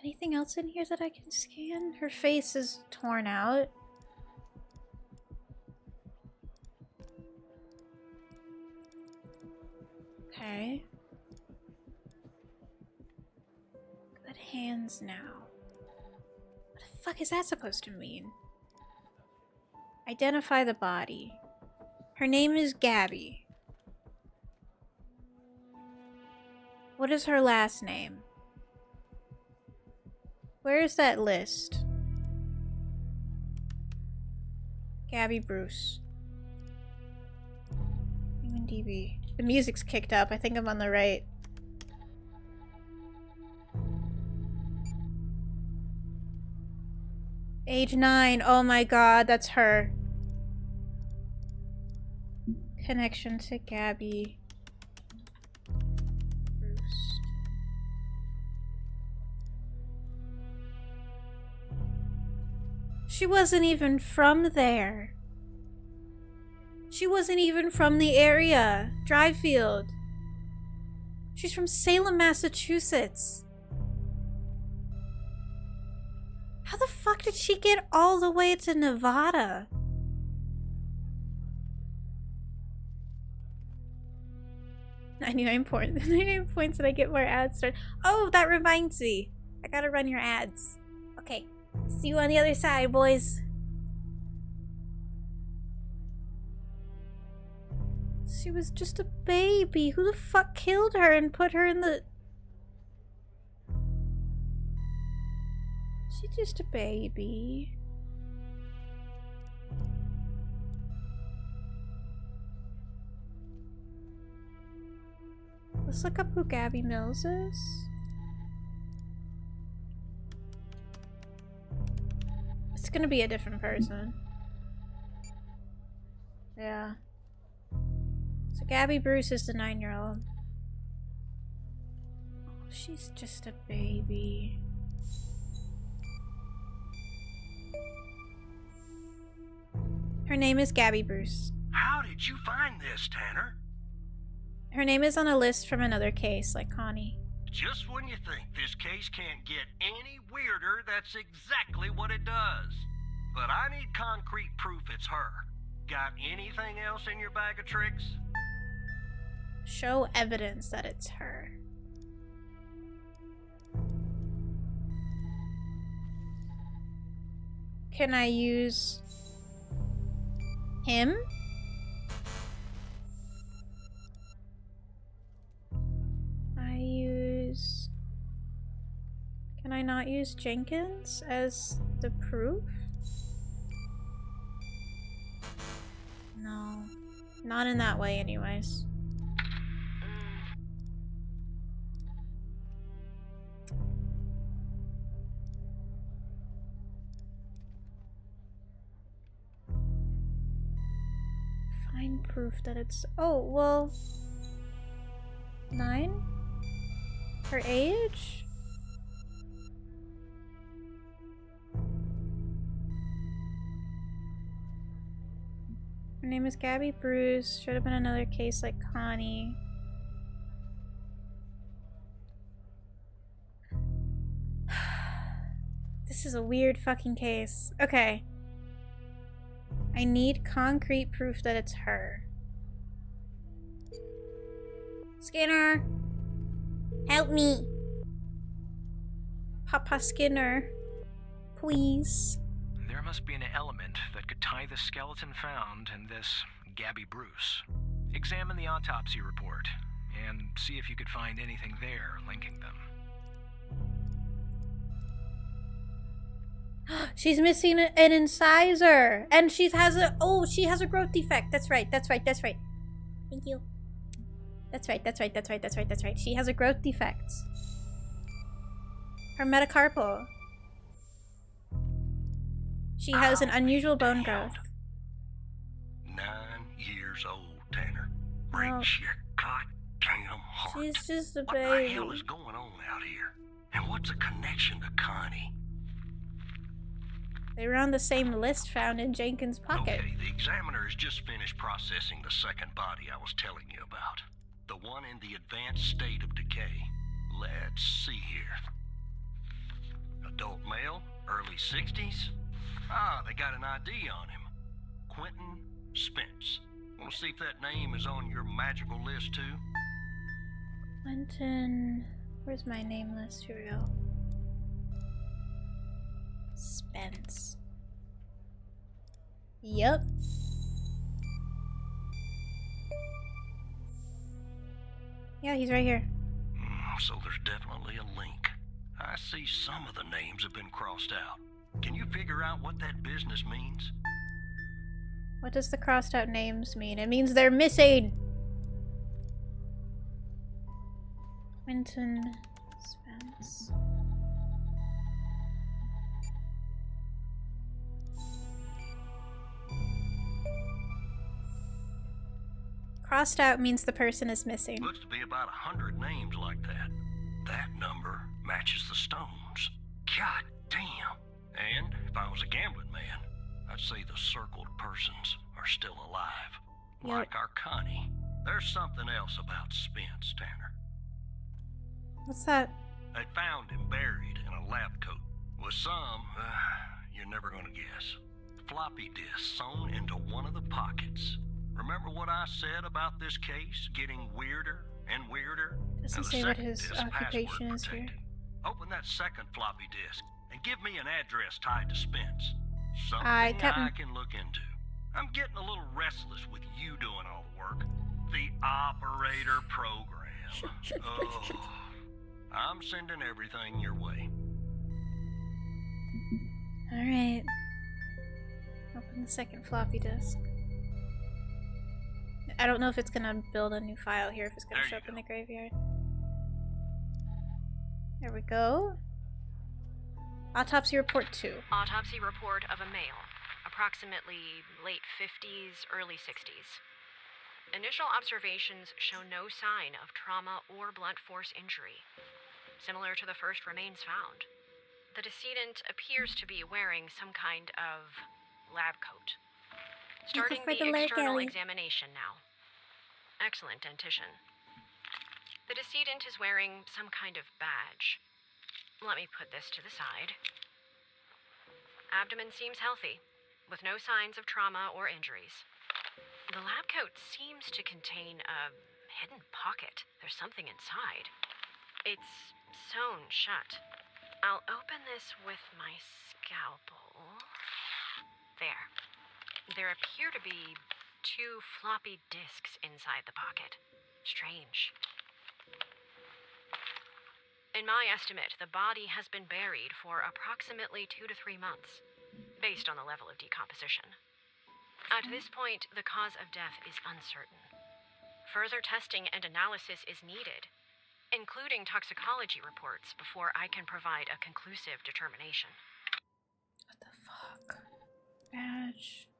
Anything else in here that I can scan? Her face is torn out. Okay. Good hands now. What the fuck is that supposed to mean? Identify the body. Her name is Gabby. What is her last name? Where is that list? Gabby Bruce. DB. The music's kicked up. I think I'm on the right. Age 9. Oh my god, that's her. Connection to Gabby Bruce. She wasn't even from there. She wasn't even from the area. Dryfield. She's from Salem, Massachusetts. How the fuck did she get all the way to Nevada? $99 points. 99 points and I get more ads started. Oh, that reminds me. I gotta run your ads. Okay. See you on the other side, boys. She was just a baby. Who the fuck killed her and put her in the... She's just a baby. Let's look up who Gabby Mills is. It's gonna be a different person. Yeah. So Gabby Bruce is the 9-year-old. Oh, she's just a baby. Her name is Gabby Bruce. How did you find this, Tanner? Her name is on a list from another case, like Connie. Just when you think this case can't get any weirder, that's exactly what it does. But I need concrete proof it's her. Got anything else in your bag of tricks? Show evidence that it's her. Can I use him? Can I not use Jenkins as the proof? No. Not in that way anyways. Find proof that it's... Oh, well... 9? Her age? Her name is Gabby Bruce. Should have been another case like Connie. This is a weird fucking case. Okay. I need concrete proof that it's her. Skinner! Help me! Papa Skinner. Please. There must be an element that could tie the skeleton found in this Gabby Bruce. Examine the autopsy report and see if you could find anything there linking them. She's missing an incisor, and she has a growth defect. That's right. Thank you. That's right. She has a growth defect. Her metacarpal. She has an unusual bone growth. 9 years old, Tanner. Breaks your goddamn heart. She's just a What baby. the hell is going on out here? And what's a connection to Connie? They were on the same list found in Jenkins' pocket. Okay, the examiner has just finished processing the second body I was telling you about. The one in the advanced state of decay. Let's see here. Adult male, early 60s. Ah, they got an ID on him. Quentin Spence. Want to see if that name is on your magical list too? Quentin... Where's my name list? Here we go. Spence. Yup. Yeah, he's right here. So there's definitely a link. I see some of the names have been crossed out. Can you figure out what that business means? What does the crossed out names mean? It means they're missing! Quentin Spence. Crossed out means the person is missing. Looks to be about 100 names like that. That number matches the stones. God damn. And if I was a gambling man, I'd say the circled persons are still alive. Yep. Like our Connie. There's something else about Spence, Tanner. What's that? They found him buried in a lab coat. With some, you're never gonna guess. Floppy disk sewn into one of the pockets. Remember what I said about this case getting weirder and weirder? Doesn't say what his occupation is here. Open that second floppy disk and give me an address tied to Spence. Something Captain. I can look into. I'm getting a little restless with you doing all the work. The operator program. Oh, I'm sending everything your way. Alright. Open the second floppy disk. I don't know if it's gonna build a new file here, if it's gonna show up in the graveyard. There we go. Autopsy report 2. Autopsy report of a male, approximately late 50s, early 60s. Initial observations show no sign of trauma or blunt force injury. Similar to the first remains found. The decedent appears to be wearing some kind of lab coat. Starting the external examination now. Excellent dentition. The decedent is wearing some kind of badge. Let me put this to the side. Abdomen seems healthy, with no signs of trauma or injuries. The lab coat seems to contain a hidden pocket. There's something inside. It's sewn shut. I'll open this with my scalpel. There. There appear to be 2 floppy disks inside the pocket. Strange. In my estimate, the body has been buried for approximately 2 to 3 months, based on the level of decomposition. At this point, the cause of death is uncertain. Further testing and analysis is needed, including toxicology reports, before I can provide a conclusive determination. What the fuck? Badge.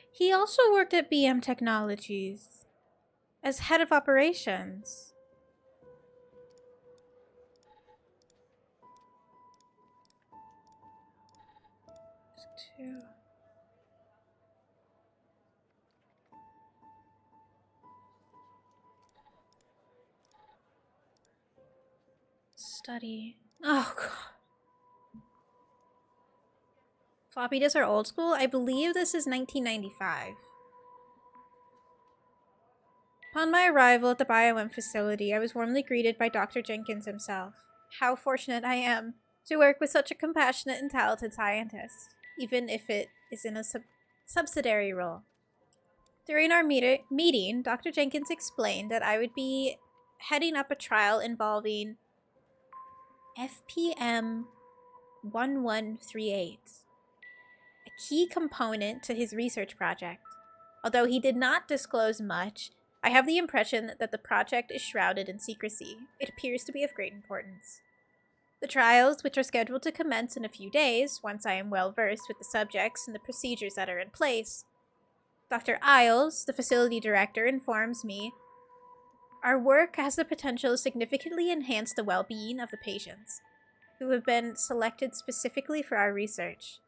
He also worked at BM Technologies as head of operations. Two. Study. Oh god. Floppy disks are old school? I believe this is 1995. Upon my arrival at the 𝓕𝑬𝑫 facility, I was warmly greeted by Dr. Jenkins himself. How fortunate I am to work with such a compassionate and talented scientist, even if it is in a subsidiary role. During our meeting, Dr. Jenkins explained that I would be heading up a trial involving 𝓕𝑃𝑚1138, a key component to his research project. Although he did not disclose much, I have the impression that the project is shrouded in secrecy. It appears to be of great importance. The trials, which are scheduled to commence in a few days, once I am well versed with the subjects and the procedures that are in place. Dr. Isles, the facility director, informs me our work has the potential to significantly enhance the well-being of the patients, who have been selected specifically for our research.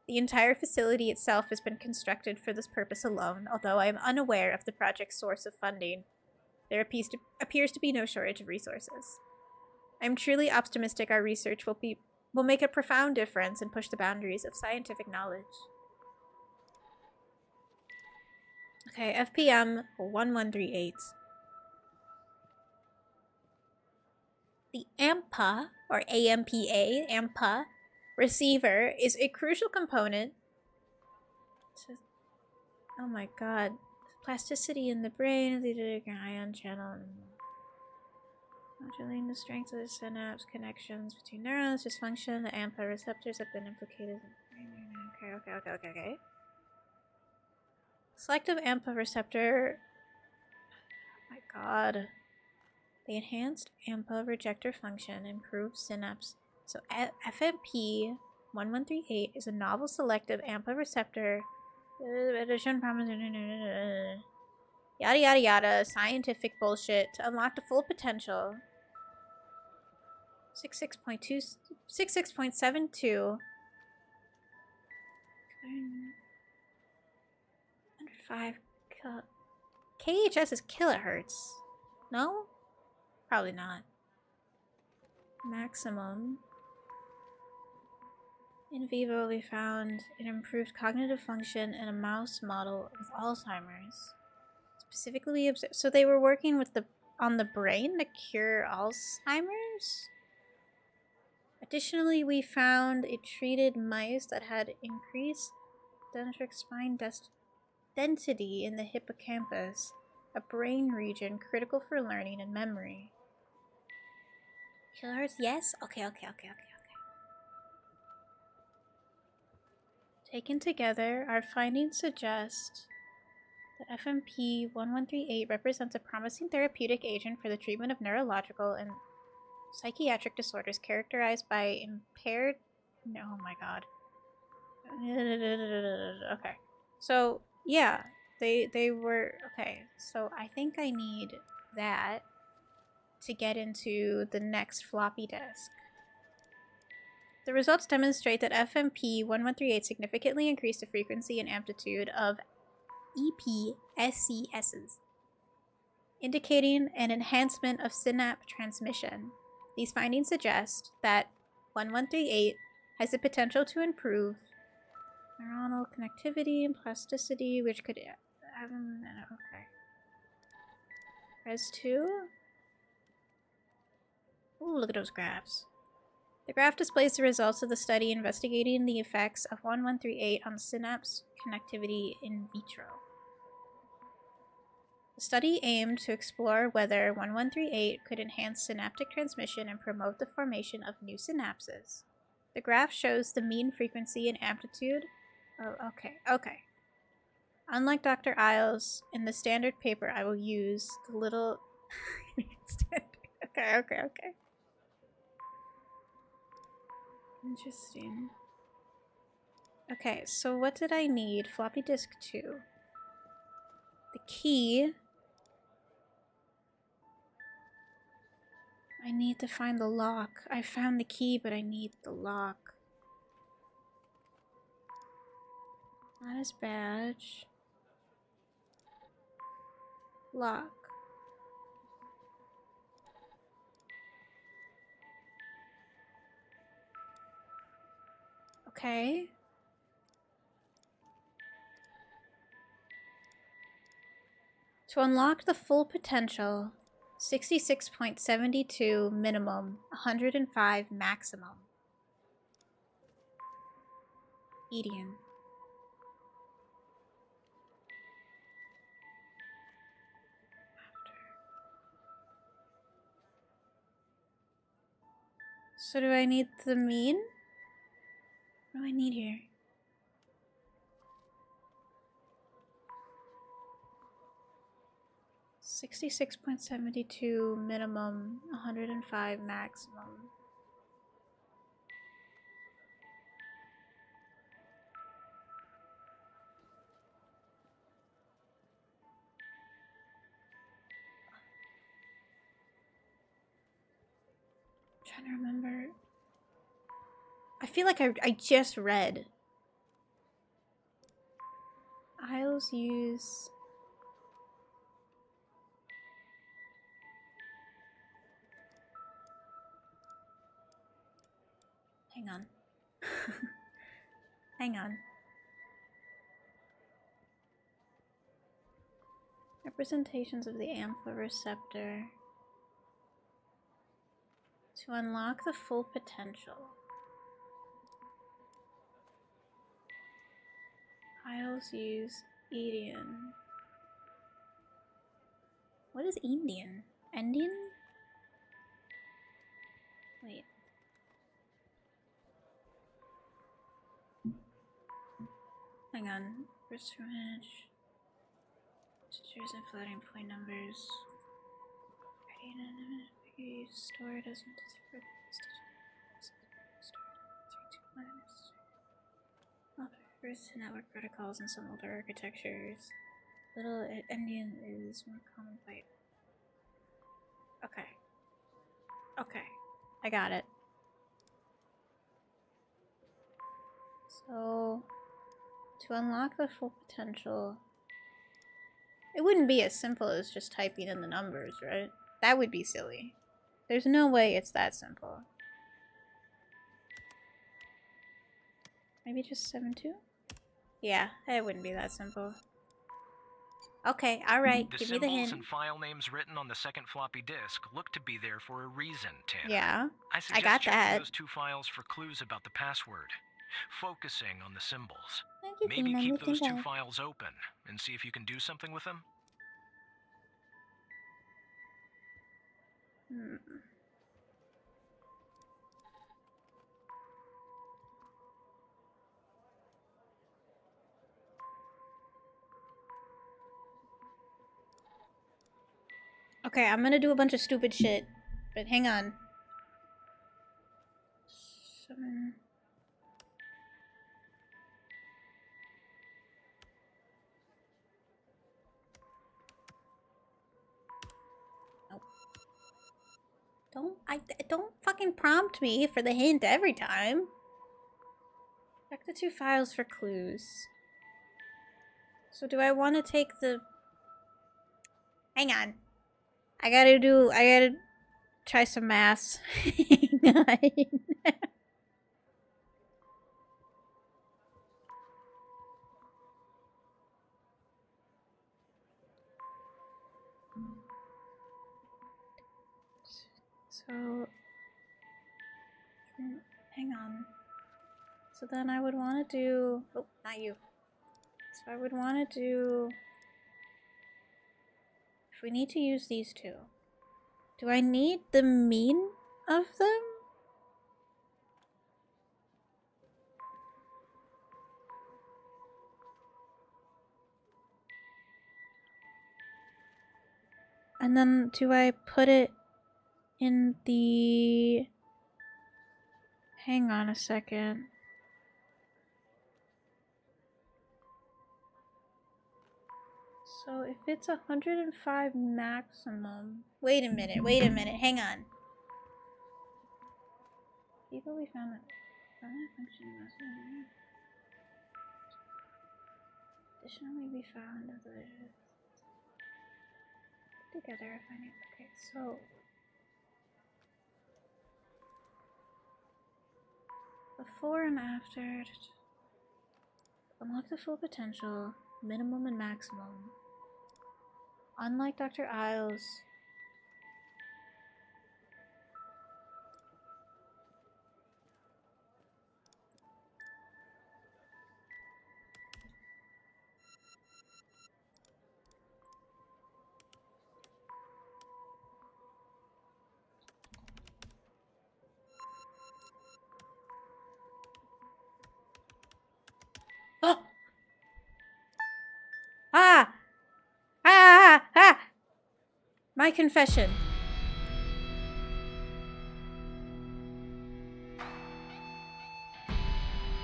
The entire facility itself has been constructed for this purpose alone, although I am unaware of the project's source of funding. There appears to be no shortage of resources. I am truly optimistic our research will make a profound difference and push the boundaries of scientific knowledge. Okay, 𝓕𝑃𝑚1138. The AMPA, or AMPA receiver is a crucial component to, oh my god, plasticity in the brain, the ion channel, modulating the strength of the synapse connections between neurons, dysfunction, the AMPA receptors have been implicated in, okay. Selective AMPA receptor, oh my god. The enhanced AMPA rejector function improves synapse. So 𝓕𝑃1138 is a novel selective AMPA receptor. Yada yada yada. Scientific bullshit to unlock the full potential. 66.72. 105 KHS is kilohertz. No? Probably not. Maximum. In vivo, we found it improved cognitive function in a mouse model with Alzheimer's. Specifically, we observed. So they were working with on the brain to cure Alzheimer's. Additionally, we found it treated mice that had increased dendritic spine density in the hippocampus, a brain region critical for learning and memory. Kilohertz, yes? Okay. Taken together, our findings suggest that 𝓕𝑃1138 represents a promising therapeutic agent for the treatment of neurological and psychiatric disorders characterized by impaired... Oh my god. Okay. So, yeah. They were okay. So I think I need that to get into the next floppy disk. The results demonstrate that 𝓕𝓾𝓵 significantly increased the frequency and amplitude of EPSCSs, indicating an enhancement of synapse transmission. These findings suggest that 1138 has the potential to improve neuronal connectivity and plasticity, which could have okay. res2. Ooh, look at those graphs. The graph displays the results of the study investigating the effects of 1138 on synapse connectivity in vitro. The study aimed to explore whether 1138 could enhance synaptic transmission and promote the formation of new synapses. The graph shows the mean frequency and amplitude. Oh, okay. Unlike Dr. Isles, in the standard paper, I will use the little... Okay. Interesting. Okay, so what did I need? Floppy disk 2. The key. I need to find the lock. I found the key, but I need the lock. Not his badge. Lock. Okay. To unlock the full potential, 66.72 minimum, 105 maximum. Edian. So do I need the mean? What do I need here? $66.72 minimum, 105 maximum. I'm trying to remember. I feel like I just read. Isles use... Hang on. Hang on. Representations of the 𝓵 receptor. To unlock the full potential. Isles use Edian. What is Indian? Indian? Wait. Hang on. First image. Teachers and floating point numbers. Stored as first network protocols in some older architectures. Little Indian is more common byte. Okay. I got it. So, to unlock the full potential, it wouldn't be as simple as just typing in the numbers, right? That would be silly. There's no way it's that simple. Maybe just 7.2? Yeah, it wouldn't be that simple. Okay, alright, give me the hint. The symbols and file names written on the second floppy disk look to be there for a reason, Tanner. Yeah, I suggest got checking that. those 2 files for clues about the password. Focusing on the symbols. Thank you, Maybe Tina, keep those 2 that. files open and see if you can do something with them. Okay, I'm gonna do a bunch of stupid shit, but hang on. 7. Don't fucking prompt me for the hint every time. Check the 2 files for clues. So do I want to take the... Hang on. I gotta try some math. Hang on. So, hang on. So then I would want to do... Oh, not you. So I would want to do... If we need to use these 2, do I need the mean of them? And then do I put it in the... Hang on a second. So if it's 105 maximum... Wait a minute, hang on. People we found that... Additionally, we found that together, finding... Okay, so... Before and after... Unlock the full potential, minimum and maximum. Unlike Dr. Isles... Oh! Ah! Ah! Ah! My confession.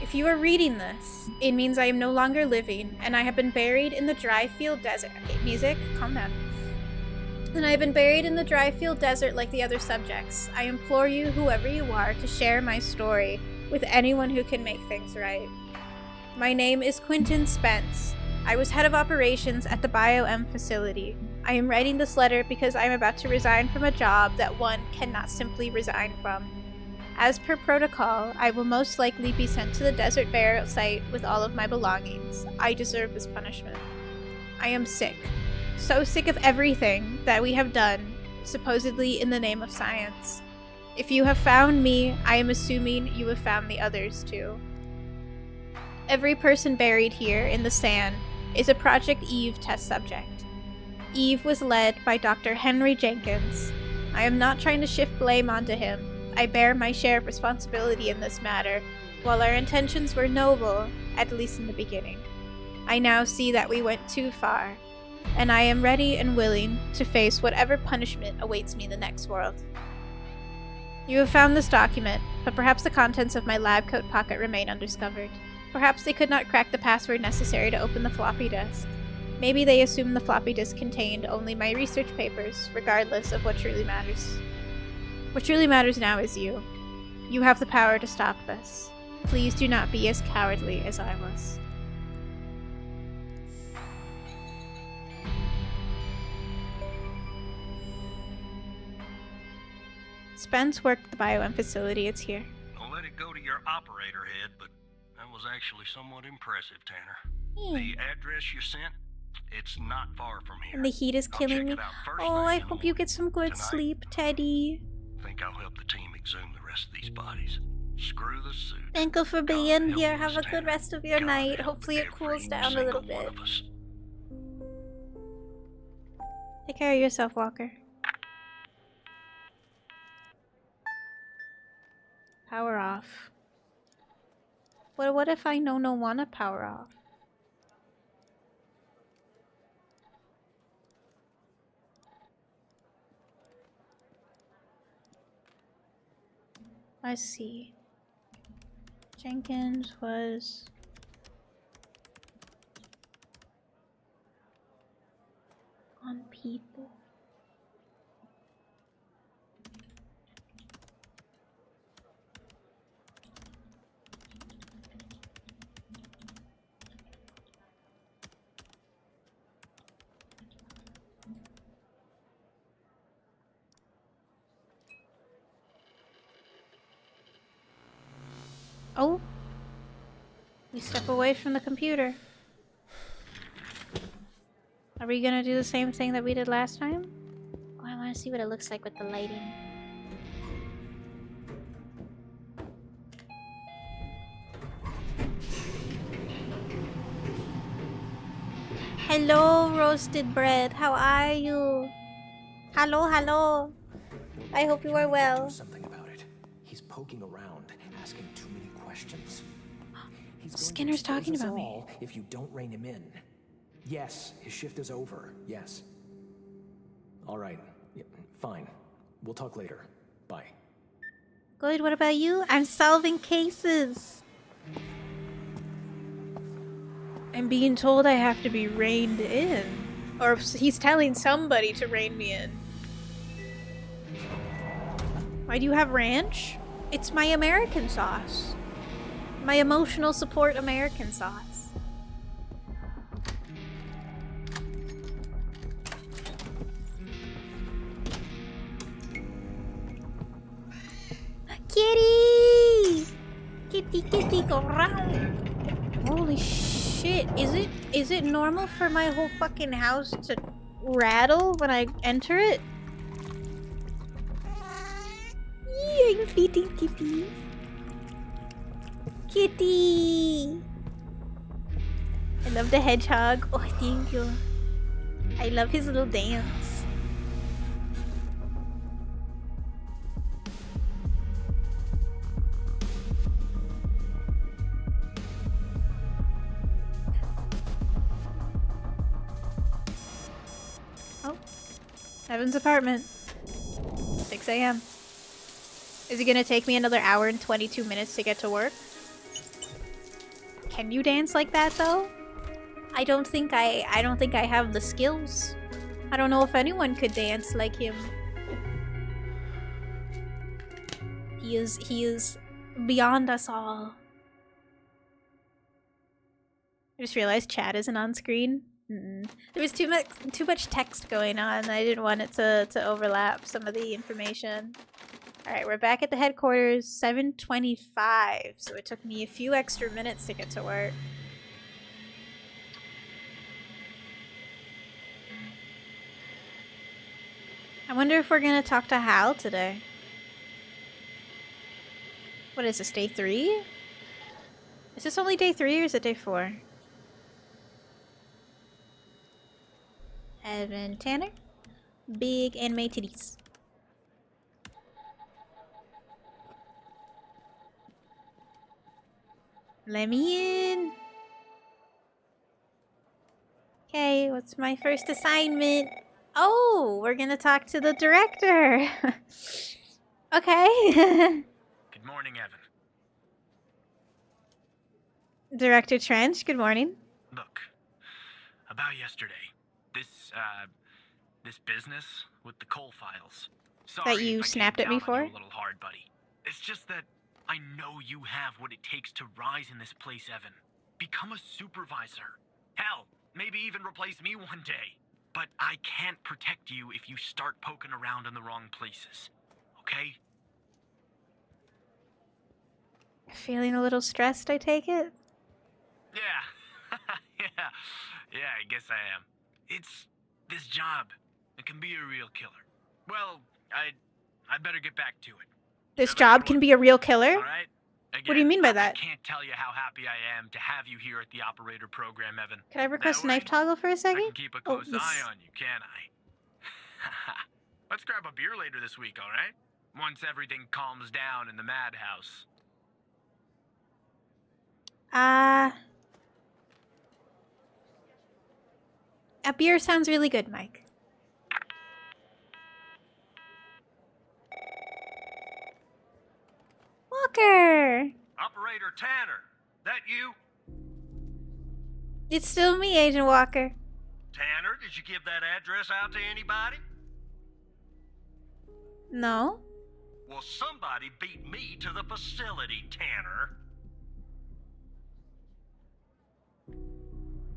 If you are reading this, it means I am no longer living, and I have been buried in the dry field desert. Okay, music, calm down. And I have been buried in the dry field desert like the other subjects. I implore you, whoever you are, to share my story with anyone who can make things right. My name is Quentin Spence. I was head of operations at the 𝑬𝑫𝑰𝑻 facility. I am writing this letter because I am about to resign from a job that one cannot simply resign from. As per protocol, I will most likely be sent to the desert burial site with all of my belongings. I deserve this punishment. I am sick. So sick of everything that we have done, supposedly in the name of science. If you have found me, I am assuming you have found the others too. Every person buried here in the sand is a Project Eve test subject. Eve was led by Dr. Henry Jenkins. I am not trying to shift blame onto him. I bear my share of responsibility in this matter, while our intentions were noble, at least in the beginning. I now see that we went too far, and I am ready and willing to face whatever punishment awaits me in the next world. You have found this document, but perhaps the contents of my lab coat pocket remain undiscovered. Perhaps they could not crack the password necessary to open the floppy disk. Maybe they assumed the floppy disk contained only my research papers, regardless of what truly matters. What truly matters now is you. You have the power to stop this. Please do not be as cowardly as I was. Spence worked at the 𝑬𝑫𝑰𝑚 facility. It's here. I'll let it go to your operator head, but that was actually somewhat impressive, Tanner. The address you sent, it's not far from here. And the heat is killing me. Oh, I hope you get some good sleep, Teddy. Think I'll help the team exhume the rest of these bodies. Screw the suit. Thank you for being here. Have a good rest of your night. Hopefully it cools down a little bit. Take care of yourself, Walker. Power off. Well, what if I no wanna power off? Let's see. Jenkins was on people. Oh. We step away from the computer. Are we gonna do the same thing that we did last time? Oh, I wanna see what it looks like with the lighting. Hello, roasted bread. How are you? Hello, hello. I hope you are well. Something about it. He's poking around, asking too many questions. Skinner's talking about me. If you don't rein him in. Yes, his shift is over. Yes. All right. Yeah, fine. We'll talk later. Bye. Good. What about you? I'm solving cases. I'm being told I have to be reined in. Or he's telling somebody to rein me in. Why do you have ranch? It's my American sauce. My emotional support American sauce. Kitty! Kitty, kitty, go round. Holy shit. Is it normal for my whole fucking house to rattle when I enter it? Yeah, I'm feeding Kitty. Kitty! I love the hedgehog. Oh, thank you. I love his little dance. Oh. Evan's apartment. 6 a.m. Is it gonna take me another hour and 22 minutes to get to work? Can you dance like that though? I don't think I have the skills. I don't know if anyone could dance like him. He is beyond us all. I just realized chat isn't on screen. There was too much text going on. I didn't want it to overlap some of the information. Alright, we're back at the headquarters, 7:25, so it took me a few extra minutes to get to work. I wonder if we're gonna talk to Hal today. What is this, day 3? Is this only day 3 or is it day 4? Evan Tanner. Big anime titties. Let me in. Okay, what's my first assignment? Oh, we're gonna talk to the director. Okay. Good morning, Evan. Director Trench, good morning. Look, about yesterday, this business with the coal files. Sorry That you if I snapped came at me down on for? you a little hard, buddy. It's just that I know you have what it takes to rise in this place, Evan. Become a supervisor. Hell, maybe even replace me one day. But I can't protect you if you start poking around in the wrong places. Okay? Feeling a little stressed, I take it? Yeah. Yeah, I guess I am. It's this job. It can be a real killer. Well, I better get back to it. This job can be a real killer? All right? Again, What do you mean by that? I can't tell you how happy I am to have you here at the operator program, Evan. Can I request That knife way, toggle for a I second? can keep a close eye on you, can't I? Let's grab a beer later this week, all right? Once everything calms down in the madhouse. A beer sounds really good, Mike. Walker! Operator Tanner, that you? It's still me, Agent Walker. Tanner, did you give that address out to anybody? No? Well, somebody beat me to the facility, Tanner.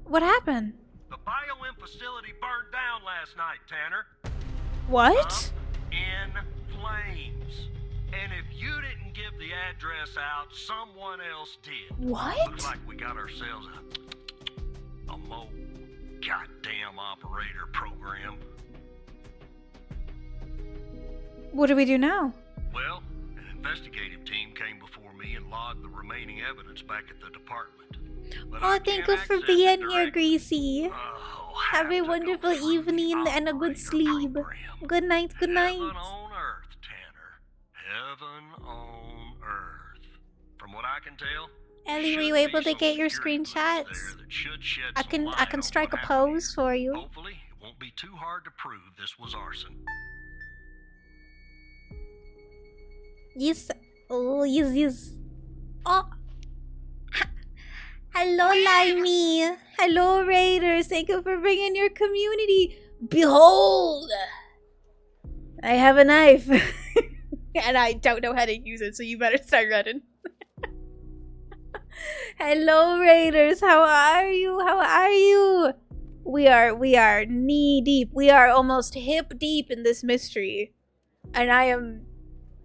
What happened? The BioM facility burned down last night, Tanner. What? Up in flames. And if you didn't give the the address out. Someone else did. What? Looks like we got ourselves a mole goddamn operator program. What do we do now? Well, an investigative team came before me and logged the remaining evidence back at the department. But Oh, thank you for being here, Gracie. Oh, Have a wonderful evening and a good sleep. Good night, good night. Heaven on earth, Tanner. Heaven on earth. From what I can tell, Ellie, were you able to get your screenshots? I can strike a pose for you. Hopefully, it won't be too hard to prove this was arson. Yes. Oh, yes, yes. Oh. Hello, Limey. Hello, Raiders. Thank you for bringing your community. Behold. I have a knife. And I don't know how to use it, so you better start running. Hello, Raiders. How are you? How are you? We are knee deep. We are almost hip deep in this mystery. And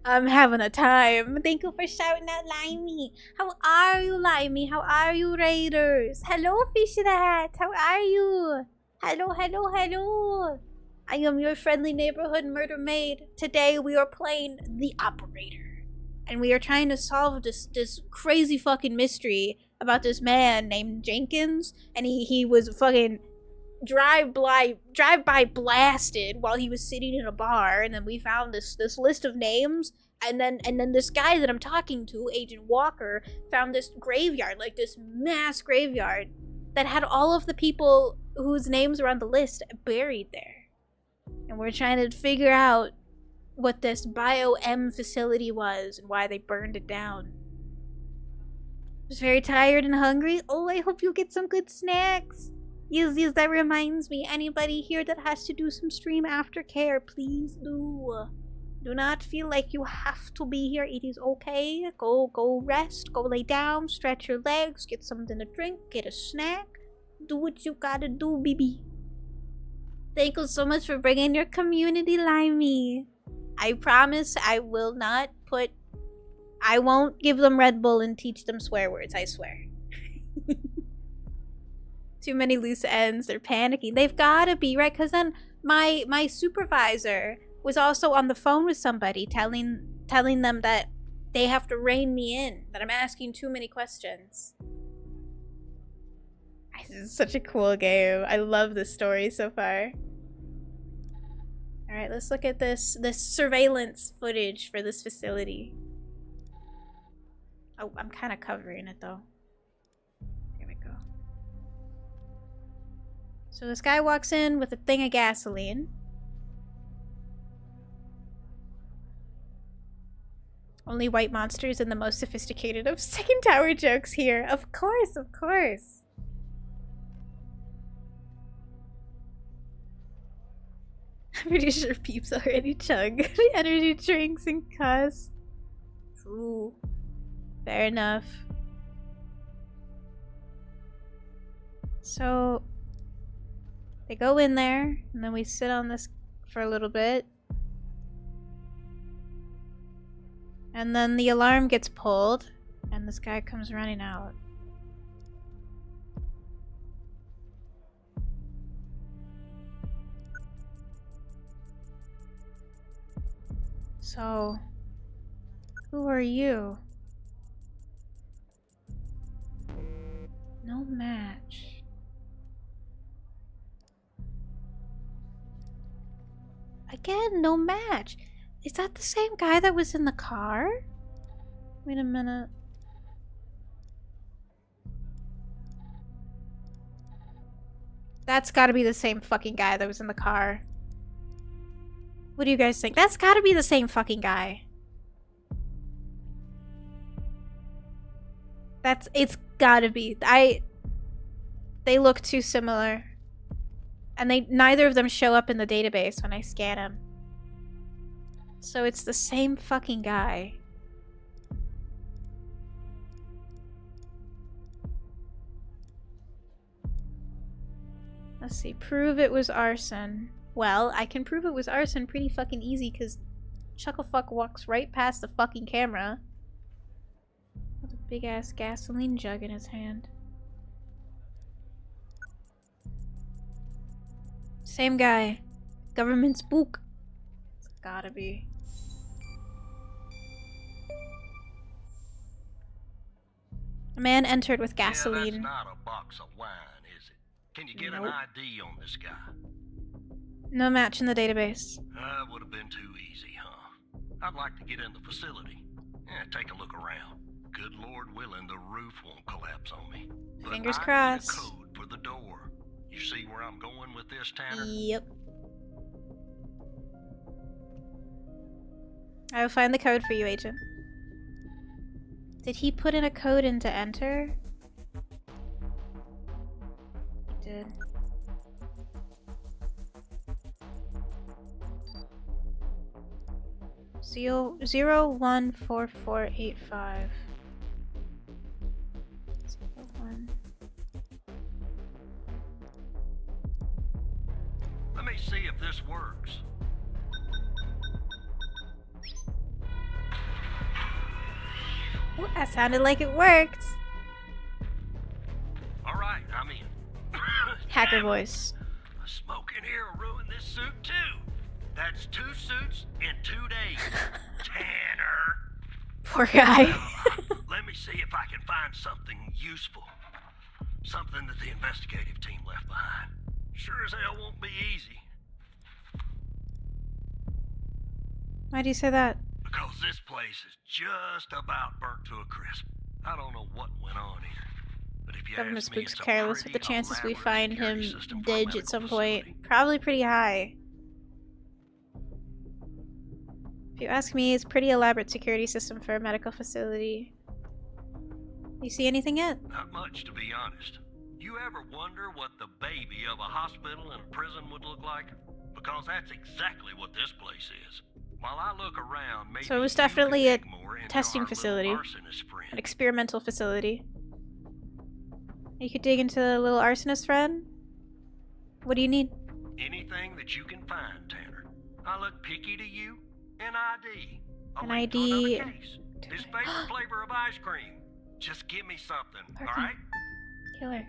I'm having a time. Thank you for shouting out, Limey. How are you, Limey? How are you, Raiders? Hello, Fish in a Hat. How are you? Hello, hello, hello. I am your friendly neighborhood murder maid. Today we are playing the Operator. And we are trying to solve this crazy fucking mystery about this man named Jenkins. And he was fucking drive-by blasted while he was sitting in a bar, and then we found this list of names, and then this guy that I'm talking to, Agent Walker, found this graveyard, like this mass graveyard that had all of the people whose names were on the list buried there. And we're trying to figure out what this 𝑬𝑫𝑰𝑚 facility was and why they burned it down. I was very tired and hungry. Oh, I hope you get some good snacks. Yes, that reminds me. Anybody here that has to do some stream aftercare, please do. Do not feel like you have to be here. It is okay. Go rest. Go lay down. Stretch your legs. Get something to drink. Get a snack. Do what you gotta do, baby. Thank you so much for bringing your community, Limey. I promise I won't give them Red Bull and teach them swear words, I swear. Too many loose ends. They're panicking. They've gotta be, right? Because then my supervisor was also on the phone with somebody telling them that they have to rein me in, that I'm asking too many questions. This is such a cool game. I love this story so far. Alright, let's look at this surveillance footage for this facility. Oh, I'm kind of covering it though. There we go. So this guy walks in with a thing of gasoline. Only white monsters and the most sophisticated of Second Tower jokes here. Of course, of course. I'm pretty sure peeps already chug energy drinks and cuss. Ooh. Fair enough. So they go in there, and then we sit on this for a little bit. And then the alarm gets pulled, and this guy comes running out. So, who are you? No match. Again, no match. Is that the same guy that was in the car? Wait a minute. That's gotta be the same fucking guy that was in the car. What do you guys think? That's gotta be the same fucking guy. It's gotta be. They look too similar. And neither of them show up in the database when I scan them. So it's the same fucking guy. Let's see. Prove it was arson. Well, I can prove it was arson pretty fucking easy because Chucklefuck walks right past the fucking camera. Big ass gasoline jug in his hand. Same guy. Government spook. It's gotta be. A man entered with gasoline. Yeah, that's not a box of wine, is it? Can you get an ID on this guy? No match in the database. That would have been too easy, huh? I'd like to get in the facility. Yeah, take a look around. Good Lord willing, the roof won't collapse on me. But Fingers I crossed. need a code for the door. You see where I'm going with this, Tanner? Yep. I will find the code for you, Agent. Did he put in a code in to enter? He did. Seal 014485. 01. Let me see if this works. Ooh, that sounded like it worked. All right, I'm in. Hacker voice. A smoke in here will ruin this suit too. That's 2 suits in 2 days. Tanner. Poor guy. Let me see if I can find something useful. Something that the investigative team left behind. Sure as hell won't be easy. Why do you say that? Because this place is just about burnt to a crisp. I don't know what went on here. But if you Government ask me, spook's it's a careless with the pretty chances we elaborate find him security system for a dead at medical some facility. point. Probably pretty high. If you ask me, it's a pretty elaborate security system for a medical facility. You see anything yet? Not much, to be honest. You ever wonder what the baby of a hospital and a prison would look like? Because that's exactly what this place is. While I look around, maybe So it was you can definitely a dig more into testing our little facility. arsonist friend. An experimental facility. You could dig into the little arsonist friend? What do you need? Anything that you can find, Tanner. I look picky to you. An ID. An link to ID. another case. His favorite flavor of ice cream. Just give me something, Parker. alright? Killer.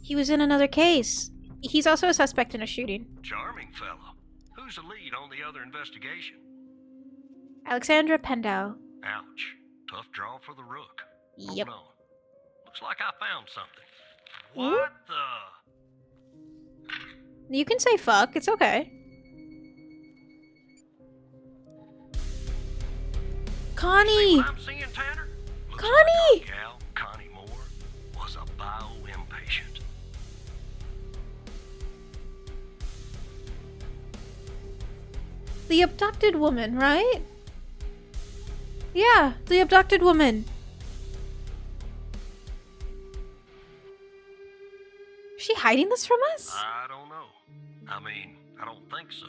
He was in another case. He's also a suspect in a shooting. Charming fellow. Who's the lead on the other investigation? 𝓕𝓾𝓵. Ouch. Tough draw for the rook. Yep. Hold on. Looks like I found something. What the? You can say fuck, it's okay. Connie! See what I'm seeing, Tanner? Looks Connie! like our gal, Connie Moore, was a bio-M patient. The abducted woman, right? Yeah, the abducted woman. Is she hiding this from us? I don't know. I mean, I don't think so.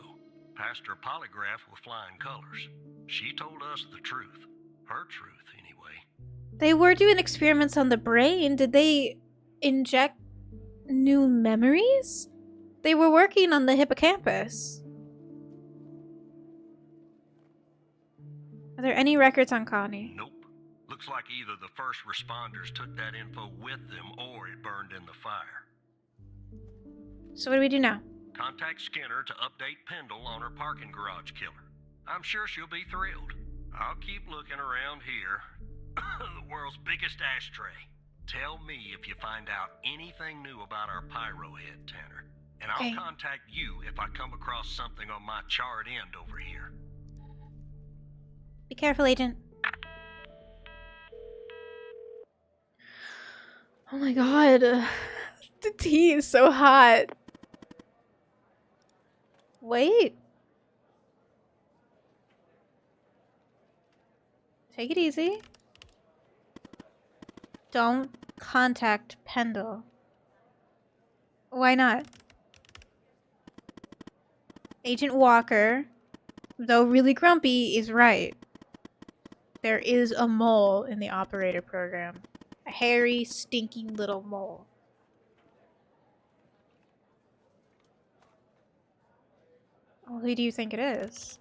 Passed her polygraph with flying colors. She told us the truth. Her truth, anyway. They were doing experiments on the brain. Did they inject new memories? They were working on the hippocampus. Are there any records on Connie? Nope. Looks like either the first responders took that info with them or it burned in the fire. So what do we do now? Contact Skinner to update Pendle on her parking garage killer. I'm sure she'll be thrilled. I'll keep looking around here. The world's biggest ashtray. Tell me if you find out anything new about our pyro head, Tanner. And I'll Okay. contact you if I come across something on my charred end over here. Be careful, Agent. Oh my god. The tea is so hot. Wait. Take it easy. Don't contact Pendle. Why not? Agent Walker, though really grumpy, is right. There is a mole in the operator program. A hairy, stinking little mole. Well, who do you think it is?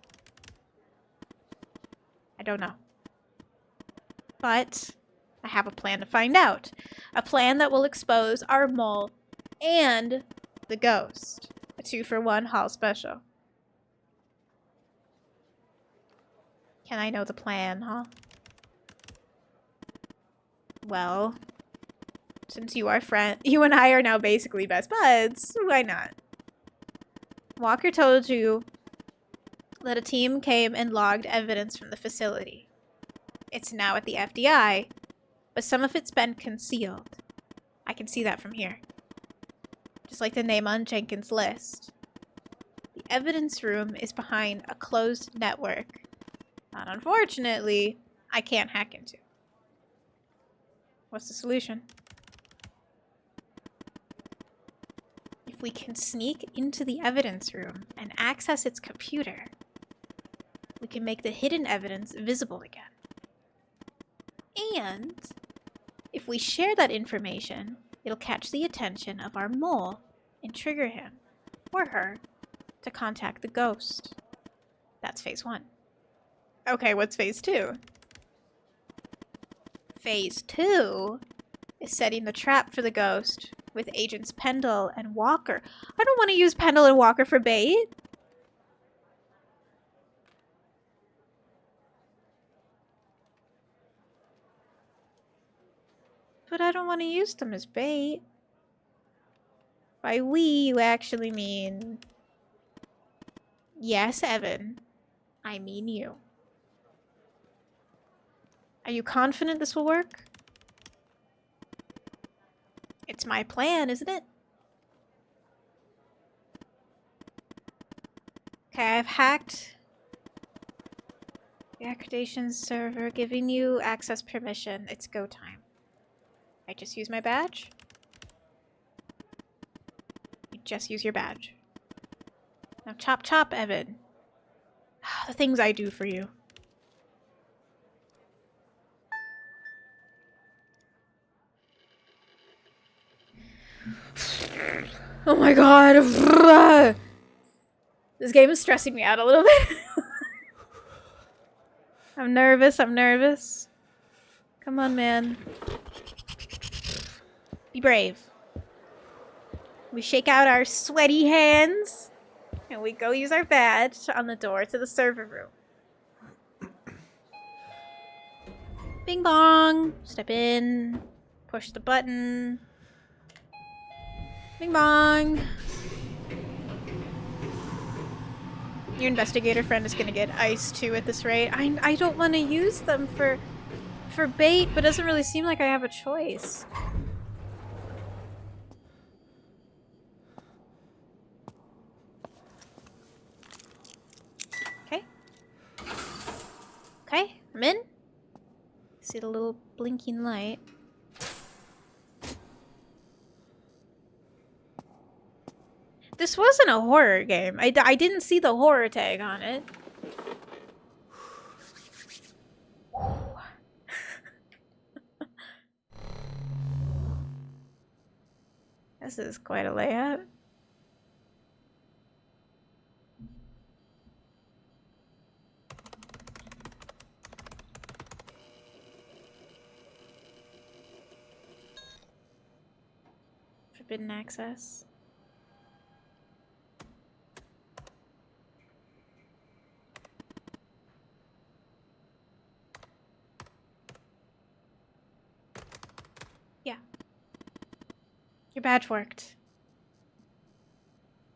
I don't know. But I have a plan to find out. A plan that will expose our mole and the ghost. A 2-for-1 haul special. Can I know the plan, huh? Well, since you and I are now basically best buds, why not? Walker told you that a team came and logged evidence from the facility. It's now at the FDI, but some of it's been concealed. I can see that from here. Just like the name on Jenkins' list. The evidence room is behind a closed network that, unfortunately, I can't hack into. What's the solution? If we can sneak into the evidence room and access its computer, we can make the hidden evidence visible again. And if we share that information, it'll catch the attention of our mole and trigger him or her to contact the ghost. That's phase 1. Okay, what's phase 2? Phase 2 is setting the trap for the ghost with agents Pendle and Walker. I don't want to use Pendle and Walker for bait. But I don't want to use them as bait. By we, you actually mean... Yes, Evan. I mean you. Are you confident this will work? It's my plan, isn't it? Okay, I've hacked the accreditation server, giving you access permission. It's go time. I just use my badge? You just use your badge. Now chop chop, Evan. The things I do for you. Oh my god. This game is stressing me out a little bit. I'm nervous. Come on, man. Be brave. We shake out our sweaty hands and we go use our badge on the door to the server room. Bing bong. Step in. Push the button. Bing bong. Your investigator friend is gonna get iced too at this rate. I don't want to use them for bait, but it doesn't really seem like I have a choice. Okay. Okay, I'm in. See the little blinking light. This wasn't a horror game. I didn't see the horror tag on it. This is quite a layout. Forbidden access. Yeah. Your badge worked.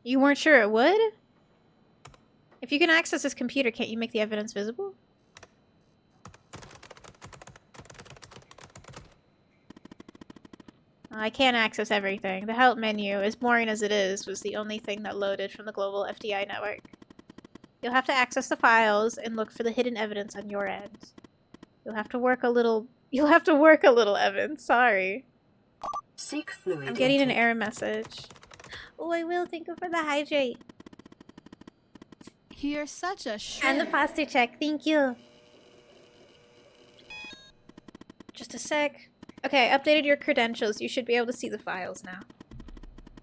You weren't sure it would? If you can access this computer, can't you make the evidence visible? I can't access everything. The help menu, as boring as it is, was the only thing that loaded from the global FDI network. You'll have to access the files and look for the hidden evidence on your end. You'll have to work a little, Evan. Sorry. Seek fluid. I'm getting an error message. Oh, I will. Thank you for the hydrate. You're such a shrimp. And the posture check. Thank you. Just a sec. Okay, updated your credentials. You should be able to see the files now.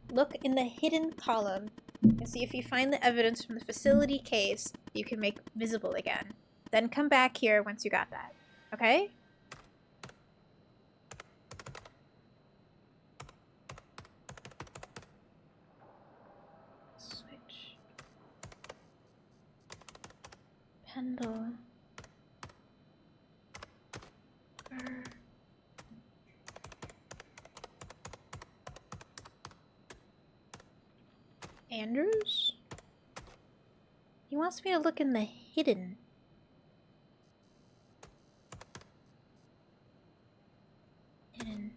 Look in the hidden column and see if you find the evidence from the facility case you can make visible again. Then come back here once you got that. Okay? Switch. Pendle. Andrews? He wants me to look in the hidden. Hidden.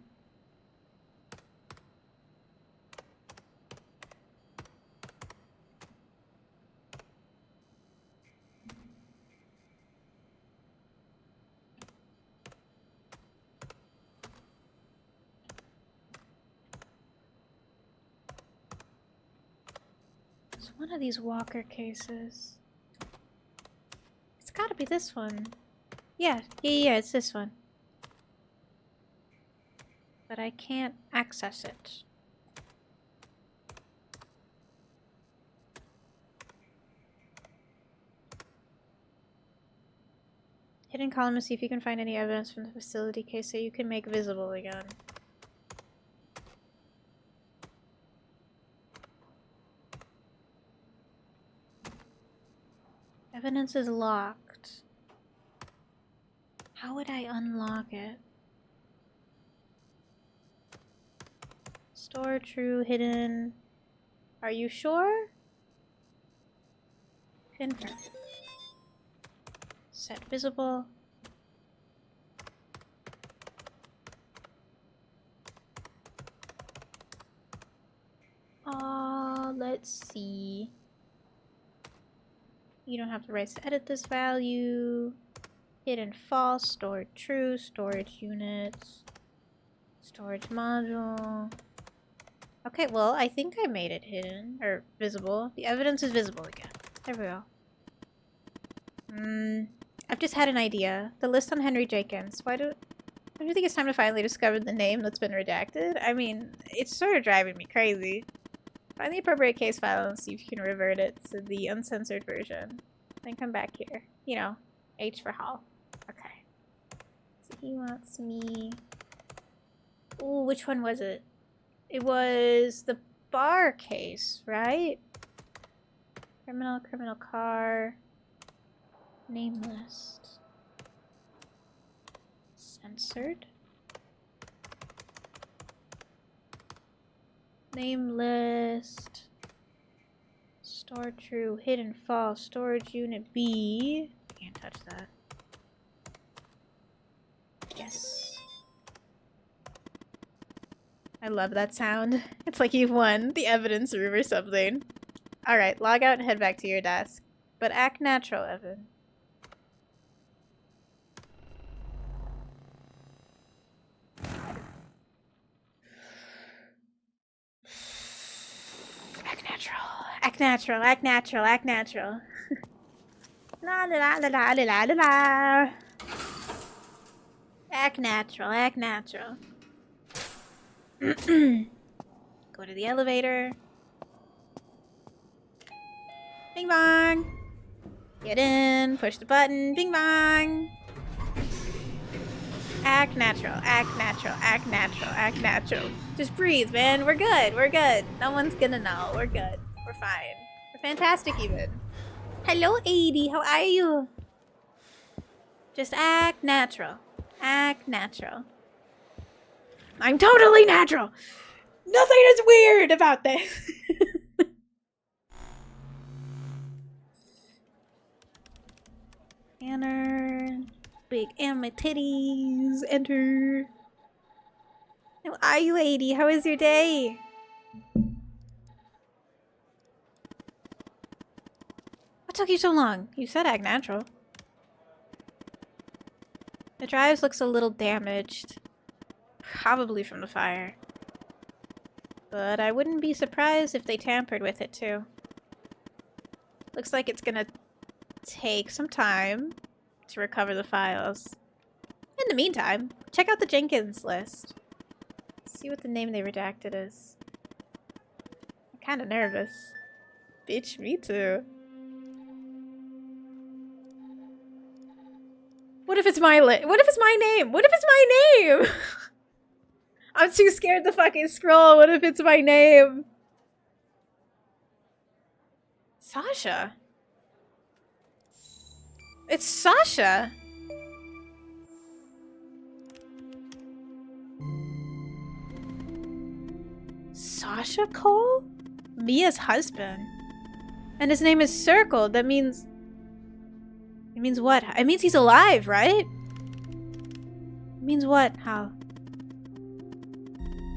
It's one of these Walker cases. It's gotta be this one. Yeah, it's this one. But I can't access it. Hidden column to see if you can find any evidence from the facility case that you can make visible again. Evidence is locked. How would I unlock it? Store true hidden. Are you sure? Confirm. Set visible. Let's see. You don't have the rights to edit this value. Hidden false, stored true, storage units, storage module. Okay, well, I think I made it hidden, or visible. The evidence is visible again. There we go. I've just had an idea. The list on Henry Jenkins. Don't you think it's time to finally discover the name that's been redacted? I mean, it's sort of driving me crazy. Find the appropriate case file and see if you can revert it to the uncensored version. Then come back here. You know, H for Hall. Okay. So he wants me... Ooh, which one was it? It was the bar case, right? Criminal car. Name list. Censored. Name list. Store true, hidden false, storage unit B. Can't touch that. Yes. I love that sound. It's like you've won the evidence room or something. Alright, log out and head back to your desk. But act natural, Evan. Act natural, act natural, act natural. La la la la la la la la. Act natural, act natural. Go to the elevator. Bing bong. Get in, push the button, bing bong. Act natural, act natural, act natural, act natural. Just breathe, man. We're good, we're good. No one's gonna know. We're good. We're fine. We're fantastic even. Hello, 80. How are you? Just act natural. Act natural. I'm totally natural. Nothing is weird about this. Enter. Big and my titties. Enter. How are you, 80? How was your day? What took you so long? You said act natural. The drive looks a little damaged. Probably from the fire. But I wouldn't be surprised if they tampered with it too. Looks like it's gonna take some time to recover the files. In the meantime, check out the Jenkins list. See what the name they redacted is. I'm kinda nervous. Bitch, me too. What if it's my name? What if it's my name? I'm too scared to fucking scroll. What if it's my name? Sasha. It's Sasha. Sasha Cole? Mia's husband. And his name is Circled. That means... It means what? It means he's alive, right? It means what? How?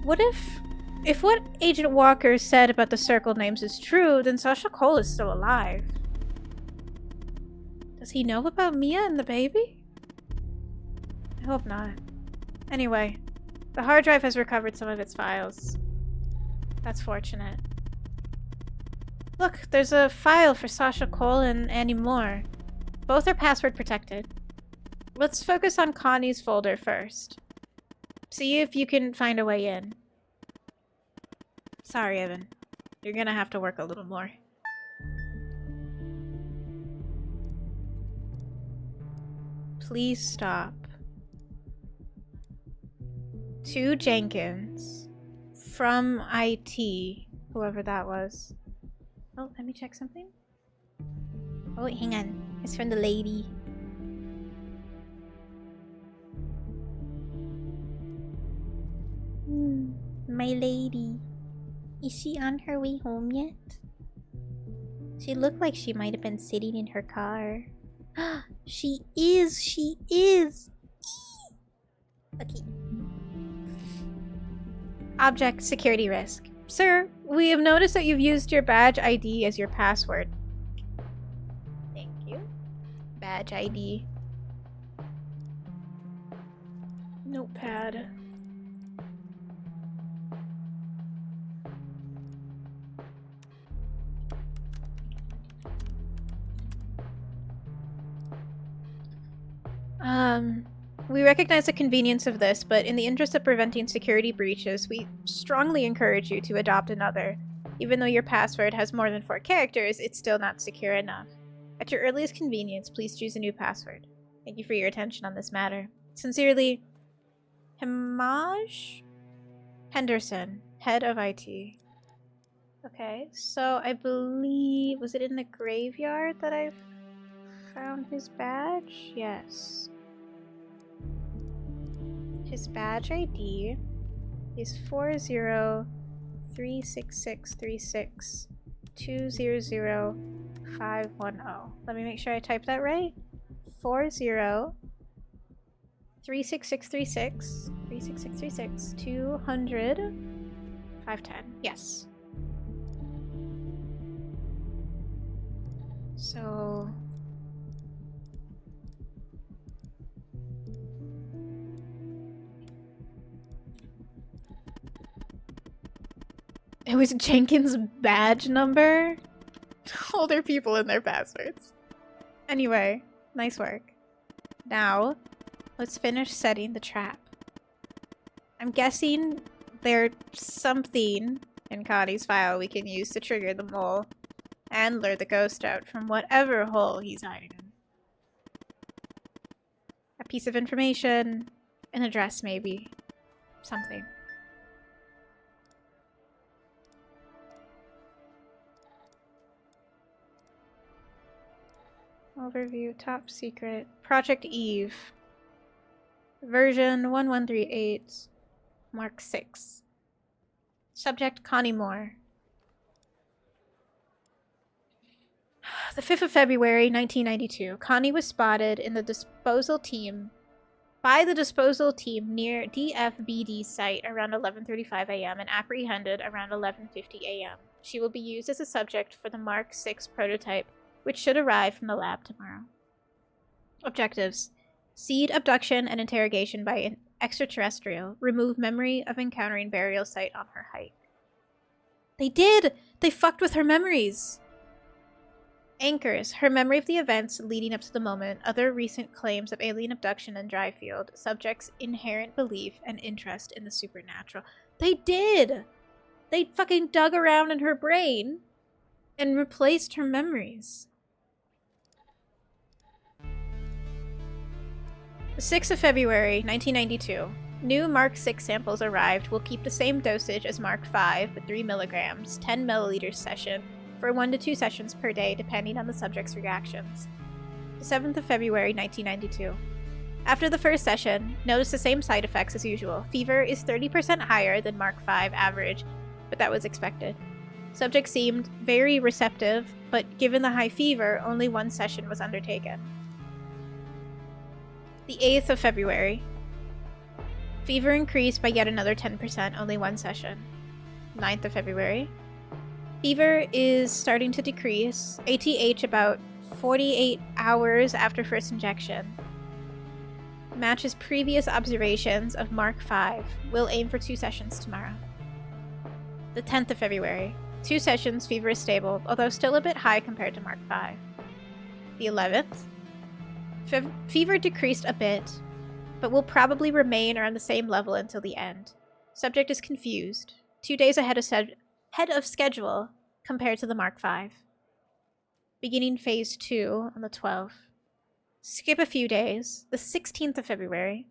What if what Agent Walker said about the Circled names is true, then Sasha Cole is still alive. Does he know about Mia and the baby? I hope not. Anyway, the hard drive has recovered some of its files. That's fortunate. Look, there's a file for Sasha Cole and Annie Moore. Both are password protected. Let's focus on Connie's folder first. See if you can find a way in. Sorry, Evan. You're gonna have to work a little more. Please stop. To Jenkins. From IT. Whoever that was. Oh, let me check something. Oh, wait, hang on. It's from the lady. My lady. Is she on her way home yet? She looked like she might have been sitting in her car. She is! She is! Okay. Object security risk. Sir, we have noticed that you've used your badge ID as your password. Thank you. Badge ID. Notepad. We recognize the convenience of this, but in the interest of preventing security breaches, we strongly encourage you to adopt another. Even though your password has more than 4 characters, it's still not secure enough. At your earliest convenience, please choose a new password. Thank you for your attention on this matter. Sincerely, 𝓕𝓾𝓵 Henderson, head of IT. Okay, so I believe... Was it in the graveyard that I found his badge? Yes. His badge ID is 403636200510. Let me make sure I typed that right. 40363636 200 510. Yes. So it was Jenkins' badge number? Older people and their passwords. Anyway, nice work. Now, let's finish setting the trap. I'm guessing there's something in Connie's file we can use to trigger the mole and lure the ghost out from whatever hole he's hiding in. A piece of information, an address maybe, something. Overview, top secret, Project Eve, version 1138, Mark 6. Subject Connie Moore. The 5th of February, 1992, Connie was spotted in the disposal team near DFBD site around 11:35 a.m. and apprehended around 11:50 a.m. She will be used as a subject for the Mark 6 prototype, which should arrive from the lab tomorrow. Objectives: seed abduction and interrogation by an extraterrestrial. Remove memory of encountering burial site on her hike. They did! They fucked with her memories! Anchors: her memory of the events leading up to the moment, other recent claims of alien abduction and dry field, subject's inherent belief and interest in the supernatural. They did! They fucking dug around in her brain and replaced her memories. The 6th of February, 1992. New Mark 6 samples arrived will keep the same dosage as Mark 5 with 3 milligrams, 10 milliliters session, for 1 to 2 sessions per day depending on the subject's reactions. The 7th of February, 1992. After the first session, notice the same side effects as usual. Fever is 30% higher than Mark 5 average, but that was expected. Subject seemed very receptive, but given the high fever, only 1 session was undertaken. The 8th of February. Fever increased by yet another 10%, only 1 session. 9th of February. Fever is starting to decrease. ATH about 48 hours after first injection. Matches previous observations of Mark 5. We'll aim for 2 sessions tomorrow. The 10th of February. 2 sessions, fever is stable, although still a bit high compared to Mark 5. The 11th. Fever decreased a bit, but will probably remain around the same level until the end. Subject is confused. 2 days ahead of schedule compared to the Mark 5. Beginning phase 2 on the 12th. Skip a few days. The 16th of February.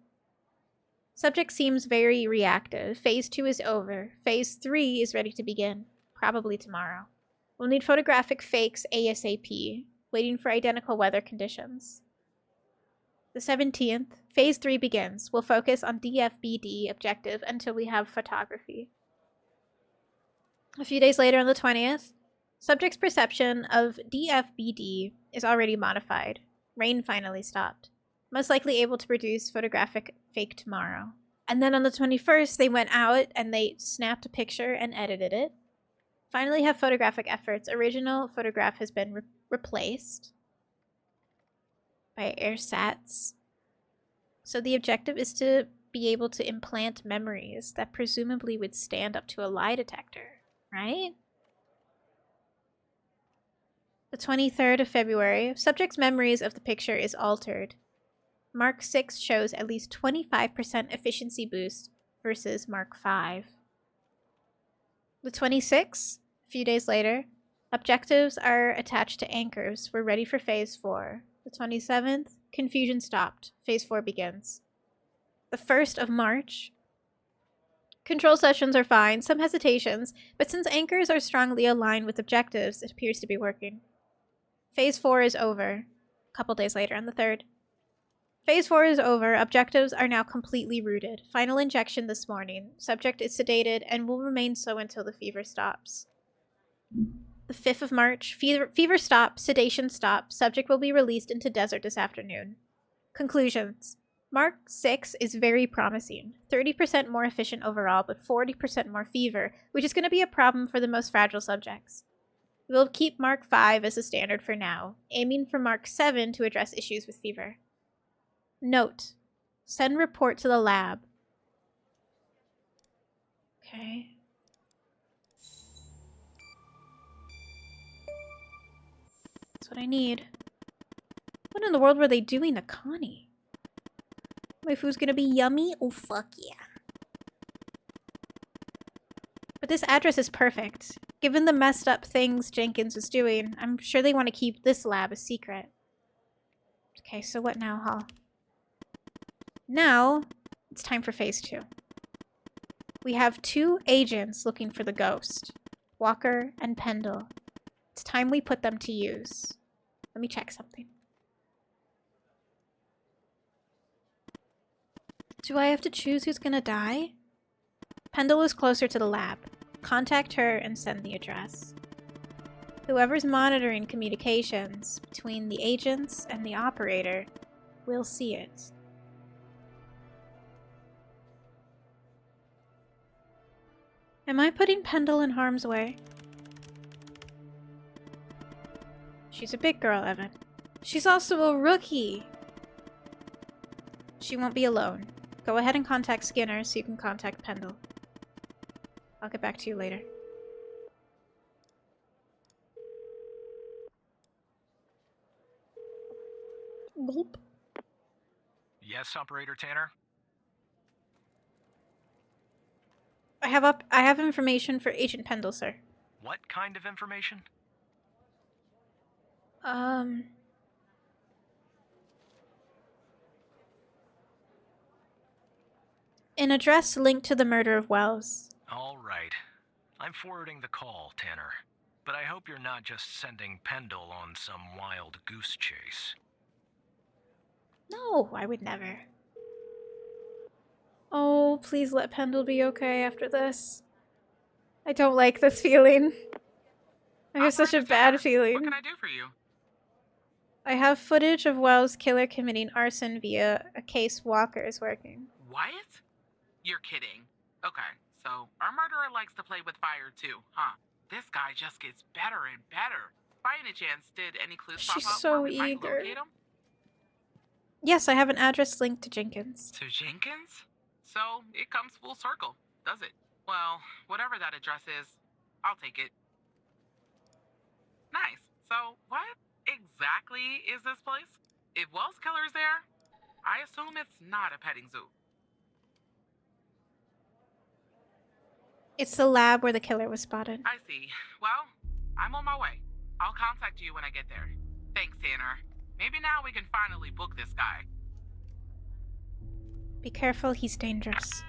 Subject seems very reactive. Phase 2 is over. Phase 3 is ready to begin. Probably tomorrow. We'll need photographic fakes ASAP. Waiting for identical weather conditions. The 17th. Phase 3 begins. We'll focus on DFBD objective until we have photography. A few days later on the 20th. Subject's perception of DFBD is already modified. Rain finally stopped. Most likely able to produce photographic fake tomorrow. And then on the 21st, they went out and they snapped a picture and edited it. Finally have photographic efforts. Original photograph has been replaced by 𝓕𝓱𝓪𝓷𝓴. So the objective is to be able to implant memories that presumably would stand up to a lie detector, right? The 23rd of February, subject's memories of the picture is altered. Mark 6 shows at least 25% efficiency boost versus Mark 5. The 26th, a few days later, objectives are attached to anchors. We're ready for phase 4. The 27th, confusion stopped. Phase 4 begins. The 1st of March, control sessions are fine, some hesitations, but since anchors are strongly aligned with objectives, it appears to be working. Phase 4 is over. A couple days later on the 3rd. Phase 4 is over. Objectives are now completely rooted. Final injection this morning. Subject is sedated and will remain so until the fever stops. The 5th of March. Fever stops. Sedation stops. Subject will be released into desert this afternoon. Conclusions. Mark 6 is very promising. 30% more efficient overall, but 40% more fever, which is going to be a problem for the most fragile subjects. We'll keep Mark 5 as a standard for now, aiming for Mark 7 to address issues with fever. Note: send report to the lab. Okay. That's what I need. What in the world were they doing to Connie? My food's gonna be yummy? Oh, fuck yeah. But this address is perfect. Given the messed up things Jenkins was doing, I'm sure they want to keep this lab a secret. Okay, so what now, Hall? Now, it's time for phase 2. We have 2 agents looking for the ghost. Walker and Pendle. It's time we put them to use. Let me check something. Do I have to choose who's gonna die? Pendle is closer to the lab. Contact her and send the address. Whoever's monitoring communications between the agents and the operator will see it. Am I putting Pendle in harm's way? She's a big girl, Evan. She's also a rookie! She won't be alone. Go ahead and contact Skinner so you can contact Pendle. I'll get back to you later. Gulp. Yes, Operator Tanner? I have information for Agent Pendle, sir. What kind of information? An address linked to the murder of Wells. All right. I'm forwarding the call, Tanner. But I hope you're not just sending Pendle on some wild goose chase. No, I would never. Oh, please let Pendle be okay after this. I don't like this feeling. I have such a bad feeling. What can I do for you? I have footage of Wells' killer committing arson via a case Walker is working. What? You're kidding. Okay, so our murderer likes to play with fire too, huh? This guy just gets better and better. By any chance, did any clues pop up? She's so where we might eager. locate him? Yes, I have an address linked to Jenkins. To Jenkins? So it comes full circle, does it? Well, whatever that address is, I'll take it. Nice. So what exactly is this place? If Wells Killer's there, I assume it's not a petting zoo. It's the lab where the killer was spotted. I see. Well, I'm on my way. I'll contact you when I get there. Thanks, Tanner. Maybe now we can finally book this guy. Be careful, he's dangerous.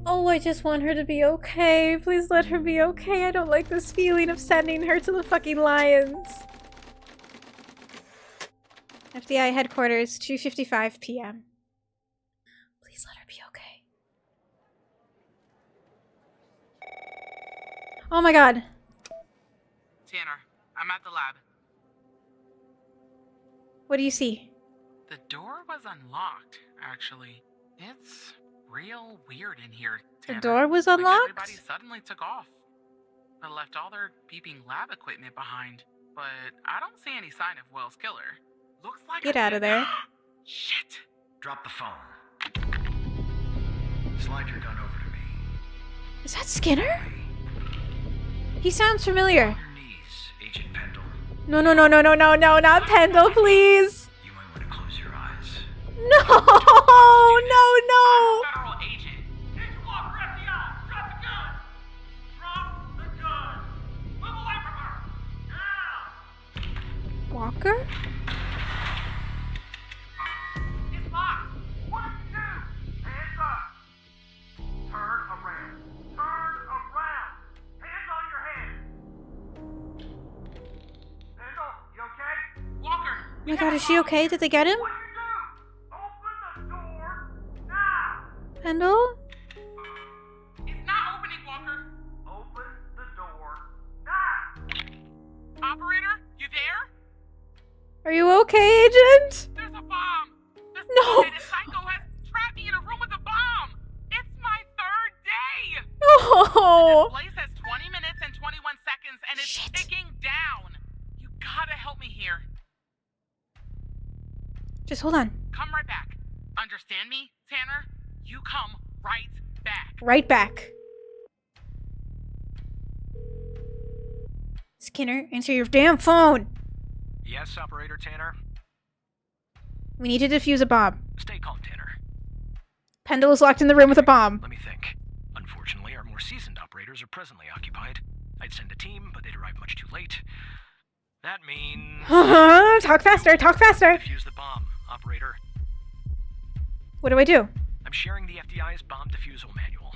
Oh, I just want her to be okay. Please let her be okay. I don't like this feeling of sending her to the fucking lions. FBI headquarters, 2:55 p.m. Please let her be okay. Oh my god. Tanner, I'm at the lab. What do you see? The door was unlocked, actually. It's real weird in here, Tanner. The door was Like unlocked? everybody suddenly took off. But left all their beeping lab equipment behind. But I don't see any sign of Wells' killer. Looks like Get out of there. Shit! Drop the phone. Slide your gun over to me. Is that Skinner? He sounds familiar. On your knees, Agent Pendle. No, not Pendle, please. You might want to close your eyes. No, no. Federal agent. Get your walker, FBI! Drop the gun! Drop the gun! Move away from her! Now! Walker? It's locked! What did you do? Hands up! Turn around! Turn around! Hands on your head! Pendle, you okay? Walker! Oh my god, is she okay? Did they get him? What did you do? Open the door now! Pendle? It's not opening, Walker! Open the door now! Operator, you there? Are you okay, Agent? There's a bomb! This No. bullheaded psycho has trapped me in a room with a bomb! It's my third day! Oh. This place has 20 minutes and 21 seconds and it's Shit. ticking down! You gotta help me here. Just hold on. Come right back. Understand me, Tanner? You come right back. Right back. Skinner, answer your damn phone. Yes, Operator Tanner? We need to defuse a bomb. Stay calm, Tanner. Pendle is locked in the room with a bomb. Let me think. Unfortunately, our more seasoned operators are presently occupied. I'd send a team, but they'd arrive much too late. That means... Talk faster, talk faster. Defuse the bomb, Operator. What do I do? I'm sharing the FDI's bomb defusal manual.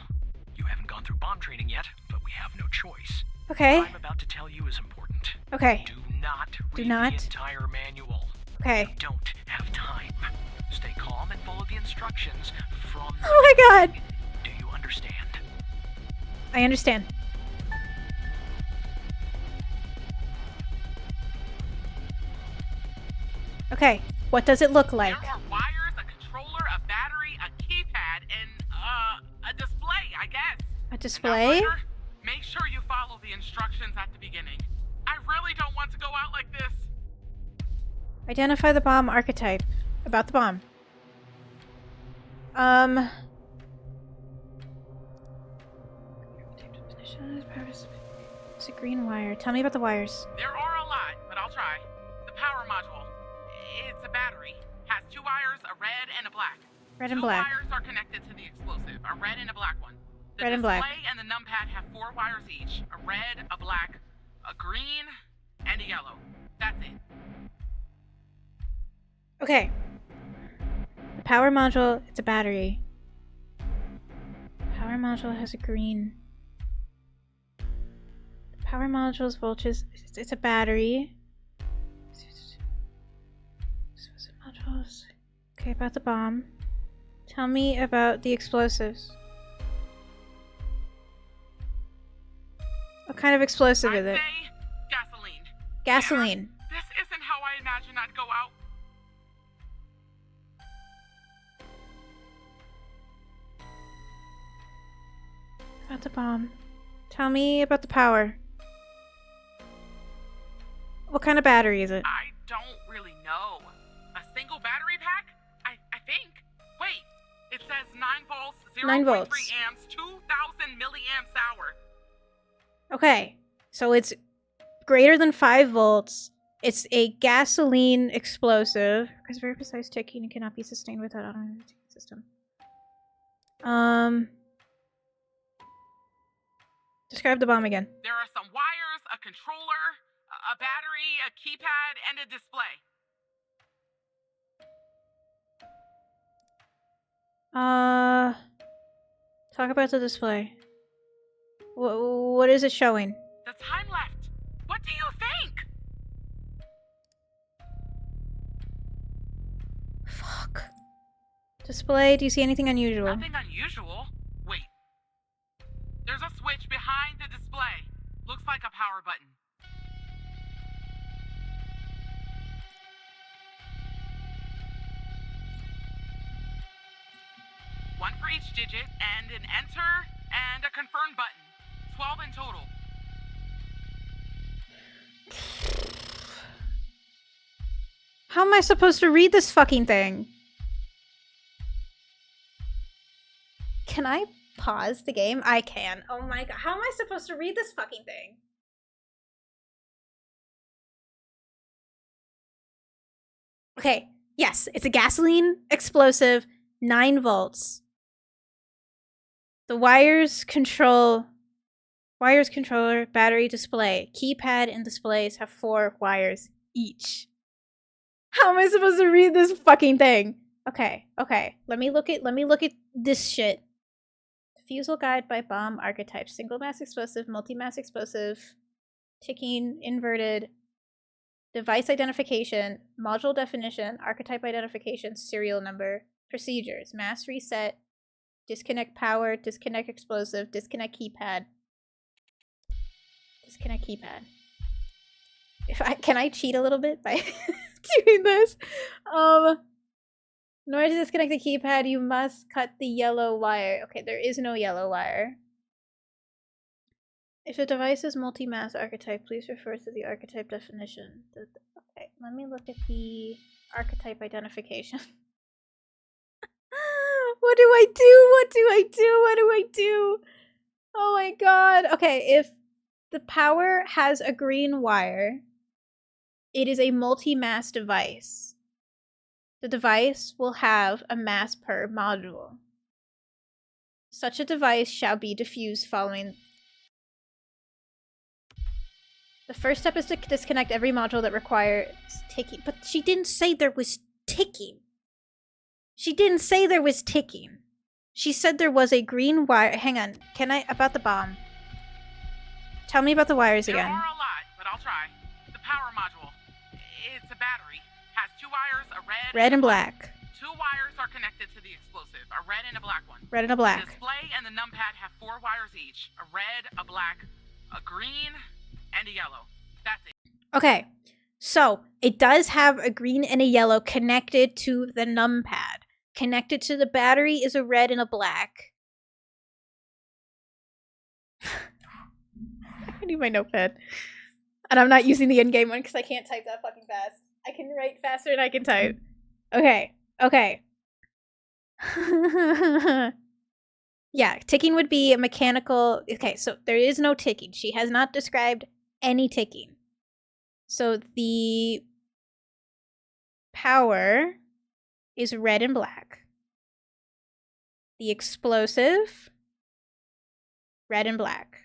You haven't gone through bomb training yet, but we have no choice. Okay. What I'm about to tell you is important. Okay. Do not read not. the entire manual. Okay. You don't have time. Stay calm and follow the instructions from... Oh my god. Do you understand? I understand. Okay. What does it look like? There are wires, a controller, a battery, a keypad, and, a display, I guess. A display? And operator, make sure you follow the instructions at the beginning. I really don't want to go out like this. Identify the bomb archetype. About the bomb. It's a green wire. Tell me about the wires. There are a lot, but I'll try. The power module. It's a battery. Has two wires, a red and a black. Red and black. Two wires are connected to the explosive, a red and a black one. The Red and black. display and the numpad have 4 wires each. A red, a black, a green, and a yellow. That's it. Okay. power module, it's a battery. Power module has a green. The power module's voltage, it's a battery. Modules. Okay, about the bomb. Tell me about the explosives. What kind of explosive is it? Gasoline. Gasoline. This isn't how I imagined I'd go out. About the bomb. Tell me about the power. What kind of battery is it? I don't really know. A single battery pack? I think. Wait, it says 9 volts, 9 0.3 volts. amps, 2,000 milliamps hour. Okay, so it's greater than 5 volts. It's a gasoline explosive. Because very precise ticking and cannot be sustained without automated ticking system. Describe the bomb again. There are some wires, a controller, a battery, a keypad, and a display. Talk about the display. What is it showing? The time left. What do you think? Fuck. Display, do you see anything unusual? Nothing unusual. Wait. There's a switch behind the display. Looks like a power button. One for each digit, and an enter and a confirm button. 12 in total. How am I supposed to read this fucking thing? Can I pause the game? I can. Oh my god. How am I supposed to read this fucking thing? Okay. Yes, it's a gasoline explosive, 9 volts. The wires controller, battery, display. Keypad and displays have 4 wires each. How am I supposed to read this fucking thing? Okay. Let me look at this shit. Defusal guide by bomb archetype. Single mass explosive, multi-mass explosive, ticking, inverted, device identification, module definition, archetype identification, serial number, procedures, mass reset, disconnect power, disconnect explosive, disconnect keypad. Disconnect keypad. Can I cheat a little bit by doing this? In order to disconnect the keypad, you must cut the yellow wire. Okay, there is no yellow wire. If a device is multi-mass archetype, please refer to the archetype definition. Okay, let me look at the archetype identification. What do I do? Oh my god. Okay, if the power has a green wire, it is a multi-mass device. The device will have a mass per module. Such a device shall be diffused following. The first step is to disconnect every module that requires ticking. But she didn't say there was ticking. She said there was a green wire. Hang on. Can I? About the bomb. Tell me about the wires again. There are a lot, but I'll try. The power module. It's a battery. Has 2 wires, a red and black. 2 wires are connected to the explosive. A red and a black one. Red and a black. The display and the numpad have 4 wires each. A red, a black, a green, and a yellow. That's it. Okay, so it does have a green and a yellow connected to the numpad. Connected to the battery is a red and a black. I need my notepad. And I'm not using the in-game one because I can't type that fucking fast. I can write faster than I can type. Okay. Yeah, ticking would be a mechanical... Okay, so there is no ticking. She has not described any ticking. So the power is red and black. The explosive, red and black.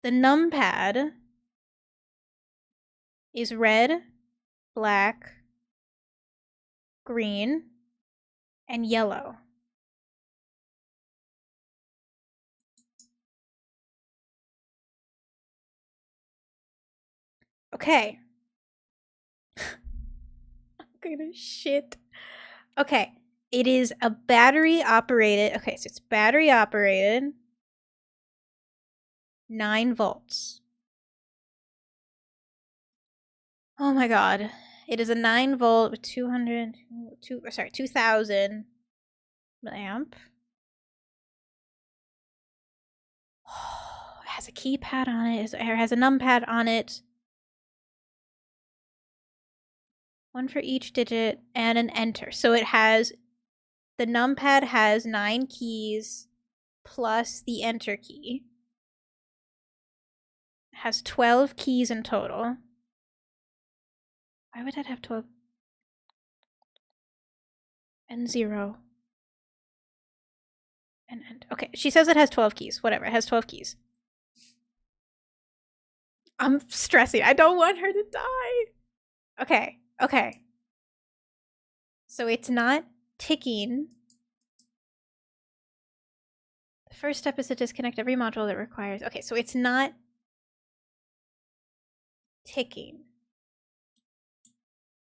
The numpad is red, black, green, and yellow. Okay. I'm gonna shit. Okay. It is a battery operated. Okay, so it's battery operated. 9 volts. Oh my god. It is a 9 volt with 2000 amp. It has a keypad on it. It has a numpad on it. 1 for each digit and an enter. So it has, the numpad has 9 keys plus the enter key. It has 12 keys in total. Why would it have 12? And 0. And end. Okay, she says it has 12 keys. Whatever, it has 12 keys. I'm stressing. I don't want her to die. Okay, okay. So it's not ticking. The first step is to disconnect every module that requires... Okay, so it's not ticking.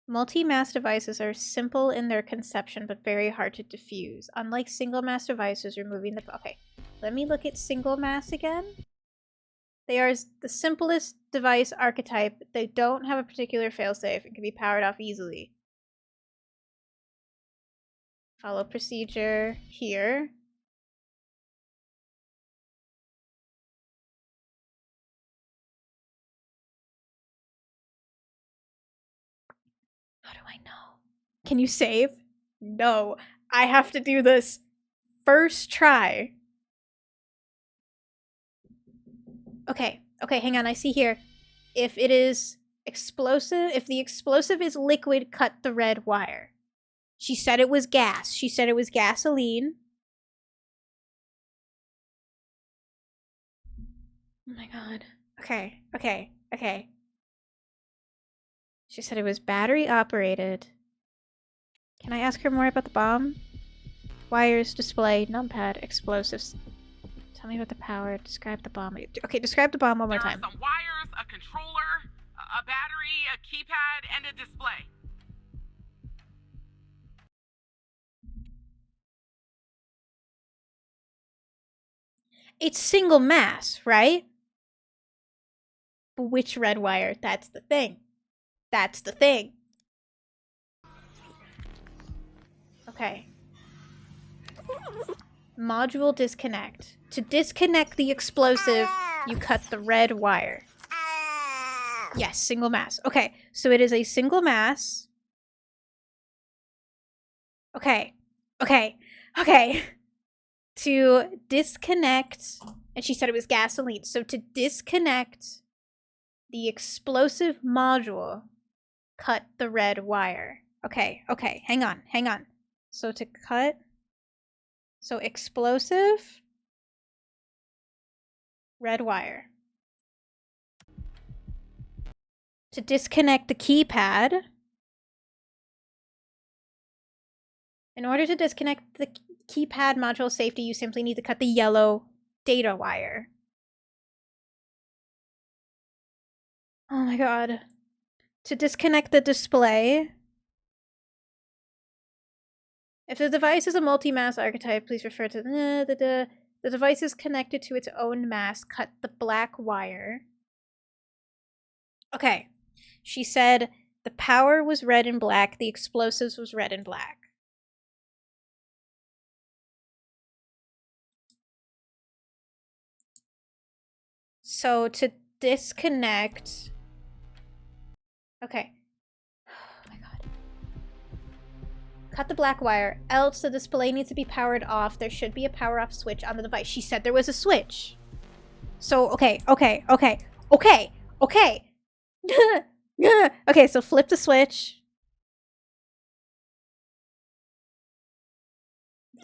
Multi-mass devices are simple in their conception, but very hard to diffuse. Unlike single-mass devices, removing the... Okay, let me look at single-mass again. They are the simplest device archetype. They don't have a particular failsafe and can be powered off easily. Follow procedure here. How do I know? Can you save? No. I have to do this first try. Okay. Okay, hang on. I see here. If it is explosive, if the explosive is liquid, cut the red wire. She said it was gas. She said it was gasoline. Oh my god. Okay, okay, okay. She said it was battery operated. Can I ask her more about the bomb? Wires, display, numpad, explosives. Tell me about the power. Describe the bomb. Okay, describe the bomb one more time. There are some wires, a controller, a battery, a keypad, and a display. It's single mass, right? But which red wire? That's the thing. That's the thing. Okay. Module disconnect. To disconnect the explosive, you cut the red wire. Yes, single mass. Okay, so it is a single mass. Okay. Okay. Okay. To disconnect, and she said it was gasoline. So to disconnect the explosive module, cut the red wire. Okay, okay, hang on, hang on. So to cut, so explosive, red wire. To disconnect the keypad, in order to disconnect the keypad module safety, you simply need to cut the yellow data wire. Oh my god. To disconnect the display, if the device is a multi-mass archetype, please refer to the device is connected to its own mass. Cut the black wire. Okay. She said the power was red and black, the explosives was red and black. So to disconnect... Okay. Oh my god. Cut the black wire, else the display needs to be powered off. There should be a power off switch on the device. She said there was a switch. So, okay. Okay, so flip the switch.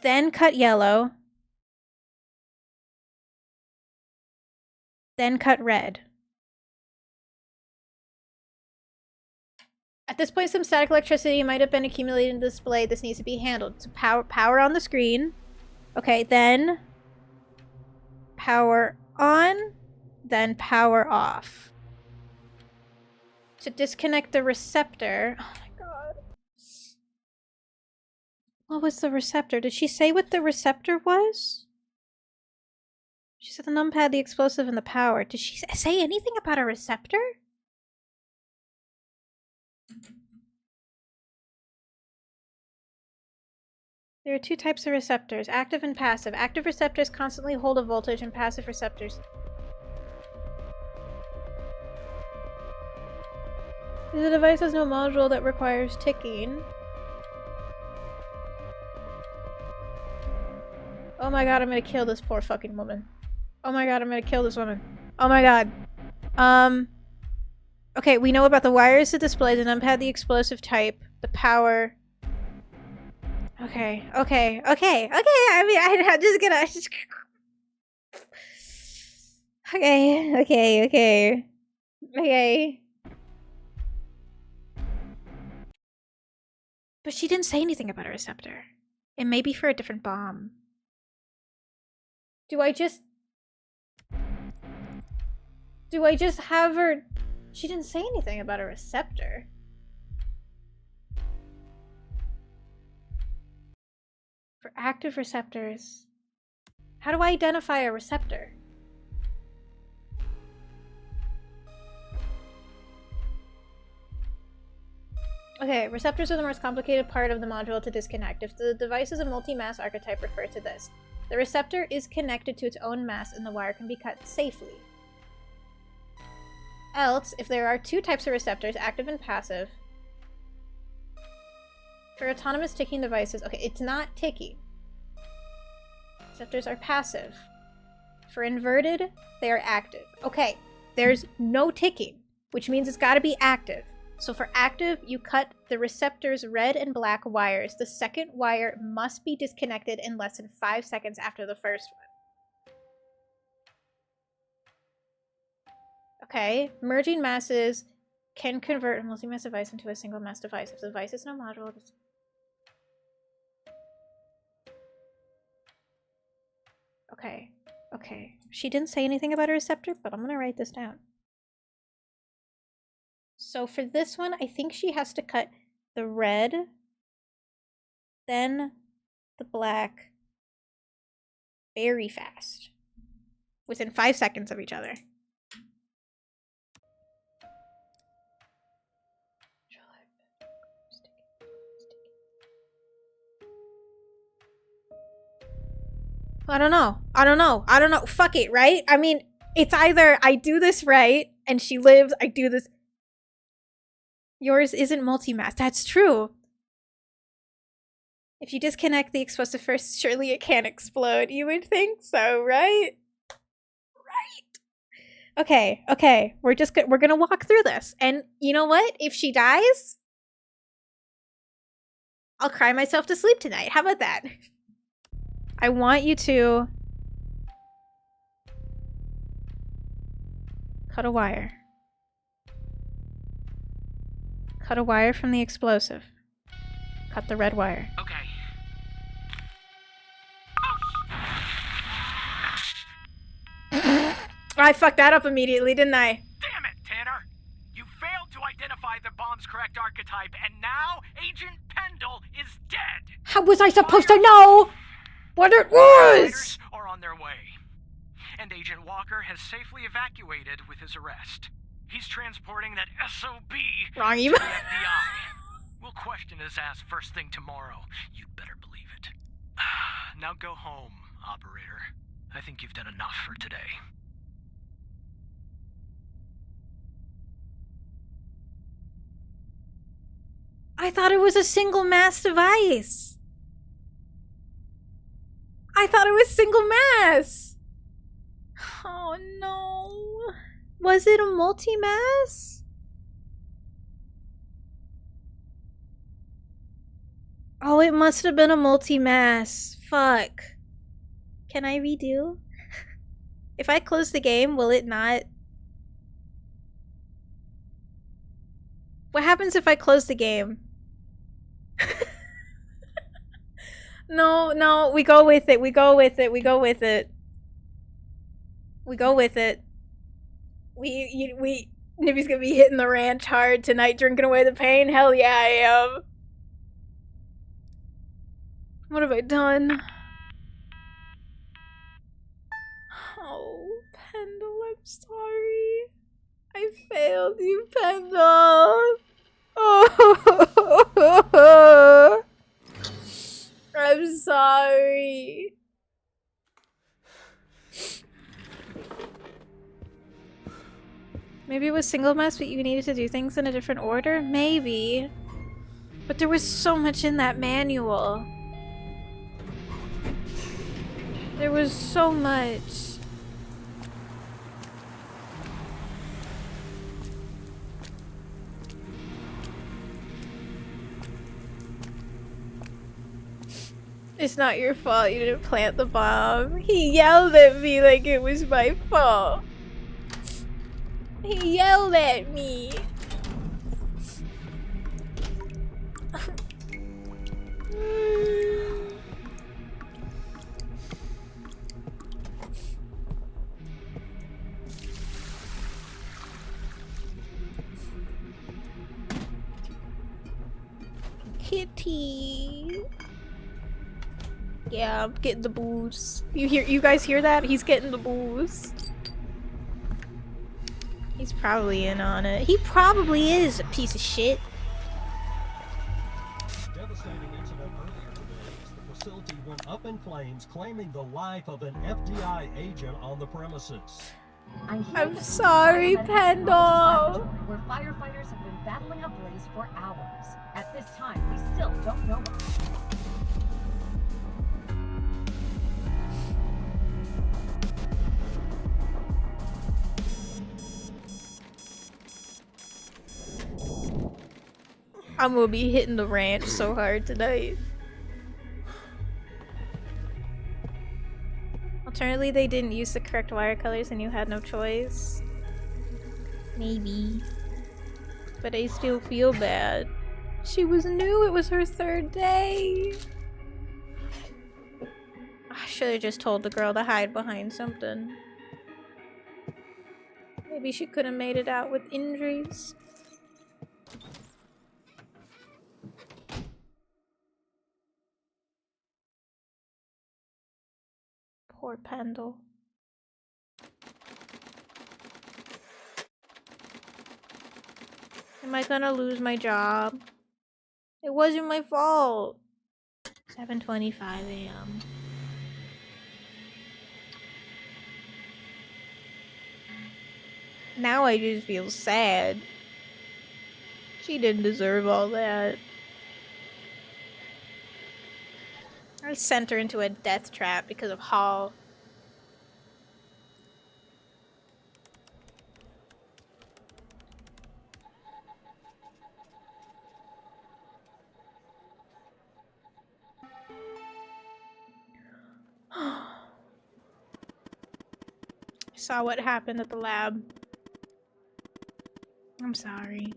Then cut yellow. Then cut red. At this point, some static electricity might have been accumulated in the display. This needs to be handled. So power on the screen. Okay, then power on, then power off. To disconnect the receptor. Oh my god. What was the receptor? Did she say what the receptor was? She said the numpad, the explosive, and the power. Did she say anything about a receptor? There are two types of receptors, active and passive. Active receptors constantly hold a voltage, and passive receptors. The device has no module that requires ticking. Oh my god, I'm gonna kill this poor fucking woman. Oh my god, I'm gonna kill this woman. Oh my god. Okay, we know about the wires to display, the numpad, the explosive type, the power. Okay. I mean, I'm just gonna. Okay. But she didn't say anything about a receptor. It may be for a different bomb. Do I just have her? She didn't say anything about a receptor. For active receptors. How do I identify a receptor? Okay, receptors are the most complicated part of the module to disconnect. If the device is a multi-mass archetype, refer to this. The receptor is connected to its own mass and the wire can be cut safely. Else, if there are two types of receptors, active and passive, for autonomous ticking devices, okay, it's not ticking. Receptors are passive. For inverted, they are active. Okay, there's no ticking, which means it's gotta be active. So for active, you cut the receptor's red and black wires. The second wire must be disconnected in less than 5 seconds after the first one. Okay, merging masses can convert a multi-mass device into a single mass device. If the device has no module, Okay. She didn't say anything about a receptor, but I'm gonna write this down. So for this one, I think she has to cut the red, then the black very fast, within 5 seconds of each other. I don't know. Fuck it, right? I mean, it's either I do this right and she lives, I do this. Yours isn't multi-mass. That's true. If you disconnect the explosive first, surely it can't explode. You would think so, right? Right. Okay. We're gonna walk through this. And you know what? If she dies, I'll cry myself to sleep tonight. How about that? I want you to cut a wire. Cut a wire from the explosive. Cut the red wire. Okay. I fucked that up immediately, didn't I? Damn it, Tanner! You failed to identify the bomb's correct archetype, and now Agent Pendle is dead! How was I supposed to know what it was? Are on their way. And Agent Walker has safely evacuated with his arrest. He's transporting that SOB Wrong to email. the FBI. We'll question his ass first thing tomorrow. You'd better believe it. Now go home, operator. I think you've done enough for today. I thought it was a single mass device. I thought it was single mass. Oh no. Was it a multi-mass? Oh, it must have been a multi-mass. Fuck. Can I redo? If I close the game, will it not? What happens if I close the game? No, we go with it. We go with it. We go with it. We go with it. Nibby's gonna be hitting the ranch hard tonight, drinking away the pain. Hell yeah, I am. What have I done? Oh, Pendle, I'm sorry. I failed you, Pendle. Oh, I'm sorry. Maybe it was single mess, but you needed to do things in a different order? Maybe. But there was so much in that manual. There was so much. It's not your fault you didn't plant the bomb. He yelled at me like it was my fault. He yelled at me. Kitty. Yeah, I'm getting the booze. You guys hear that? He's getting the booze. He's probably in on it. He probably is a piece of shit. Devastating incident earlier today as the facility went up in flames, claiming the life of an FBI agent on the premises. I'm sorry, Pendle. Where firefighters have been battling a blaze for hours. At this time, we still don't know much. I'm gonna be hitting the ranch so hard tonight. Alternatively, they didn't use the correct wire colors and you had no choice. Maybe. But I still feel bad. She was new, it was her 3rd day. I should have just told the girl to hide behind something. Maybe she could have made it out with injuries. Poor Pendle. Am I gonna lose my job? It wasn't my fault. 7:25 a.m. Now I just feel sad. She didn't deserve all that. I sent her into a death trap because of Hall. I saw what happened at the lab. I'm sorry.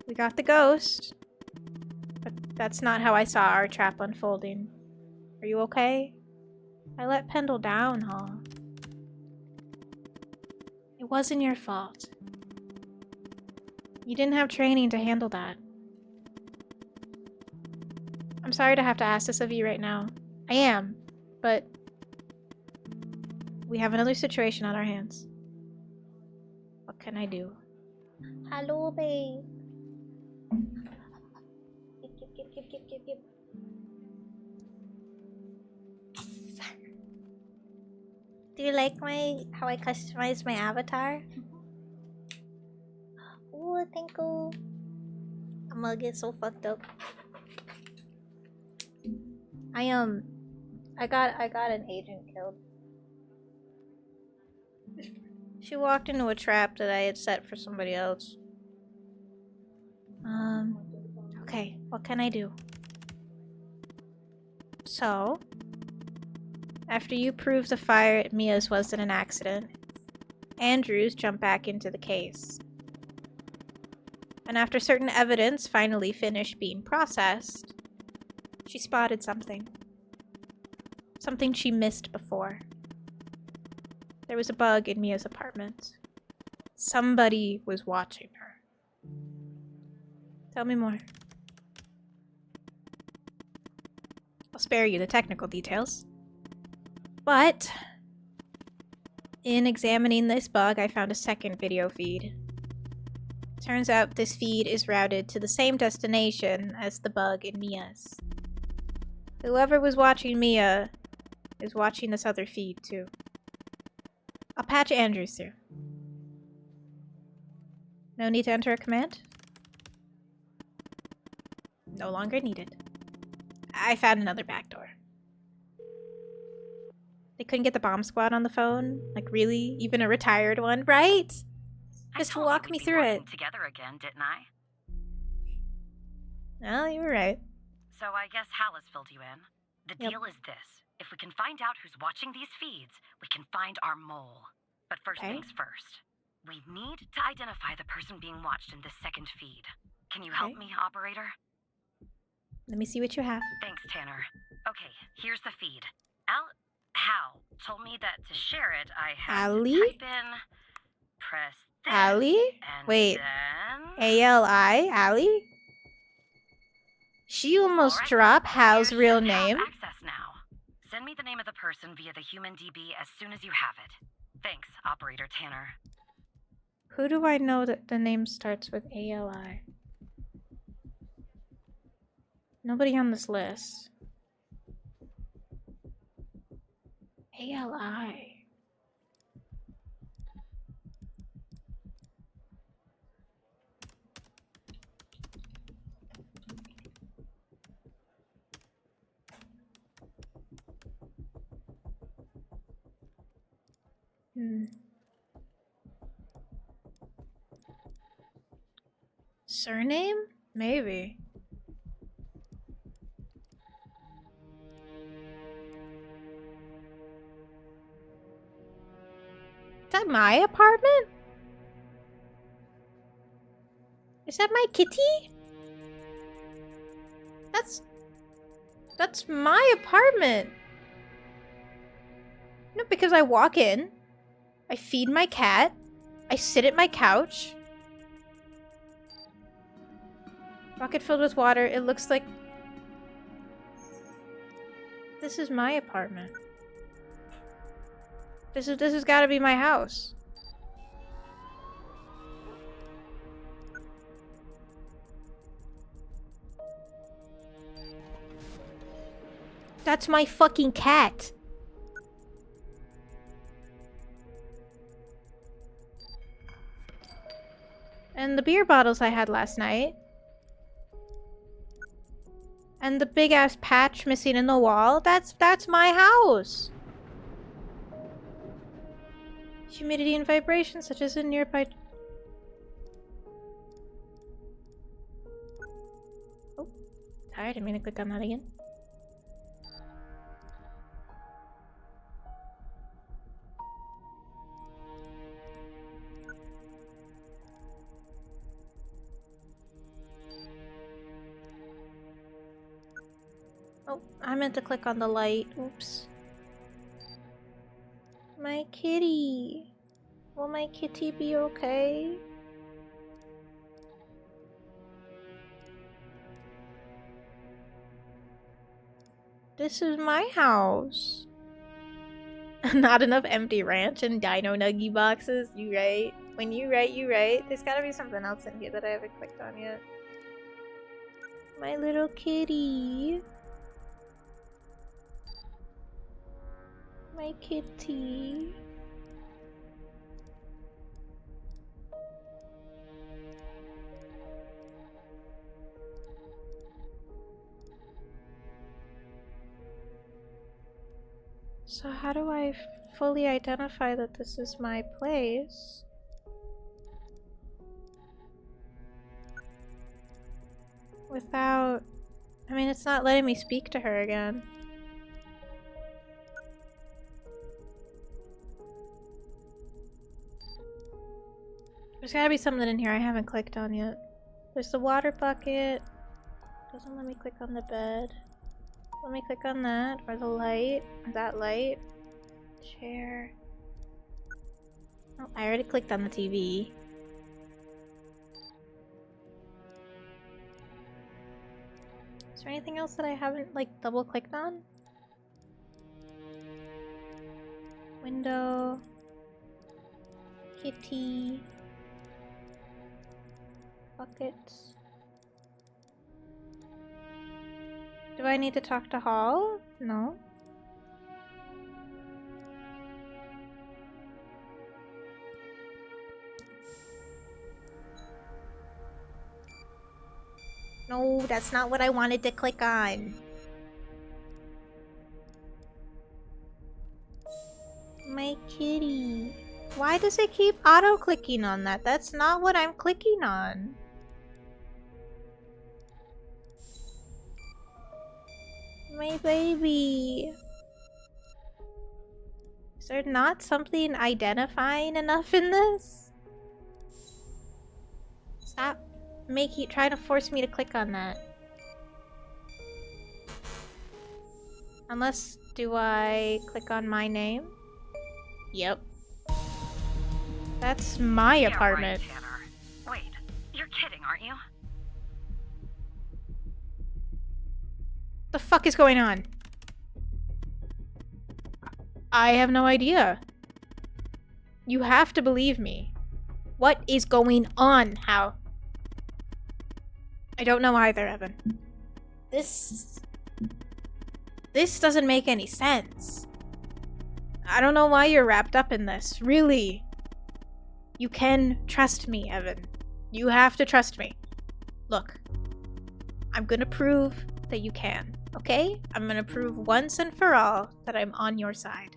We got the ghost. But that's not how I saw our trap unfolding. Are you okay? I let Pendle down, huh? It wasn't your fault. You didn't have training to handle that. I'm sorry to have to ask this of you right now. I am, but we have another situation on our hands. What can I do? Hello, babe. Give. Do you like how I customized my avatar? Oh, thank you. I'm gonna get so fucked up. I got an agent killed. She walked into a trap that I had set for somebody else. Okay, what can I do? So, after you prove the fire at Mia's wasn't an accident, Andrews jumped back into the case. And after certain evidence finally finished being processed, she spotted something. Something she missed before. There was a bug in Mia's apartment. Somebody was watching her. Tell me more. I'll spare you the technical details. But in examining this bug, I found a second video feed. Turns out this feed is routed to the same destination as the bug in Mia's. Whoever was watching Mia is watching this other feed too. I'll patch Andrews through. No need to enter a command? No longer needed. I found another backdoor. They couldn't get the bomb squad on the phone? Like, really? Even a retired one? Right? Just walk me through it. Together again, didn't I? Well, you were right. So I guess Hal has filled you in. The deal is this. If we can find out who's watching these feeds, we can find our mole. But first things first. We need to identify the person being watched in this second feed. Can you help me, operator? Let me see what you have. Thanks, Tanner. Okay, here's the feed. Hal told me that to share it, I have to type in, press this, and wait. then... A-L-I? Allie? She almost dropped Hal's real name. Access now. Send me the name of the person via the HumanDB as soon as you have it. Thanks, Operator Tanner. Who do I know that the name starts with A-L-I? Nobody on this list. A-L-I. Surname? Maybe. Is that my apartment? Is that my kitty? That's my apartment. No, because I walk in, I feed my cat, I sit at my couch. Bucket filled with water. It looks like this is my apartment. This has got to be my house. That's my fucking cat. And the beer bottles I had last night. And the big ass patch missing in the wall. That's my house. Humidity and vibration such as in nearby... Oh, tired. I didn't mean to click on that again. Oh, I meant to click on the light. Oops. My kitty. Will my kitty be okay? This is my house. Not enough empty ranch and dino nuggy boxes. You right. When you write, you write. There's gotta be something else in here that I haven't clicked on yet. My little kitty. My kitty. So how do I fully identify that this is my place? Without... I mean, it's not letting me speak to her again. There's gotta be something in here I haven't clicked on yet. There's the water bucket. Doesn't let me click on the bed. Let me click on that, or the light, or that light. Chair. Oh, I already clicked on the TV. Is there anything else that I haven't, like, double clicked on? Window. Kitty. Buckets. Do I need to talk to Hall? No. No, that's not what I wanted to click on. My kitty. Why does it keep auto-clicking on that? That's not what I'm clicking on. My baby. Is there not something identifying enough in this? Stop trying to force me to click on that. Unless, do I click on my name? Yep. That's my apartment. Right, Tanner. Wait, you're kidding, aren't you? What the fuck is going on? I have no idea. You have to believe me. What is going on? How? I don't know either, Evan. This doesn't make any sense. I don't know why you're wrapped up in this. Really. You can trust me, Evan. You have to trust me. Look. I'm gonna prove that you can, okay? I'm gonna prove once and for all that I'm on your side.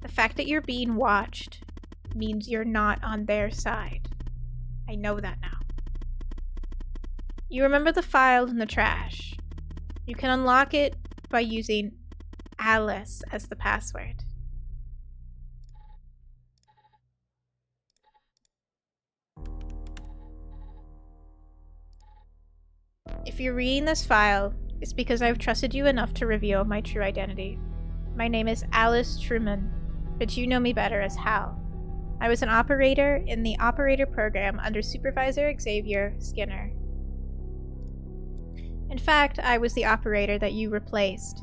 The fact that you're being watched means you're not on their side. I know that now. You remember the file in the trash. You can unlock it by using Alice as the password. If you're reading this file, it's because I've trusted you enough to reveal my true identity. My name is Alice Truman, but you know me better as Hal. I was an operator in the operator program under Supervisor Xavier Skinner. In fact, I was the operator that you replaced.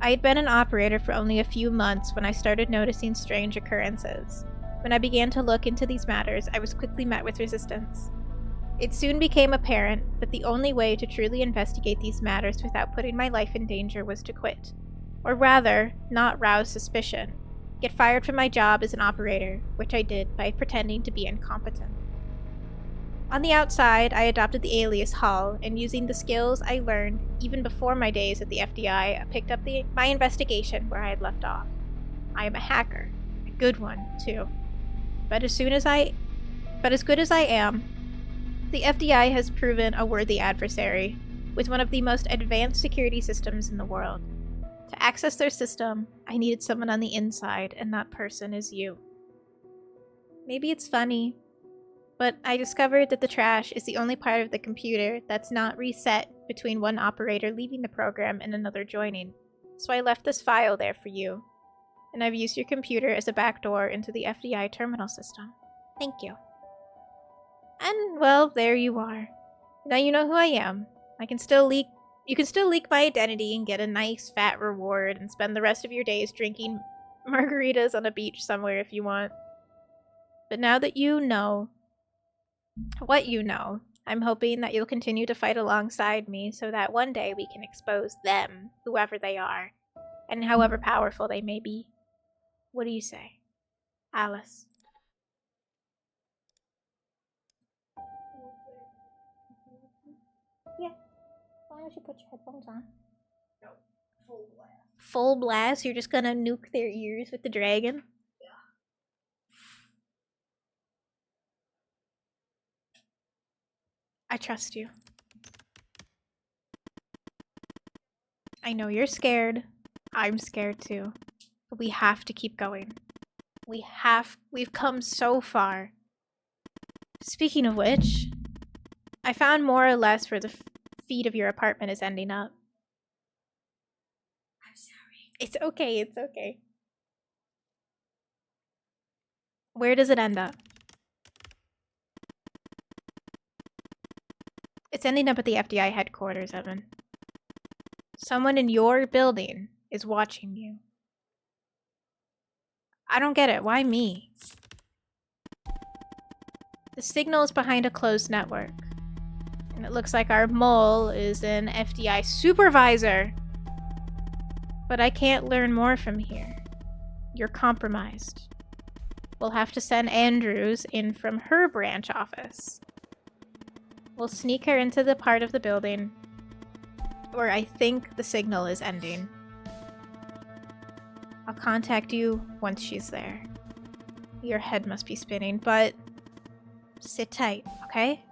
I had been an operator for only a few months when I started noticing strange occurrences. When I began to look into these matters, I was quickly met with resistance. It soon became apparent that the only way to truly investigate these matters without putting my life in danger was to quit. Or rather, not rouse suspicion. Get fired from my job as an operator, which I did by pretending to be incompetent. On the outside, I adopted the alias Hall, and using the skills I learned even before my days at the FDI, I picked up my investigation where I had left off. I am a hacker. A good one, too. But as good as I am, the FDI has proven a worthy adversary, with one of the most advanced security systems in the world. To access their system, I needed someone on the inside, and that person is you. Maybe it's funny, but I discovered that the trash is the only part of the computer that's not reset between one operator leaving the program and another joining, so I left this file there for you, and I've used your computer as a backdoor into the FDI terminal system. Thank you. And, well, there you are. Now you know who I am. You can still leak my identity and get a nice fat reward and spend the rest of your days drinking margaritas on a beach somewhere if you want. But now that you know what you know, I'm hoping that you'll continue to fight alongside me so that one day we can expose them, whoever they are, and however powerful they may be. What do you say, Alice? Yeah. Why don't you put your headphones on? No, full blast. Full blast? You're just gonna nuke their ears with the dragon? Yeah. I trust you. I know you're scared. I'm scared too. But we have to keep going. We've come so far. Speaking of which, I found more or less where the feed of your apartment is ending up. I'm sorry. It's okay, it's okay. Where does it end up? It's ending up at the FBI headquarters, Evan. Someone in your building is watching you. I don't get it. Why me? The signal is behind a closed network. And it looks like our mole is an FDI supervisor. But I can't learn more from here. You're compromised. We'll have to send Andrews in from her branch office. We'll sneak her into the part of the building where I think the signal is ending. I'll contact you once she's there. Your head must be spinning, but sit tight, okay?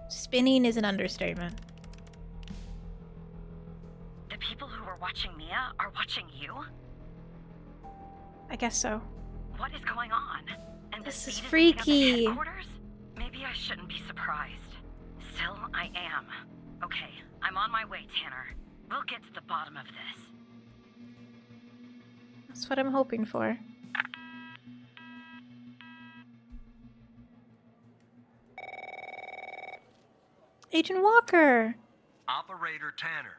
Spinning is an understatement. The people who were watching Mia are watching you? I guess so. What is going on? And This is feed freaky. ending up at headquarters? Maybe I shouldn't be surprised. Still, I am. Okay, I'm on my way, Tanner. We'll get to the bottom of this. That's what I'm hoping for. Agent Walker! Operator Tanner.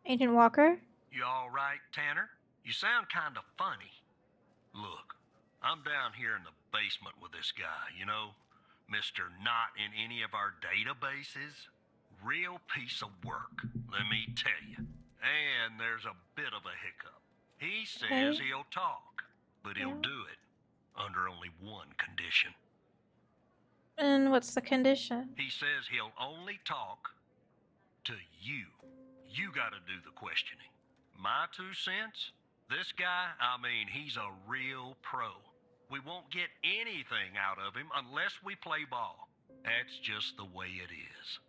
Agent Walker? You all right, Tanner? You sound kind of funny. Look, I'm down here in the basement with this guy, you know? Mr. Not in any of our databases. Real piece of work, let me tell you. And there's a bit of a hiccup. He says he'll talk, but he'll do it under only one condition. And what's the condition? He says he'll only talk to you. You gotta do the questioning. My 2 cents? This guy, I mean, he's a real pro. We won't get anything out of him unless we play ball. That's just the way it is.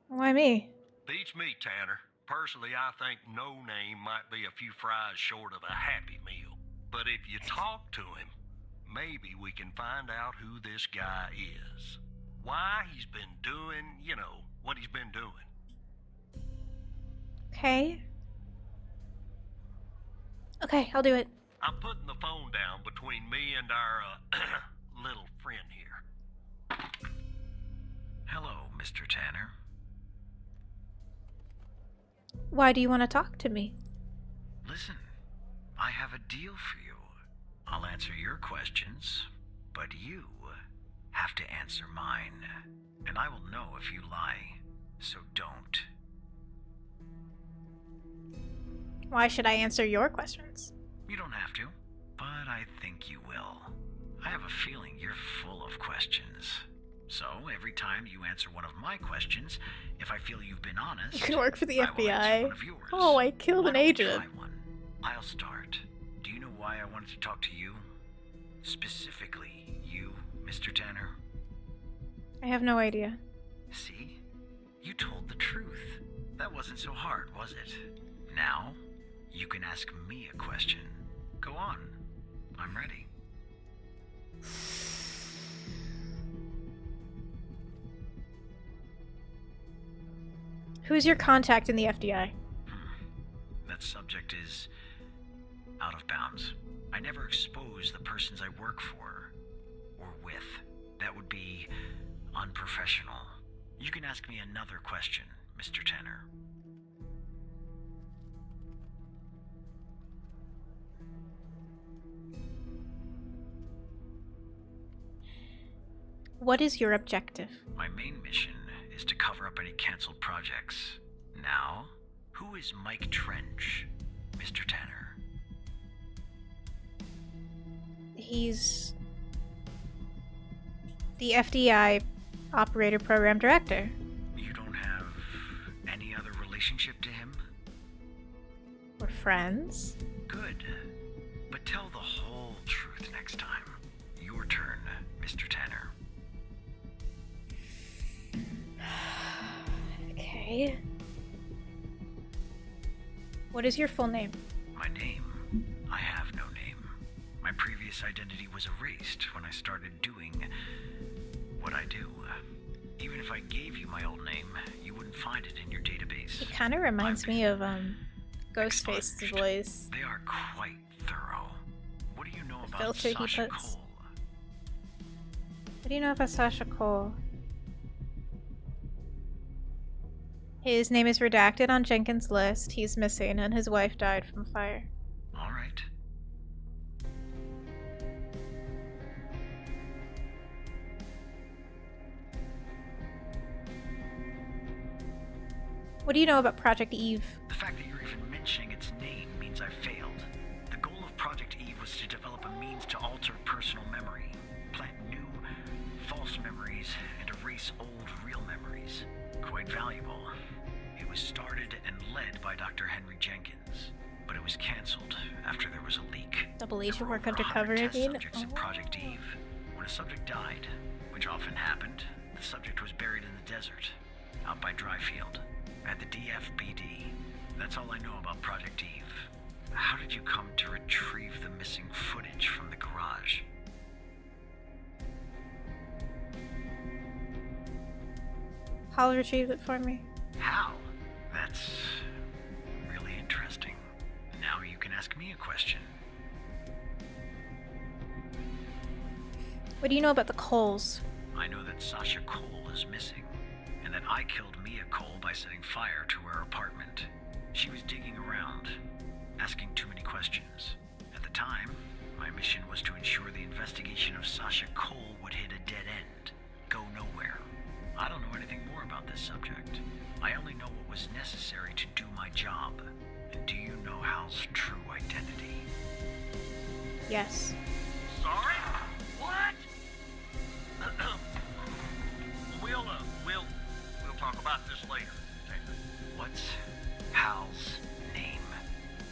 Why me? Beats me, Tanner. Personally, I think no name might be a few fries short of a Happy Meal. But if you talk to him, maybe we can find out who this guy is. Why he's been doing, you know, what he's been doing. Okay. Okay, I'll do it. I'm putting the phone down between me and our, little friend here. Hello, Mr. Tanner. Why do you want to talk to me? Listen, I have a deal for you. I'll answer your questions, but you have to answer mine. And I will know if you lie, so don't. Why should I answer your questions? You don't have to, but I think you will. I have a feeling you're full of questions. So every time you answer one of my questions, if I feel you've been honest, You can work for the I will answer FBI. one of yours. Oh, I killed Why an don't we agent. try one? I'll start. Do you know why I wanted to talk to you? Specifically, you, Mr. Tanner? I have no idea. See? You told the truth. That wasn't so hard, was it? Now, you can ask me a question. Go on. I'm ready. Who's your contact in the FDI? That subject is out of bounds. I never expose the persons I work for or with. That would be unprofessional. You can ask me another question, Mr. Tanner. What is your objective? My main mission is to cover up any canceled projects. Now, who is Mike Trench, Mr. Tanner? He's the FDI Operator Program Director. You don't have any other relationship to him? We're friends. Good. But tell the whole truth next time. Your turn, Mr. Tanner. Okay. What is your full name? My name? I have no name. previous identity was erased when I started doing what I do. Even if I gave you my old name, you wouldn't find it in your database. It kind of reminds me of Ghostface's voice. They are quite thorough. What do you know about Filter he Sasha puts. Cole? What do you know about Sasha Cole? His name is redacted on Jenkins' list. He's missing, and his wife died from fire. All right. What do you know about Project Eve? The fact that you're even mentioning its name means I failed. The goal of Project Eve was to develop a means to alter personal memory, plant new, false memories, and erase old, real memories. Quite valuable. It was started and led by Dr. Henry Jenkins, but it was cancelled after there was a leak. Double agent work There were over undercover 100 test again? subjects in Project Eve. When a subject died, which often happened, the subject was buried in the desert, out by Dryfield, at the DFBD. That's all I know about Project Eve. How did you come to retrieve the missing footage from the garage? Hal retrieved it for me. How? That's really interesting. Now you can ask me a question. What do you know about the Coles? I know that Sasha Cole is missing, and that I killed Mia Cole by setting fire to her apartment. She was digging around, asking too many questions. At the time, my mission was to ensure the investigation of Sasha Cole would hit a dead end, go nowhere. I don't know anything more about this subject. I only know what was necessary to do my job. And do you know Hal's true identity? Yes. Sorry? What? We'll talk about this later, Tanner. What's Hal's name?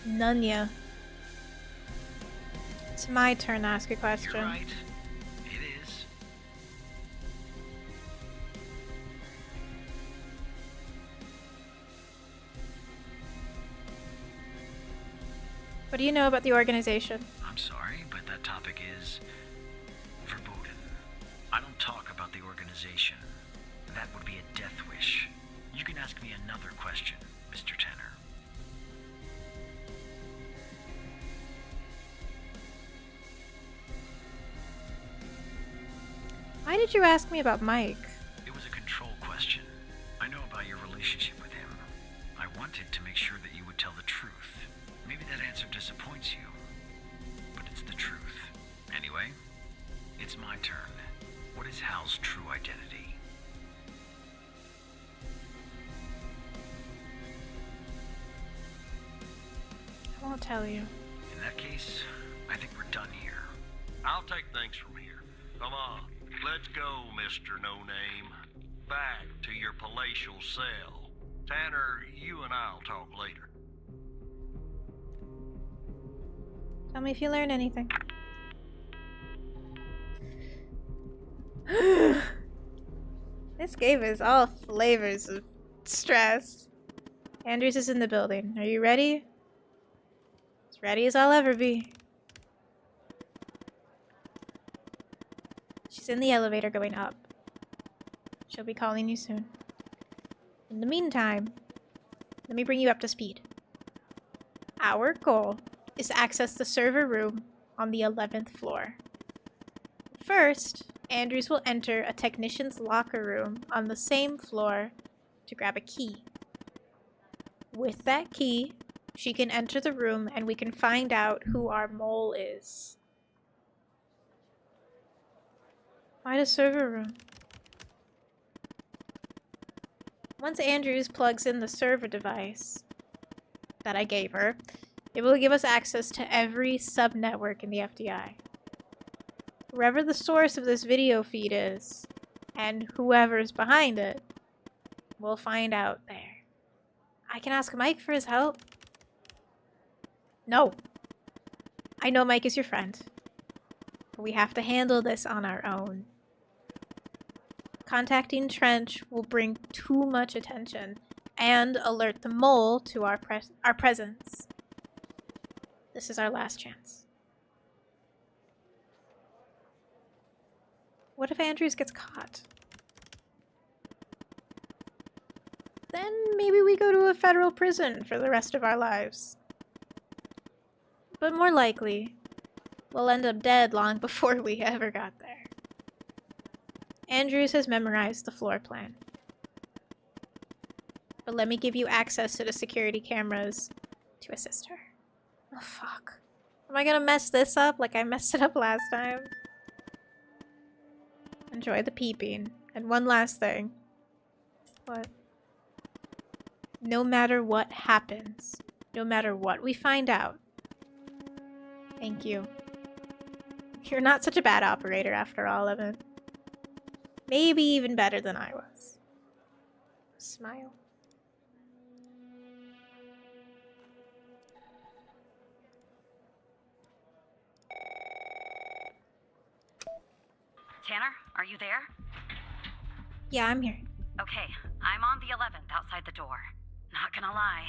Nunya. It's my turn to ask a question. You're right. It is. What do you know about the organization? I'm sorry, but that topic is verboten. I don't talk about the organization. That would be a death wish. You can ask me another question, Mr. Tanner. Why did you ask me about Mike? It was a control question. I know about your relationship with him. I wanted to make sure that you would tell the truth. Maybe that answer disappoints you, but it's the truth. Anyway, it's my turn. What is Hal's true identity? I won't tell you. In that case, I think we're done here. I'll take things from here. Come on, let's go, Mr. No Name. Back to your palatial cell. Tanner, you and I'll talk later. Tell me if you learn anything. This game is all flavors of stress. Andrews is in the building. Are you ready? As ready as I'll ever be. She's in the elevator going up. She'll be calling you soon. In the meantime, let me bring you up to speed. Our goal is to access the server room on the 11th floor. First, Andrews will enter a technician's locker room on the same floor to grab a key. With that key, she can enter the room and we can find out who our mole is. Why the server room? Once Andrews plugs in the server device that I gave her, it will give us access to every subnetwork in the FDI. Wherever the source of this video feed is, and whoever's behind it, we'll find out there. I can ask Mike for his help. No. I know Mike is your friend, but we have to handle this on our own. Contacting Trench will bring too much attention and alert the mole to our presence. This is our last chance. What if Andrews gets caught? Then maybe we go to a federal prison for the rest of our lives. But more likely, we'll end up dead long before we ever got there. Andrews has memorized the floor plan. But let me give you access to the security cameras to assist her. Oh, fuck. Am I gonna mess this up like I messed it up last time? Enjoy the peeping. And one last thing. What? No matter what happens, no matter what we find out, thank you. You're not such a bad operator after all, Evan. Maybe even better than I was. Smile. Tanner, are you there? Yeah, I'm here. Okay, I'm on the 11th outside the door. Not gonna lie,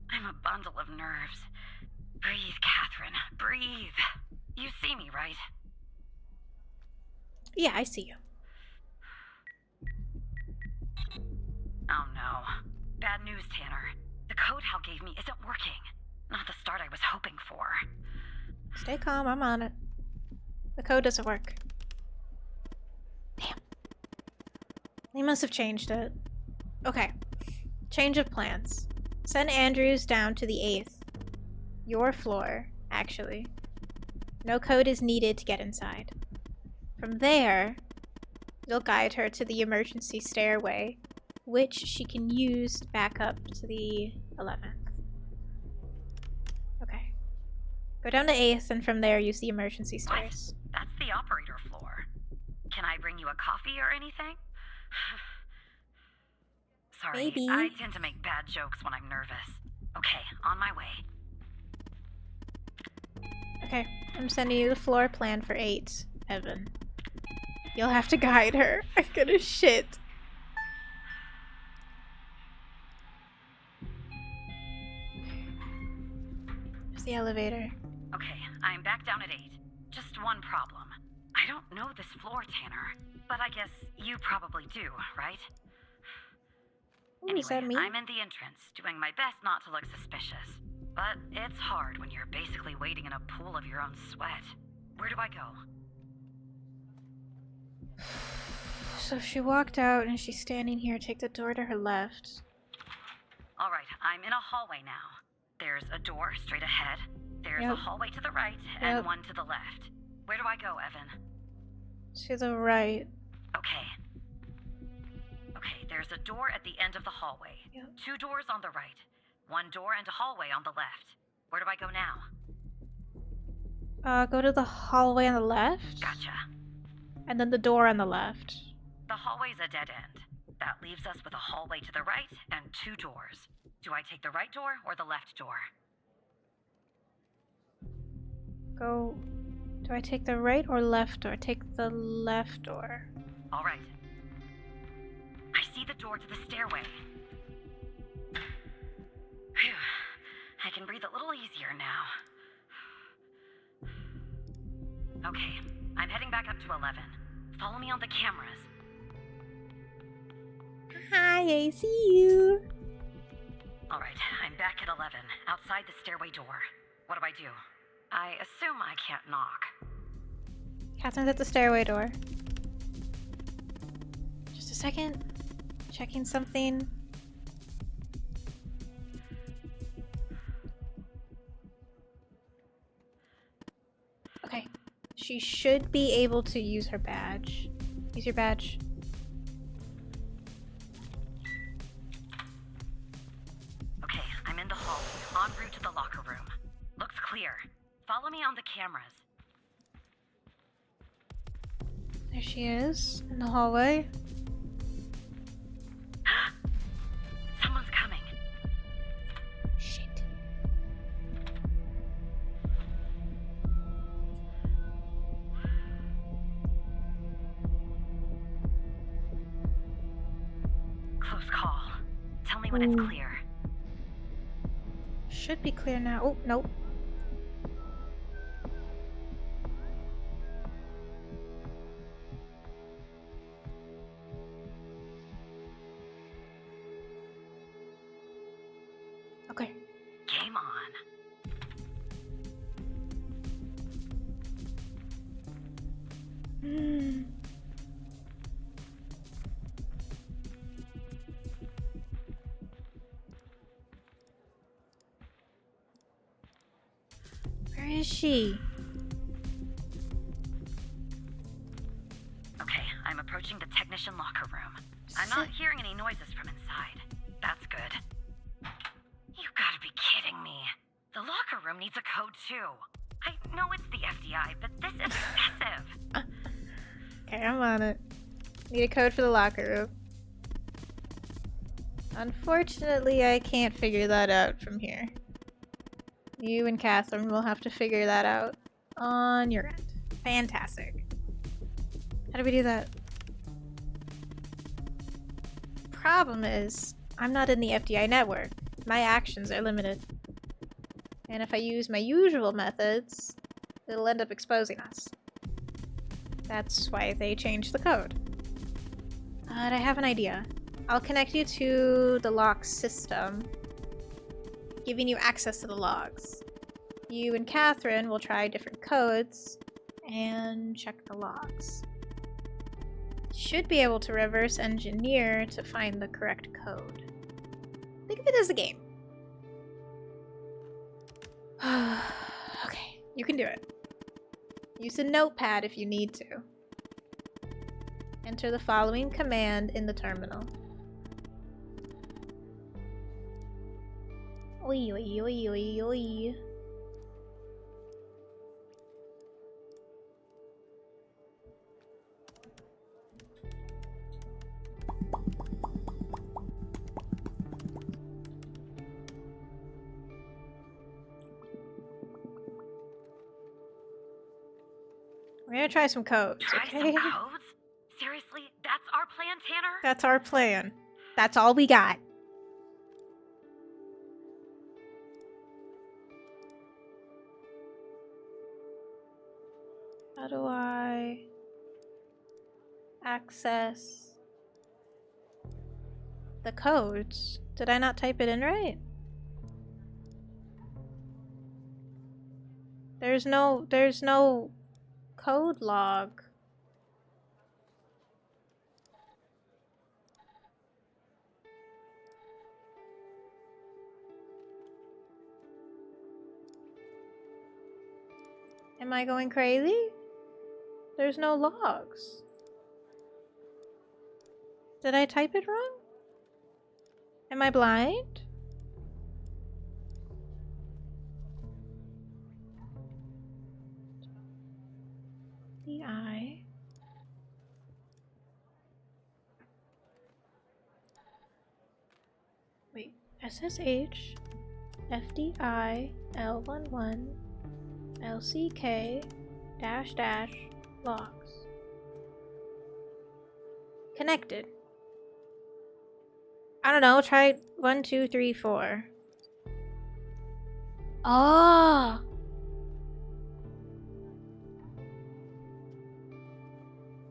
I'm a bundle of nerves. Breathe, Catherine, breathe. You see me, right? Yeah, I see you. Oh no. Bad news, Tanner. The code Hal gave me isn't working. Not the start I was hoping for. Stay calm, I'm on it. The code doesn't work. Damn. They must have changed it. Okay. Change of plans. Send Andrews down to the 8th. Your floor, actually. No code is needed to get inside. From there, you'll guide her to the emergency stairway, which she can use back up to the 11th. Okay. Go down to 8th, and from there use the emergency stairs. What? That's the operator floor. Can I bring you a coffee or anything? Sorry, Maybe. I tend to make bad jokes when I'm nervous. Okay, on my way. Okay, I'm sending you the floor plan for 8, Evan. You'll have to guide her. I'm gonna shit. There's the elevator. Okay, I'm back down at 8. Just one problem. I don't know this floor, Tanner. But I guess you probably do, right? Ooh, anyway, is that me? I'm in the entrance, doing my best not to look suspicious. But it's hard when you're basically wading in a pool of your own sweat. Where do I go? So she walked out and she's standing here. Take the door to her left. Alright, I'm in a hallway now. There's a door straight ahead. There's a hallway to the right and one to the left. Where do I go, Evan? To the right. Okay. Okay, there's a door at the end of the hallway. Yep. 2 doors on the right. 1 door and a hallway on the left. Where do I go now? Go to the hallway on the left. Gotcha. And then the door on the left. The hallway's a dead end. That leaves us with a hallway to the right and 2 doors. Do I take the right door or the left door? Go... Do I take the right or left door? Take the left door. All right. I see the door to the stairway. Phew. I can breathe a little easier now. Okay, I'm heading back up to 11. Follow me on the cameras. Hi, I see you. All right, I'm back at 11, outside the stairway door. What do I do? I assume I can't knock. Catherine's at the stairway door. Just a second. Checking something. Okay. She should be able to use her badge. Use your badge. Okay, I'm in the hall, en route to the locker room. Looks clear. Follow me on the cameras. There she is, in the hallway. Someone's coming. Shit. Close call. Tell me when it's clear. Should be clear now. Oh, nope. I'm on. Where is she? Okay, I'm approaching the technician locker room. I'm not hearing any noises from inside. That's good. You gotta be kidding me. The locker room needs a code too. I know it's the FDI, but this is excessive. Okay, I'm on it. Need a code for the locker room. Unfortunately, I can't figure that out from here. You and Catherine will have to figure that out on your end. Fantastic. How do we do that? Problem is, I'm not in the FDI network. My actions are limited. And if I use my usual methods, it'll end up exposing us. That's why they changed the code. But I have an idea. I'll connect you to the lock system, giving you access to the logs. You and Catherine will try different codes and check the logs. Should be able to reverse engineer to find the correct code. Think of it as a game. Okay, you can do it. Use a notepad if you need to. Enter the following command in the terminal. Oi, oi, oi, oi, oi. We're gonna try some codes, okay? Try some codes? Seriously? That's our plan, Tanner? That's our plan. That's all we got. How do I access the codes? Did I not type it in right? There's no code log. Am I going crazy? There's no logs. Did I type it wrong? Am I blind? FDI. Wait, SSH FDI L11 LCK -- logs. Connected. I don't know, try 1, 2, 3, 4. Oh!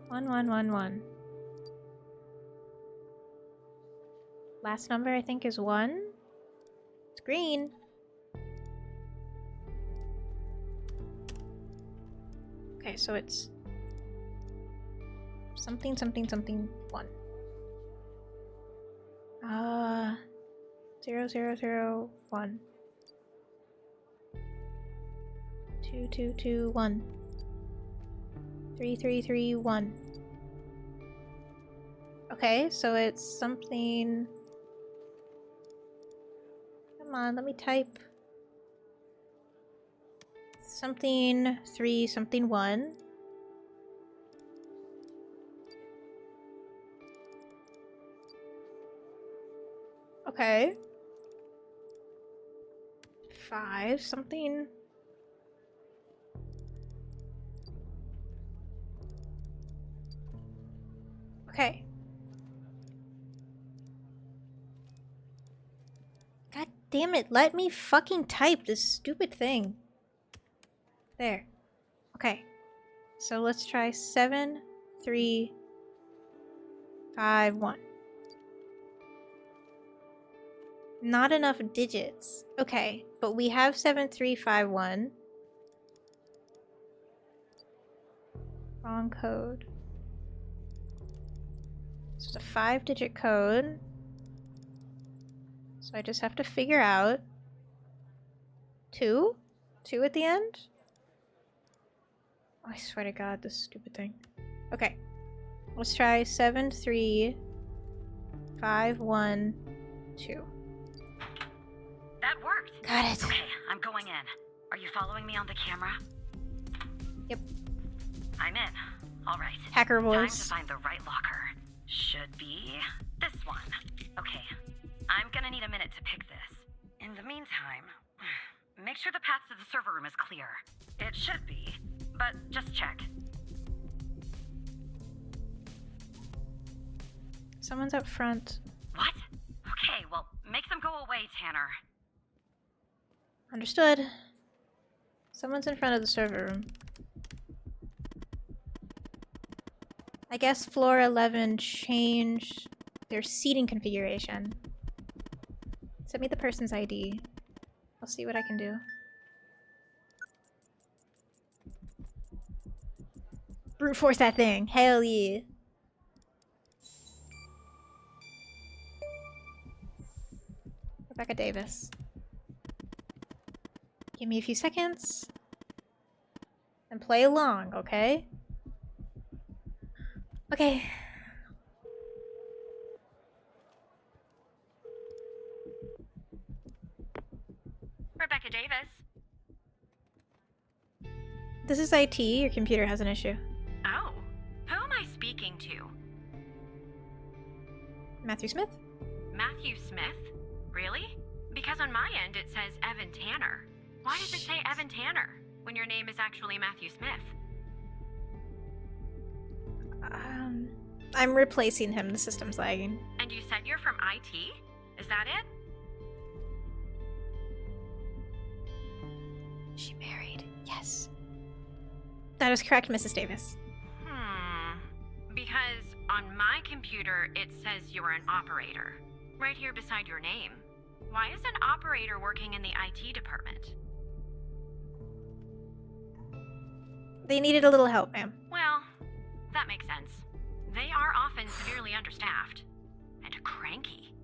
One. Last number I think is 1. It's green. Okay, so it's something 1. 0001. 2221. 3331. Okay, so it's something. Come on, let me type. Something 3, something 1. Okay. 5, something. Okay. God damn it, let me fucking type this stupid thing. There. Okay. So let's try 7, 3, 5, 1. Not enough digits. Okay, but we have 7351. Wrong code. It's a 5-digit code. So I just have to figure out 2? 2 at the end? Oh, I swear to God, this stupid thing. Okay. Let's try 73512. That worked. Got it. Okay, I'm going in. Are you following me on the camera? Yep. I'm in. All right. Hacker Time to voice. find the right locker. Should be this one. Okay. I'm gonna need a minute to pick this. In the meantime, make sure the path to the server room is clear. It should be, but just check. Someone's up front. What? Okay, well, make them go away, Tanner. Understood. Someone's in front of the server room. I guess floor 11 changed their seating configuration. Send me the person's ID. I'll see what I can do. Brute force that thing. Hell yeah. Rebecca Davis. Give me a few seconds. And play along, okay? Okay. Rebecca Davis. This is IT. Your computer has an issue. Oh, who am I speaking to? Matthew Smith? Matthew Smith? Really? Because on my end it says Evan Tanner. Why does it say Evan Tanner when your name is actually Matthew Smith? I'm replacing him. The system's lagging. And you said you're from IT? Is that it? She married. Yes. That is correct, Mrs. Davis. Because on my computer it says you're an operator. Right here beside your name. Why is an operator working in the IT department? They needed a little help, ma'am. Well, that makes sense. They are often severely understaffed. And cranky.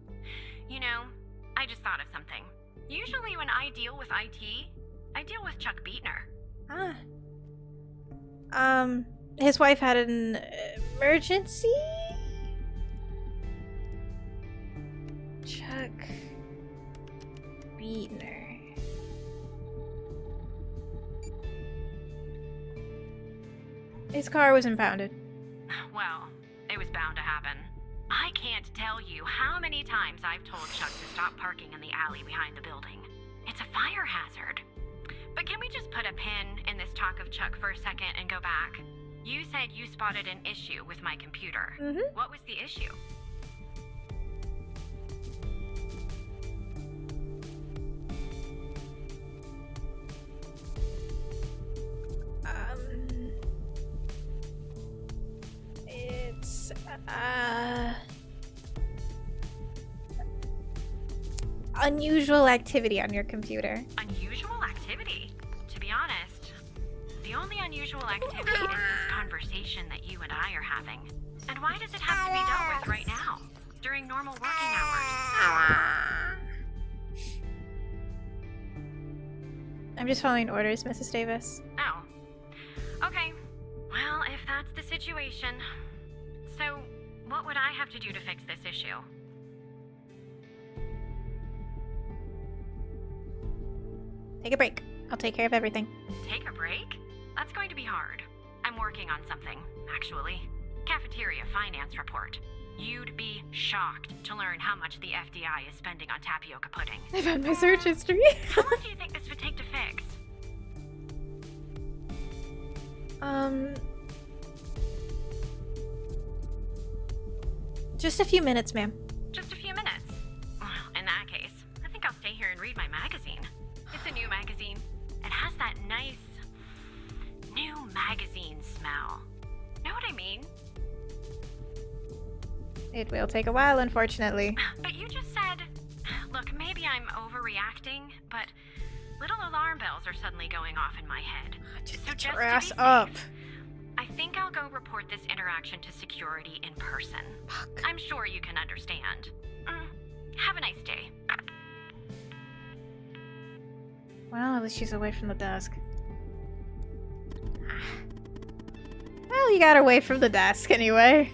You know, I just thought of something. Usually when I deal with IT, I deal with Chuck Beatner. His wife had an emergency? Chuck Beatner. His car was impounded. Well, it was bound to happen. I can't tell you how many times I've told Chuck to stop parking in the alley behind the building. It's a fire hazard. But can we just put a pin in this talk of Chuck for a second and go back? You said you spotted an issue with my computer. What was the issue? It's unusual activity on your computer. Unusual activity? To be honest, the only unusual activity is this conversation that you and I are having. And why does it have to be dealt with right now? During normal working hours? I'm just following orders, Mrs. Davis. Oh. Okay. Well, if that's the situation. So, what would I have to do to fix this issue? Take a break. I'll take care of everything. Take a break? That's going to be hard. I'm working on something, actually. Cafeteria finance report. You'd be shocked to learn how much the FDI is spending on tapioca pudding. I found my search history. How long do you think this would take to fix? Just a few minutes, ma'am. Just a few minutes. Well, in that case, I think I'll stay here and read my magazine. It's a new magazine. It has that nice, new magazine smell. Know what I mean? It will take a while, unfortunately. But you just said, Look, maybe I'm overreacting, but little alarm bells are suddenly going off in my head. Just so get just your to ass be up. safe, I think I'll go report this interaction to security in person. Fuck. I'm sure you can understand. Have a nice day. Well, at least she's away from the desk. Well, you got her away from the desk anyway.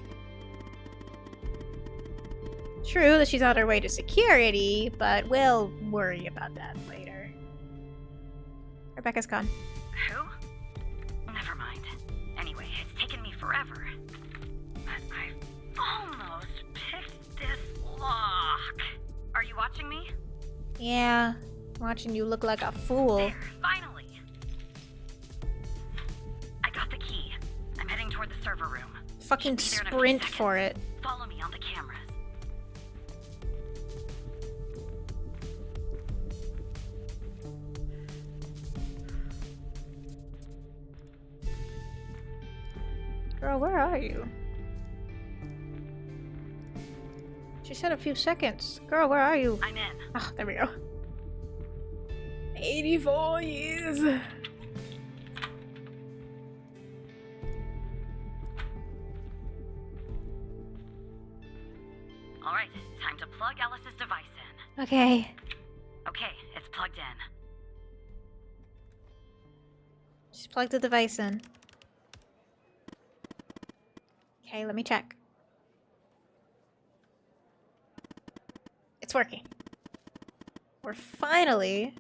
True that she's on her way to security, but we'll worry about that later. Rebecca's gone. Who? Never mind. Anyway, it's taken me forever. But I've almost picked this lock. Are you watching me? Yeah, watching you look like a fool. There, finally. I got the key. I'm heading toward the server room. Fucking Be there in a few sprint seconds. for it. Follow me on the cameras. Girl, where are you? She said a few seconds. Girl, where are you? I'm in. Ah, there we go. 84 years. All right, time to plug Alice's device in. Okay. Okay, it's plugged in. Just plug the device in. Okay, let me check. It's working. We're finally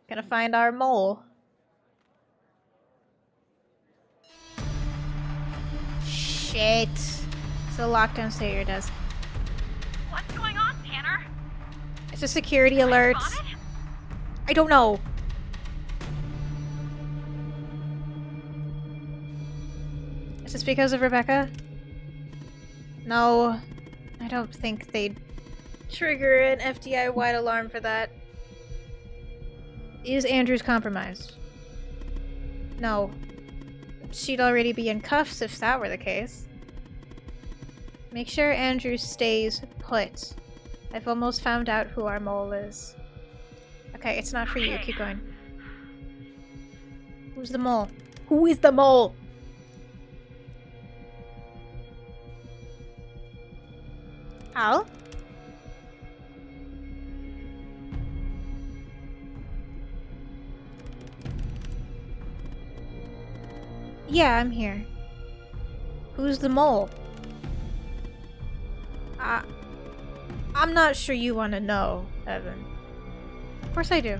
gonna find our mole. Shit. It's a lockdown stay at your desk. What's going on, Tanner? It's a security alert. Spotted? I don't know. Is this because of Rebecca? No. I don't think they'd trigger an FDI-wide alarm for that. Is Andrews compromised? No. She'd already be in cuffs if that were the case. Make sure Andrews stays put. I've almost found out who our mole is. Okay, it's not for you. Keep going. Who's the mole? Who is the mole? Hal? Yeah, I'm here. Who's the mole? I'm not sure you want to know, Evan. Of course I do.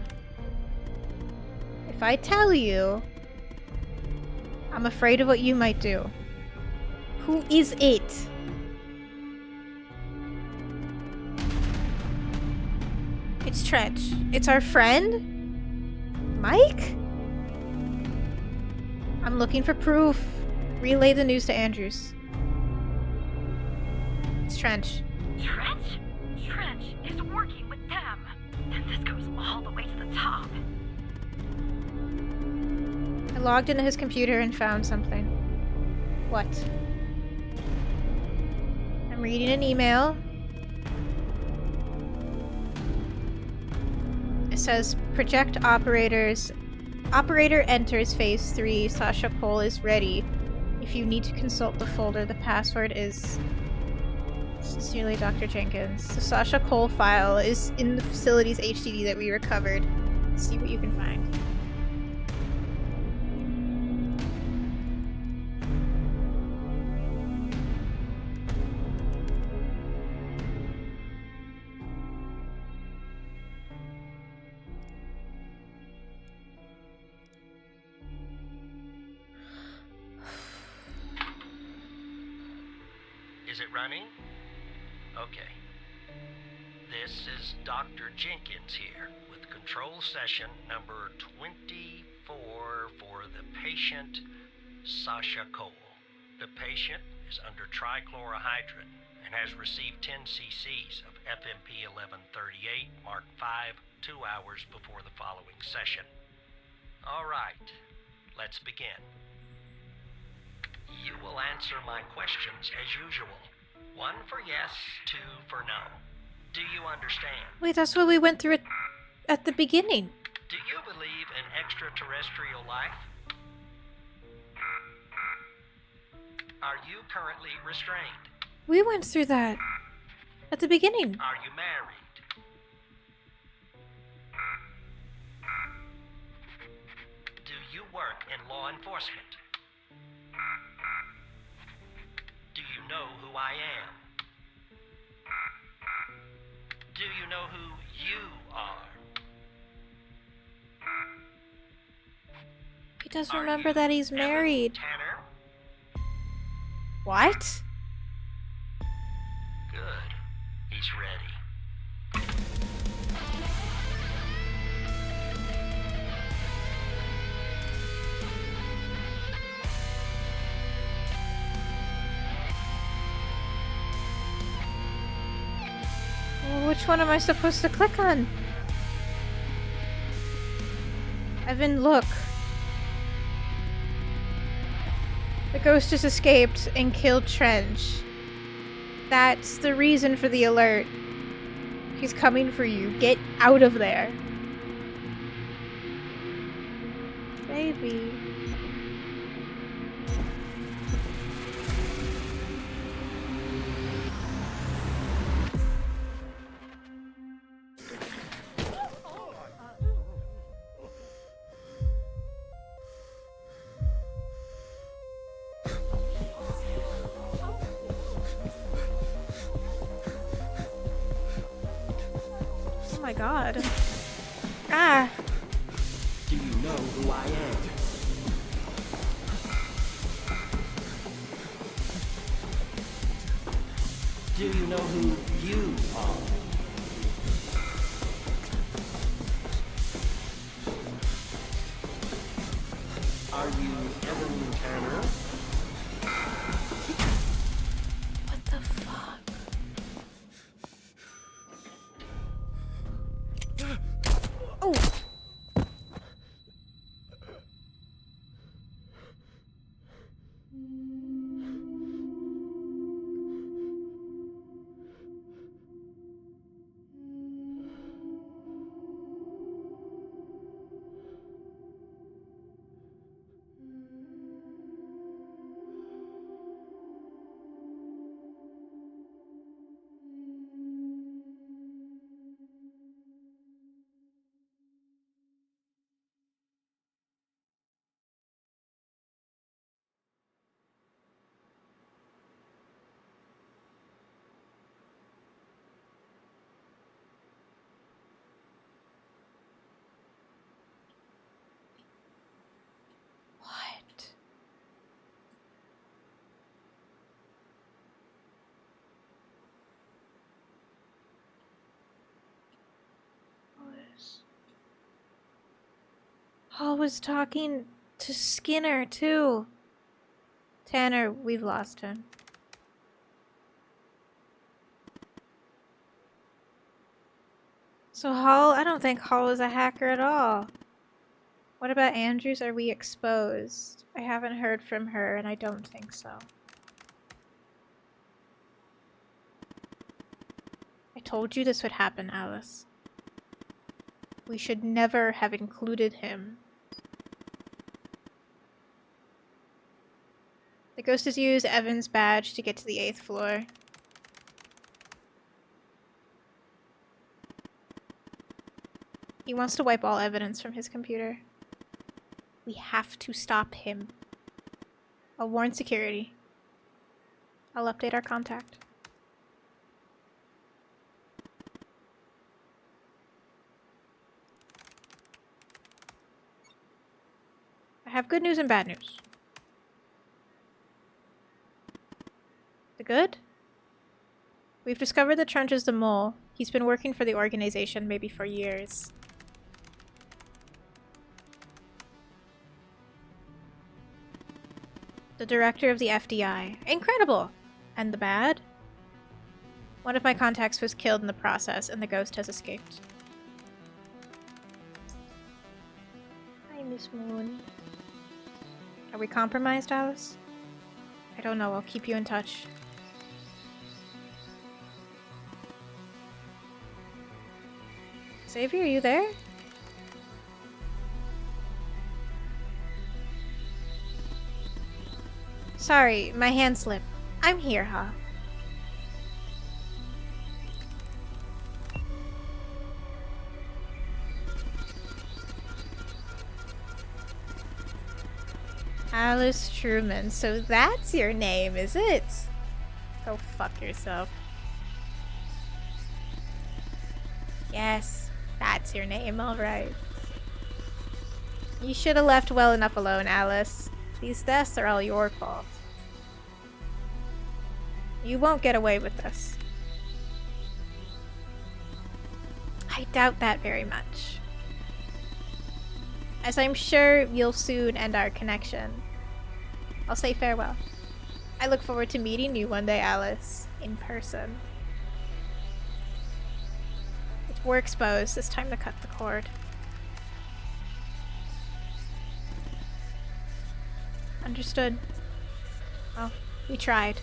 If I tell you, I'm afraid of what you might do. Who is it? It's Trench. It's our friend? Mike? I'm looking for proof. Relay the news to Andrews. It's Trench. Trench? Trench is working with them. And this goes all the way to the top. I logged into his computer and found something. What? I'm reading an email. It says, project operators. Operator enters phase 3. Sasha Cole is ready. If you need to consult the folder, the password is... Sincerely, Dr. Jenkins. The Sasha Cole file is in the facility's HDD that we recovered. See what you can find. Is it running? Okay. This is Dr. Jenkins here with control session number 24 for the patient Sasha Cole. The patient is under trichlorohydrin and has received 10 cc's of FMP 1138 Mark 5 2 hours before the following session. All right, let's begin. You will answer my questions as usual. 1 for yes, 2 for no. Do you understand? Wait, that's what we went through at the beginning. Do you believe in extraterrestrial life? Are you currently restrained? We went through that at the beginning. Are you married? Do you work in law enforcement? Do you know who I am? Do you know who you are? He does remember that he's married. Tanner? What? Good. He's ready. Well, which one am I supposed to click on? Evan, look. The ghost has escaped and killed Trench. That's the reason for the alert. He's coming for you. Get out of there. Baby. Oh my god. Ah. Do you know who I am? Do you know who you are? Are you Evan Tanner? What the fuck? Oh. What? Hall was talking to Skinner too. Tanner, we've lost him. So Hall, I don't think Hall is a hacker at all. What about Andrews? Are we exposed? I haven't heard from her and I don't think so. I told you this would happen, Alice. We should never have included him. The ghost has used Evan's badge to get to the 8th floor. He wants to wipe all evidence from his computer. We have to stop him. I'll warn security. I'll update our contact. I have good news and bad news. The good? We've discovered that Trench is the mole. He's been working for the organization maybe for years. The director of the FDI. Incredible! And the bad? One of my contacts was killed in the process, and the ghost has escaped. Hi, Miss Moon. Are we compromised, Alice? I don't know. I'll keep you in touch. Xavier, are you there? Sorry, my hand slipped. I'm here, huh? Alice Truman. So that's your name, is it? Go fuck yourself. Yes, that's your name, alright. You should have left well enough alone, Alice. These deaths are all your fault. You won't get away with this. I doubt that very much. As I'm sure you'll soon end our connection. I'll say farewell. I look forward to meeting you one day, Alice. In person. We're exposed. It's time to cut the cord. Understood. Well, we tried.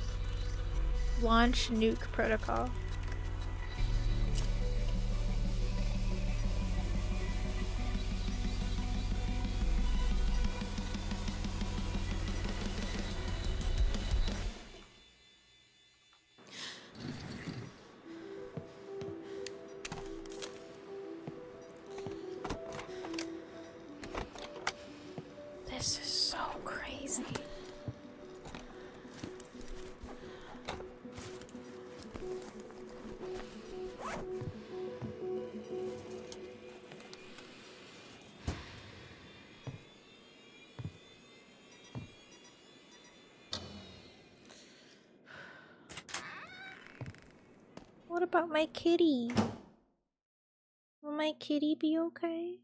Launch nuke protocol. This is so crazy. What about my kitty? Will my kitty be okay?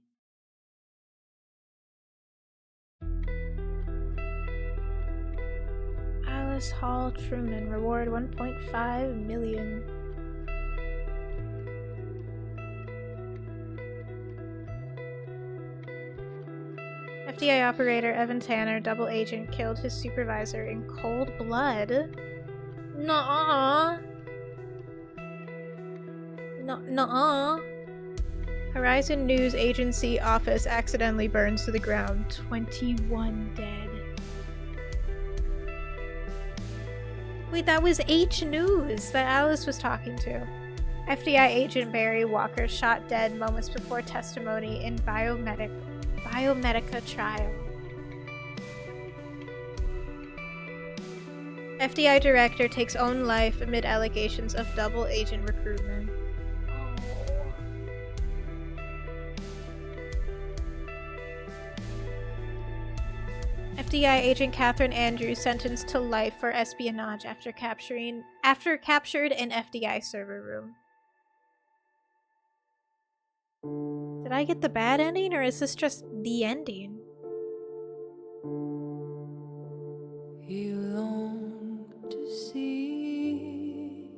Alice Hall Truman, reward 1.5 million. FBI operator Evan Tanner, double agent, killed his supervisor in cold blood. Nuh-uh. Nuh-uh. Horizon News Agency office accidentally burns to the ground. 21 dead. Wait, that was H News that Alice was talking to. FBI agent Barry Walker shot dead moments before testimony in 𝑬𝑫𝒂𝒊𝒂𝒍𝒔 trial. FBI director takes own life amid allegations of double agent recruitment. FBI agent Catherine Andrews sentenced to life for espionage after captured an FBI server room. Did I get the bad ending, or is this just the ending? You long to see.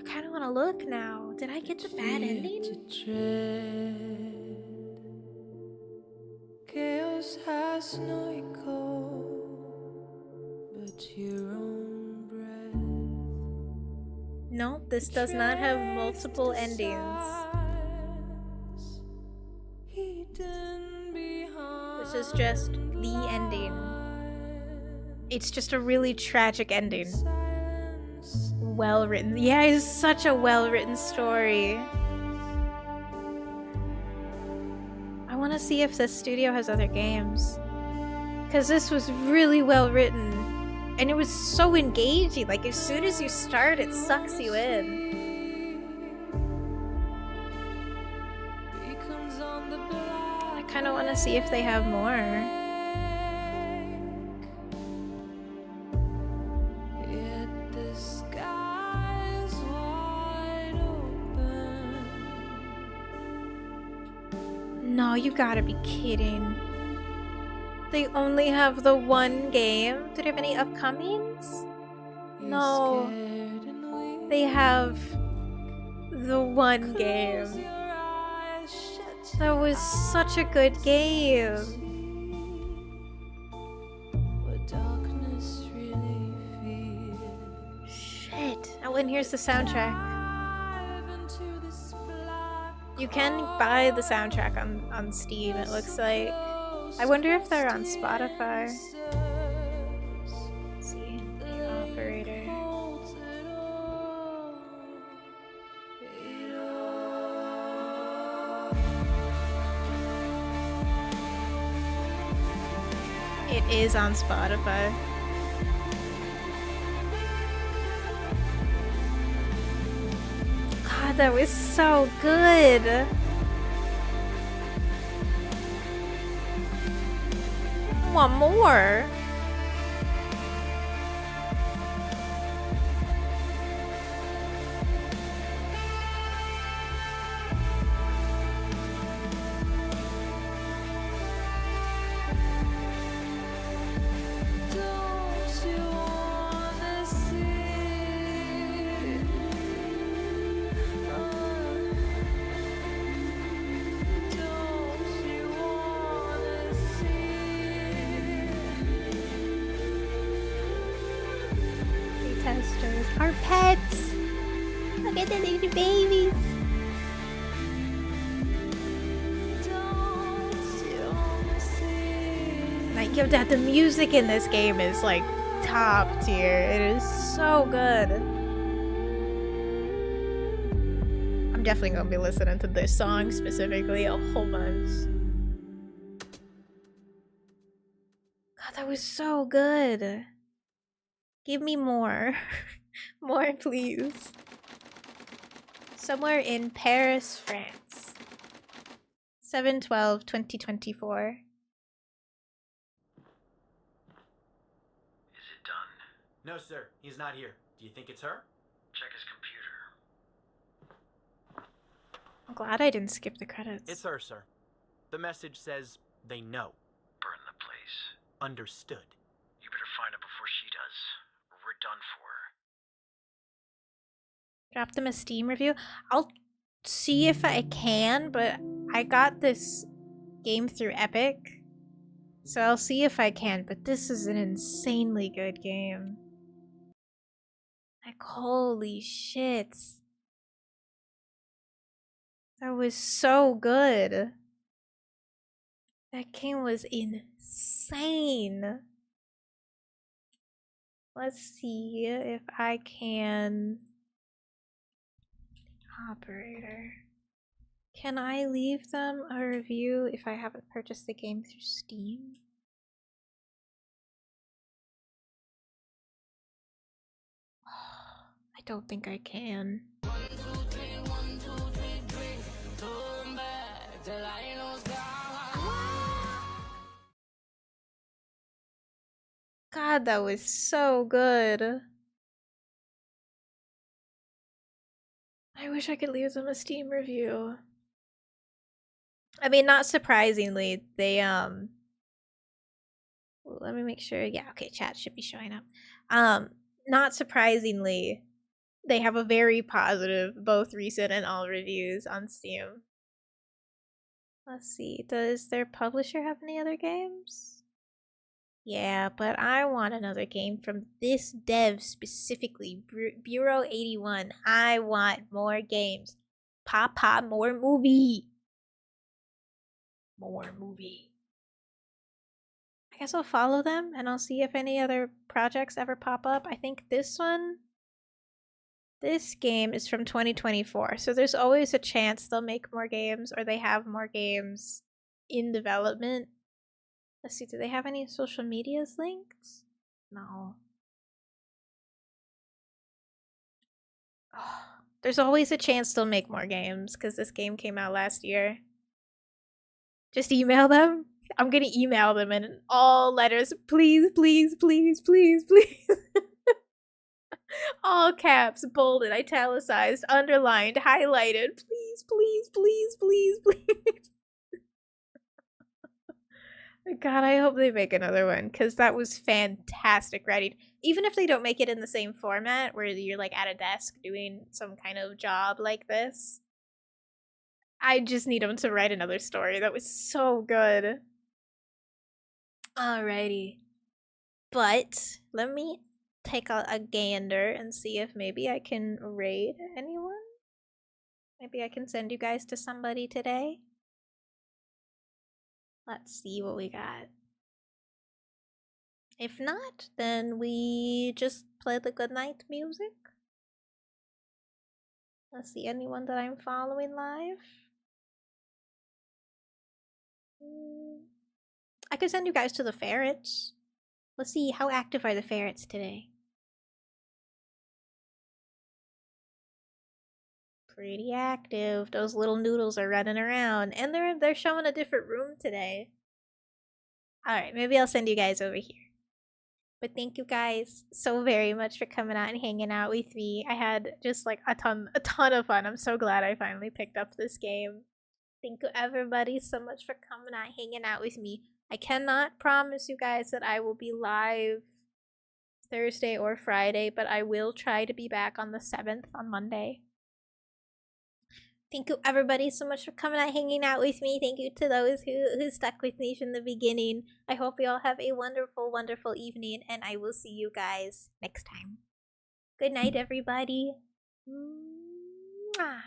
I kind of want to look now. Did I get the bad ending? Chaos has no echo, but your own breath. No, this does not have multiple endings. This is just the ending. It's just a really tragic ending. Well written. Yeah, it's such a well written story. I want to see if this studio has other games. Because this was really well written. And it was so engaging. Like, as soon as you start, it sucks you in. I kind of want to see if they have more. No, you gotta be kidding. They only have the one game? Do they have any upcomings? No. They have the one game. That was such a good game. Shit. Oh, and here's the soundtrack. You can buy the soundtrack on Steam, it looks like. I wonder if they're on Spotify. Let's see, the operator. It is on Spotify. God, that was so good. I want more. Our pets! Look at the little babies! Like, yo, Dad, the music in this game is like top tier. It is so good. I'm definitely gonna be listening to this song specifically a whole bunch. God, that was so good. Give me more. More, please. Somewhere in Paris, France. 7/12/2024. Is it done? No, sir. He's not here. Do you think it's her? Check his computer. I'm glad I didn't skip the credits. It's her, sir. The message says they know. Burn the place. Understood. You better find it before she does, or we're done for. Drop them a Steam review. I'll see if I can, but I got this game through Epic. So I'll see if I can, but this is an insanely good game. Like, holy shit. That was so good. That game was insane. Let's see if I can... Operator. Can I leave them a review if I haven't purchased the game through Steam? I don't think I can. God, that was so good. I wish I could leave them a Steam review. I mean, not surprisingly, they, well, let me make sure. Yeah, okay, chat should be showing up. Not surprisingly, they have a very positive, both recent and all reviews on Steam. Let's see, does their publisher have any other games? Yeah, but I want another game from this dev specifically, Bureau 81. I want more games. Papa, more movie. More movie. I guess I'll follow them and I'll see if any other projects ever pop up. I think this game is from 2024, so there's always a chance they'll make more games or they have more games in development. Let's see, do they have any social medias linked? No. Oh, there's always a chance they'll make more games because this game came out last year. Just email them. I'm gonna email them in all letters. Please, please, please, please, please. All caps, bolded, italicized, underlined, highlighted. Please, please, please, please, please. God, I hope they make another one because that was fantastic writing. Even if they don't make it in the same format where you're like at a desk doing some kind of job like this, I just need them to write another story. That was so good. Alrighty. But let me take a gander and see if maybe I can raid anyone. Maybe I can send you guys to somebody today. Let's see what we got. If not, then we just play the goodnight music. Let's see, anyone that I'm following live? I could send you guys to the ferrets. Let's see, how active are the ferrets today? Pretty active. Those little noodles are running around, and they're showing a different room today. Alright, maybe I'll send you guys over here. But thank you guys so very much for coming out and hanging out with me. I had just like a ton of fun. I'm so glad I finally picked up this game. Thank you everybody so much for coming out, hanging out with me. I cannot promise you guys that I will be live Thursday or Friday, but I will try to be back on the 7th on Monday. Thank you everybody so much for coming out, hanging out with me. Thank you to those who stuck with me from the beginning. I hope you all have a wonderful, wonderful evening, and I will see you guys next time. Good night, everybody. Mwah.